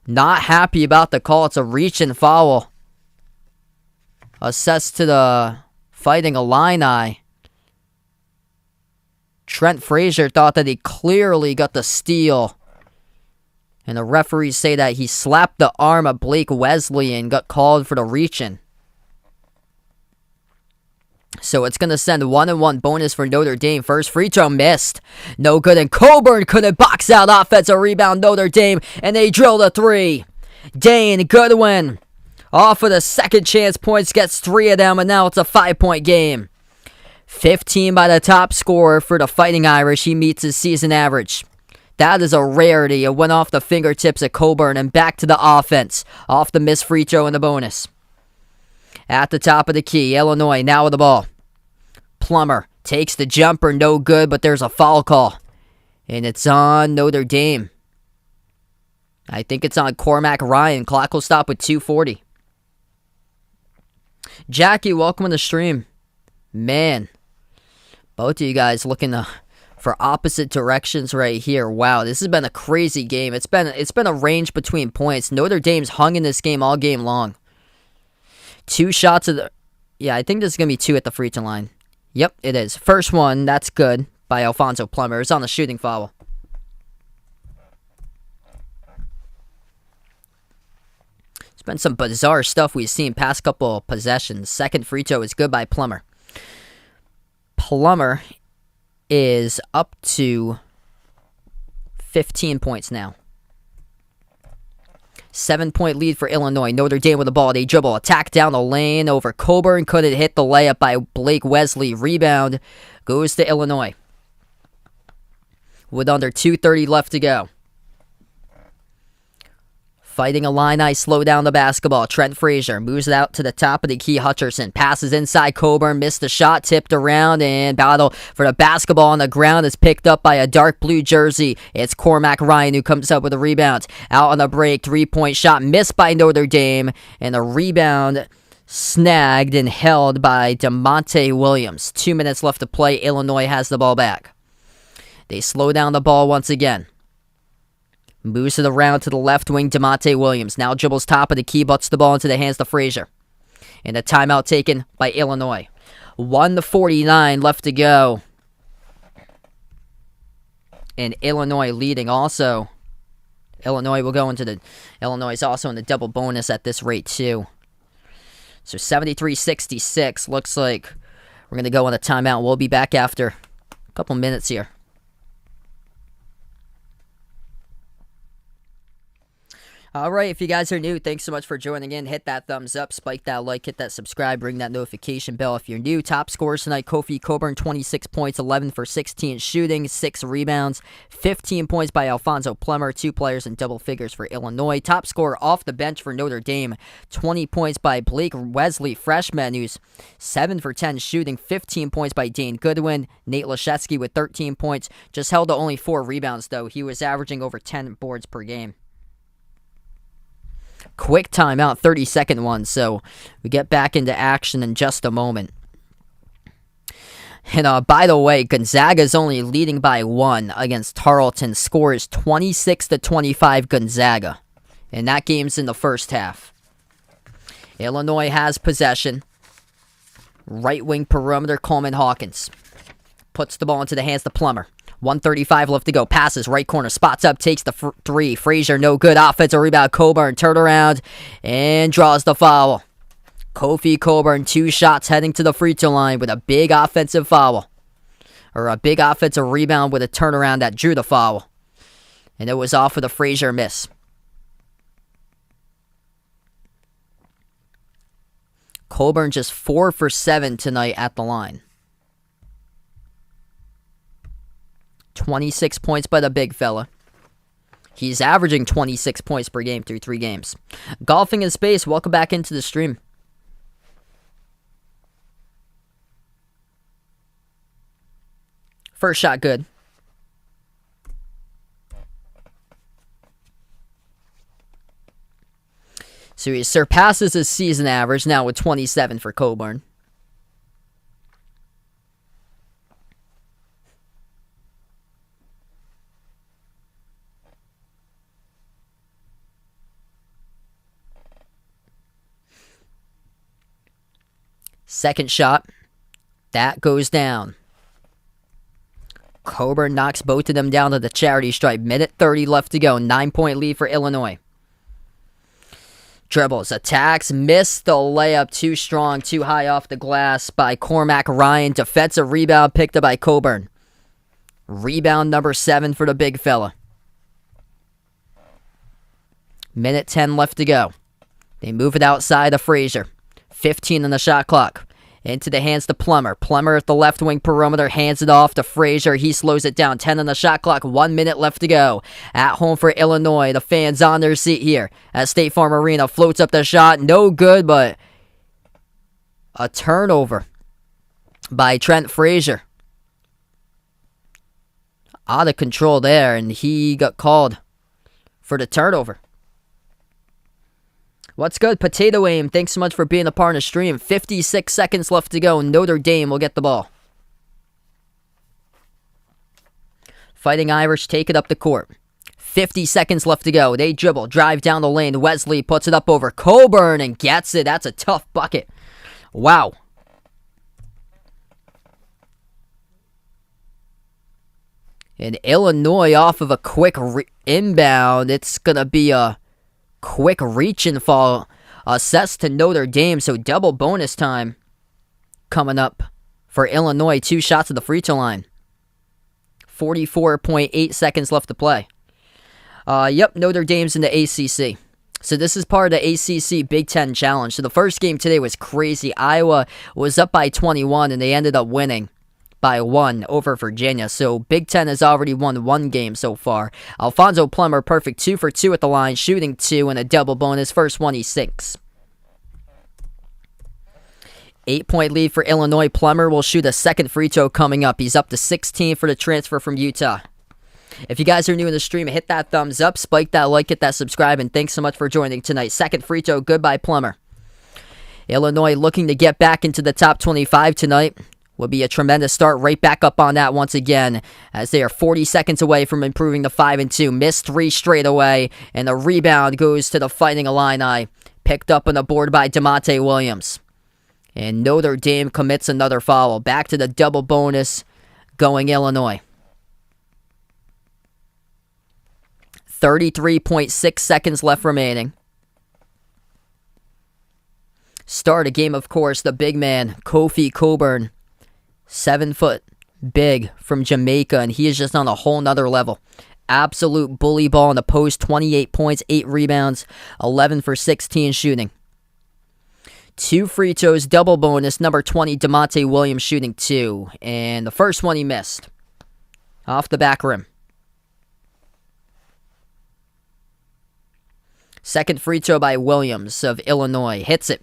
Not happy about the call. It's a reach-in foul. Assessed to the Fighting Illini. Trent Frazier thought that he clearly got the steal. And the referees say that he slapped the arm of Blake Wesley and got called for the reach-in. So it's going to send 1-1 bonus for Notre Dame. First free throw missed. No good, and Coburn couldn't box out. Offensive rebound, Notre Dame, and they drilled a three. Dane Goodwin, off of the second chance points, gets 3 of them, and now it's a 5-point game. 15 by the top scorer for the Fighting Irish. He meets his season average. That is a rarity. It went off the fingertips of Coburn and back to the offense. Off the missed free throw in the bonus. At the top of the key, Illinois now with the ball. Plummer takes the jumper, no good, but there's a foul call. And it's on Notre Dame. I think it's on Cormac Ryan. Clock will stop with 2:40. Jackie, welcome to the stream. Man, both of you guys looking for opposite directions right here. Wow, this has been a crazy game. It's been a range between points. Notre Dame's hung in this game all game long. 2 shots of the... Yeah, I think this is going to be 2 at the free throw line. Yep, it is. First one, that's good, by Alfonso Plummer. It's on the shooting foul. It's been some bizarre stuff we've seen past couple of possessions. Second free throw is good by Plummer. Plummer is up to 15 points now. 7-point lead for Illinois. Notre Dame with the ball. They dribble. Attack down the lane over Coburn. Couldn't hit the layup by Blake Wesley. Rebound goes to Illinois. With under 2:30 left to go. Fighting Illini slow down the basketball. Trent Frazier moves it out to the top of the key. Hutcherson passes inside Coburn. Missed the shot. Tipped around, and battle for the basketball on the ground is picked up by a dark blue jersey. It's Cormac Ryan who comes up with a rebound. Out on the break. 3-point shot missed by Notre Dame. And the rebound snagged and held by DeMonte Williams. 2 minutes left to play. Illinois has the ball back. They slow down the ball once again. Moves it around to the left wing, DeMonte Williams. Now dribbles top of the key, butts the ball into the hands of Frazier. And a timeout taken by Illinois. 1:49 left to go. And Illinois leading also. Illinois will go into the... Illinois is also in the double bonus at this rate too. So 73-66. Looks like we're going to go on a timeout. We'll be back after a couple minutes here. Alright, if you guys are new, thanks so much for joining in. Hit that thumbs up, spike that like, hit that subscribe, ring that notification bell if you're new. Top scorers tonight, Kofi Coburn, 26 points, 11 for 16 shooting, 6 rebounds, 15 points by Alfonso Plummer, 2 players in double figures for Illinois. Top scorer off the bench for Notre Dame, 20 points by Blake Wesley, freshman, who's 7 for 10 shooting, 15 points by Dane Goodwin. Nate Lashetsky with 13 points, just held to only 4 rebounds though. He was averaging over 10 boards per game. Quick timeout, 30-second one, so we get back into action in just a moment. And by the way, Gonzaga's only leading by 1 against Tarleton. Score is 26-25 Gonzaga. And that game's in the first half. Illinois has possession. Right wing perimeter, Coleman Hawkins. Puts the ball into the hands of Plummer. 1:35 left to go. Passes right corner. Spots up. Takes the 3. Frazier no good. Offensive rebound. Coburn turn around and draws the foul. Kofi Coburn 2 shots heading to the free throw line with a big offensive foul. Or a big offensive rebound with a turnaround that drew the foul. And it was off with a Frazier miss. Coburn just 4 for 7 tonight at the line. 26 points by the big fella. He's averaging 26 points per game through 3 games. Golfing in Space, welcome back into the stream. First shot good. So he surpasses his season average now with 27 for Coburn. Second shot. That goes down. Coburn knocks both of them down to the charity stripe. Minute 30 left to go. 9-point lead for Illinois. Dribbles, attacks, missed the layup. Too strong, too high off the glass by Cormac Ryan. Defensive rebound picked up by Coburn. Rebound number 7 for the big fella. Minute 10 left to go. They move it outside of Frazier. 15 on the shot clock. Into the hands to Plummer. Plummer at the left wing perimeter, hands it off to Frazier. He slows it down. 10 on the shot clock. 1 minute left to go. At home for Illinois. The fans on their seat here at State Farm Arena. Floats up the shot. No good, but a turnover by Trent Frazier. Out of control there, and he got called for the turnover. What's good, Potato Aim? Thanks so much for being a part of the stream. 56 seconds left to go. Notre Dame will get the ball. Fighting Irish take it up the court. 50 seconds left to go. They dribble, drive down the lane. Wesley puts it up over Coburn and gets it. That's a tough bucket. Wow. And Illinois off of a quick inbound. It's going to be a quick reach and fall assessed to Notre Dame, so double bonus time coming up for Illinois. 2 shots at the free throw line. 44.8 seconds left to play. Notre Dame's in the ACC. So this is part of the ACC Big Ten Challenge. So the first game today was crazy. Iowa was up by 21, and they ended up winning by 1 over Virginia. So Big Ten has already won 1 game so far. Alfonso Plummer, perfect 2 for 2 at the line, shooting 2 and a double bonus. First one he sinks. 8-point lead for Illinois. Plummer will shoot a second free throw coming up. He's up to 16 for the transfer from Utah. If you guys are new in the stream, hit that thumbs up, spike that like, hit that subscribe, and thanks so much for joining tonight. Second free throw, good by Plummer. Illinois looking to get back into the top 25 tonight. Would be a tremendous start, right back up on that once again, as they are 40 seconds away from improving to 5-2. Missed 3 straight away, and the rebound goes to the Fighting Illini. Picked up on the board by DeMonte Williams. And Notre Dame commits another foul. Back to the double bonus, going Illinois. 33.6 seconds left remaining. Start a game, of course, the big man, Kofi Coburn. 7 foot big from Jamaica, and he is just on a whole nother level. Absolute bully ball in the post. 28 points, 8 rebounds, 11 for 16 shooting. 2 free throws, double bonus. Number 20, DeMonte Williams shooting 2. And the first one he missed. Off the back rim. Second free throw by Williams of Illinois. Hits it.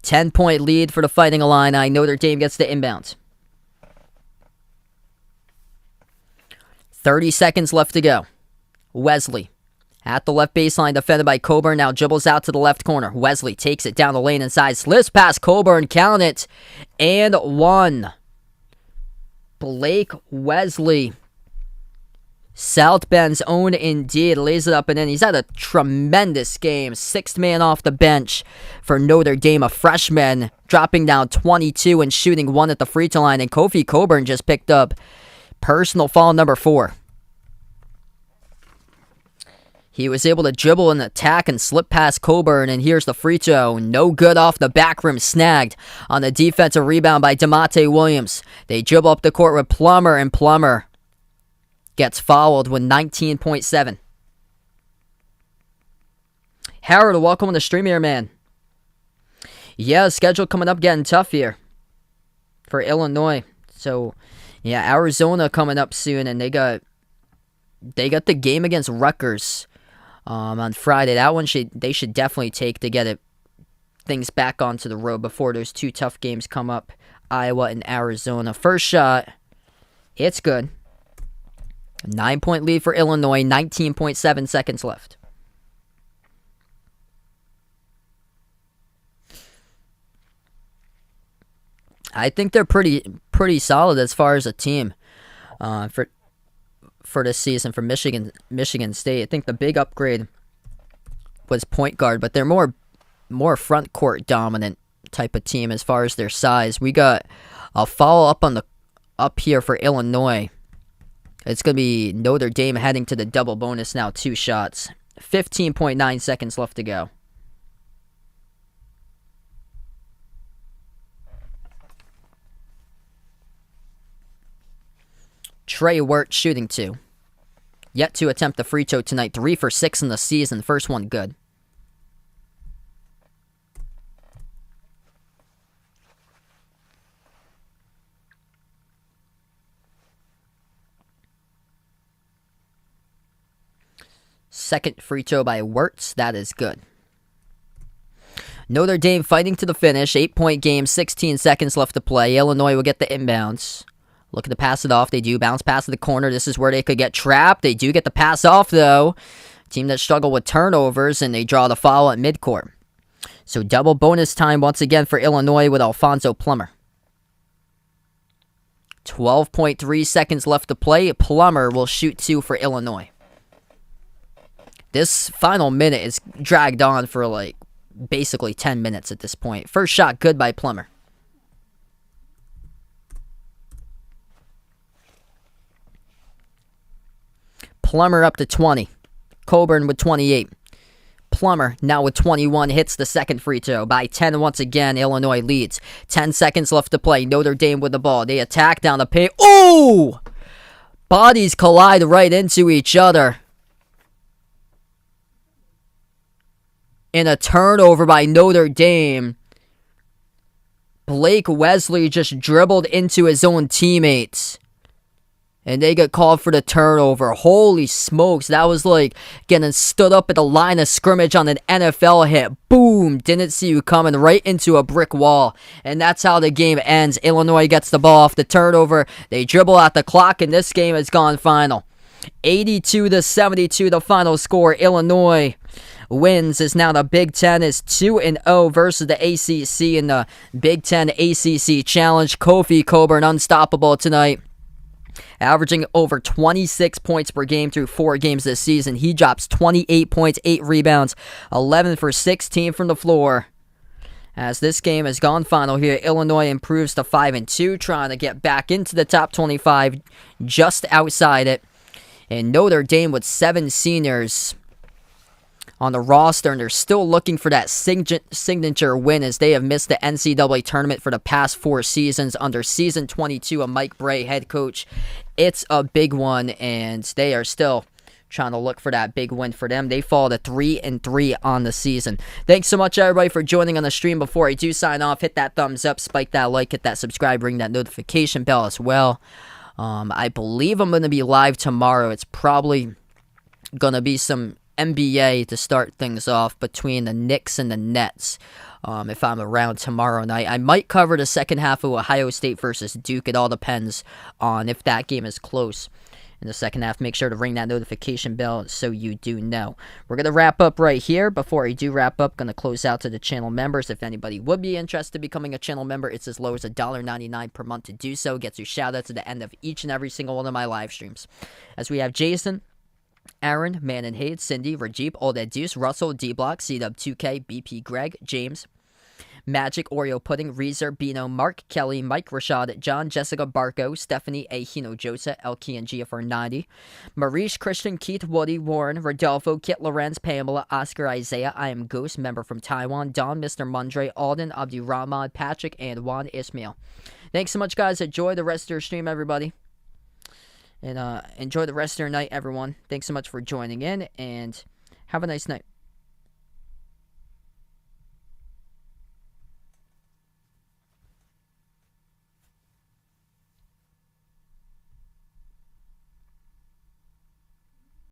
10-point lead for the Fighting Illini. Notre Dame gets the inbound. 30 seconds left to go. Wesley at the left baseline, defended by Coburn. Now dribbles out to the left corner. Wesley takes it down the lane inside. Slips past Coburn. Count it. And 1. Blake Wesley. South Bend's own indeed, lays it up and in. He's had a tremendous game. 6th man off the bench for Notre Dame, a freshman, dropping down 22 and shooting 1 at the free throw line. And Kofi Coburn just picked up personal foul number 4. He was able to dribble and attack and slip past Coburn, and here's the free throw. No good off the back rim, snagged on the defensive rebound by DeMonte Williams. They dribble up the court with Plummer, and Plummer gets fouled with 19.7. Harold, welcome to the stream here, man. Yeah, schedule coming up getting tough here for Illinois. So, yeah, Arizona coming up soon, and they got the game against Rutgers on Friday. That one they should definitely take to get things back onto the road before those 2 tough games come up, Iowa and Arizona. First shot, it's good. 9-point lead for Illinois, 19.7 seconds left. I think they're pretty solid as far as a team for this season for Michigan State. I think the big upgrade was point guard, but they're more more front court dominant type of team as far as their size. We got a follow up here for Illinois. It's going to be Notre Dame heading to the double bonus now, 2 shots. 15.9 seconds left to go. Trey Wirt shooting 2. Yet to attempt the free throw tonight. 3 for 6 in the season. First one good. Second free throw by Wirtz. That is good. Notre Dame fighting to the finish. 8-point game. 16 seconds left to play. Illinois will get the inbounds. Looking to pass it off. They do bounce pass to the corner. This is where they could get trapped. They do get the pass off, though. Team that struggled with turnovers, and they draw the foul at midcourt. So double bonus time once again for Illinois with Alfonso Plummer. 12.3 seconds left to play. Plummer will shoot 2 for Illinois. This final minute is dragged on for like basically 10 minutes at this point. First shot good by Plummer. Plummer up to 20. Coburn with 28. Plummer now with 21 hits the second free throw. By 10 once again, Illinois leads. 10 seconds left to play. Notre Dame with the ball. They attack down the paint. Ooh! Bodies collide right into each other. And a turnover by Notre Dame. Blake Wesley just dribbled into his own teammates. And they get called for the turnover. Holy smokes. That was like getting stood up at the line of scrimmage on an NFL hit. Boom. Didn't see you coming right into a brick wall. And that's how the game ends. Illinois gets the ball off the turnover. They dribble out the clock, and this game has gone final. 82-72 the final score. Illinois wins, as now the Big Ten is 2-0 versus the ACC in the Big Ten ACC Challenge. Kofi Coburn unstoppable tonight, averaging over 26 points per game through 4 games this season. He drops 28 points, 8 rebounds, 11 for 16 from the floor. As this game has gone final here, Illinois improves to 5-2, trying to get back into the top 25, just outside it. And Notre Dame with 7 seniors on the roster, and they're still looking for that signature win, as they have missed the NCAA tournament for the past 4 seasons under season 22 of Mike Bray head coach. It's a big one, and they are still trying to look for that big win for them. They fall to 3-3 on the season. Thanks so much, everybody, for joining on the stream. Before I do sign off, hit that thumbs up, spike that like, hit that subscribe, ring that notification bell as well. I believe I'm going to be live tomorrow. It's probably going to be some NBA to start things off between the Knicks and the Nets. If I'm around tomorrow night, I might cover the second half of Ohio State versus Duke. It all depends on if that game is close in the second half. Make sure to ring that notification bell so you do know. We're going to wrap up right here. Before I do wrap up, going to close out to the channel members. If anybody would be interested in becoming a channel member, it's as low as $1.99 per month to do so. Gets you shout outs at the end of each and every single one of my live streams. As we have Jason, Aaron, Man and Hayes, Cindy, Rajib, Old Ed Deuce, Russell, D-Block, C-Dub2K, BP, Greg, James, Magic, Oreo Pudding, Reezer, Bino, Mark, Kelly, Mike, Rashad, John, Jessica, Barco, Stephanie, A. Hinojosa, Elkie, and GFR90, Marish, Christian, Keith, Woody, Warren, Rodolfo, Kit, Lorenz, Pamela, Oscar, Isaiah, I Am Ghost, member from Taiwan, Don, Mr. Mundre, Alden, Abdurrahman, Patrick, and Juan Ismail. Thanks so much, guys. Enjoy the rest of your stream, everybody. And enjoy the rest of your night, everyone. Thanks so much for joining in, and have a nice night.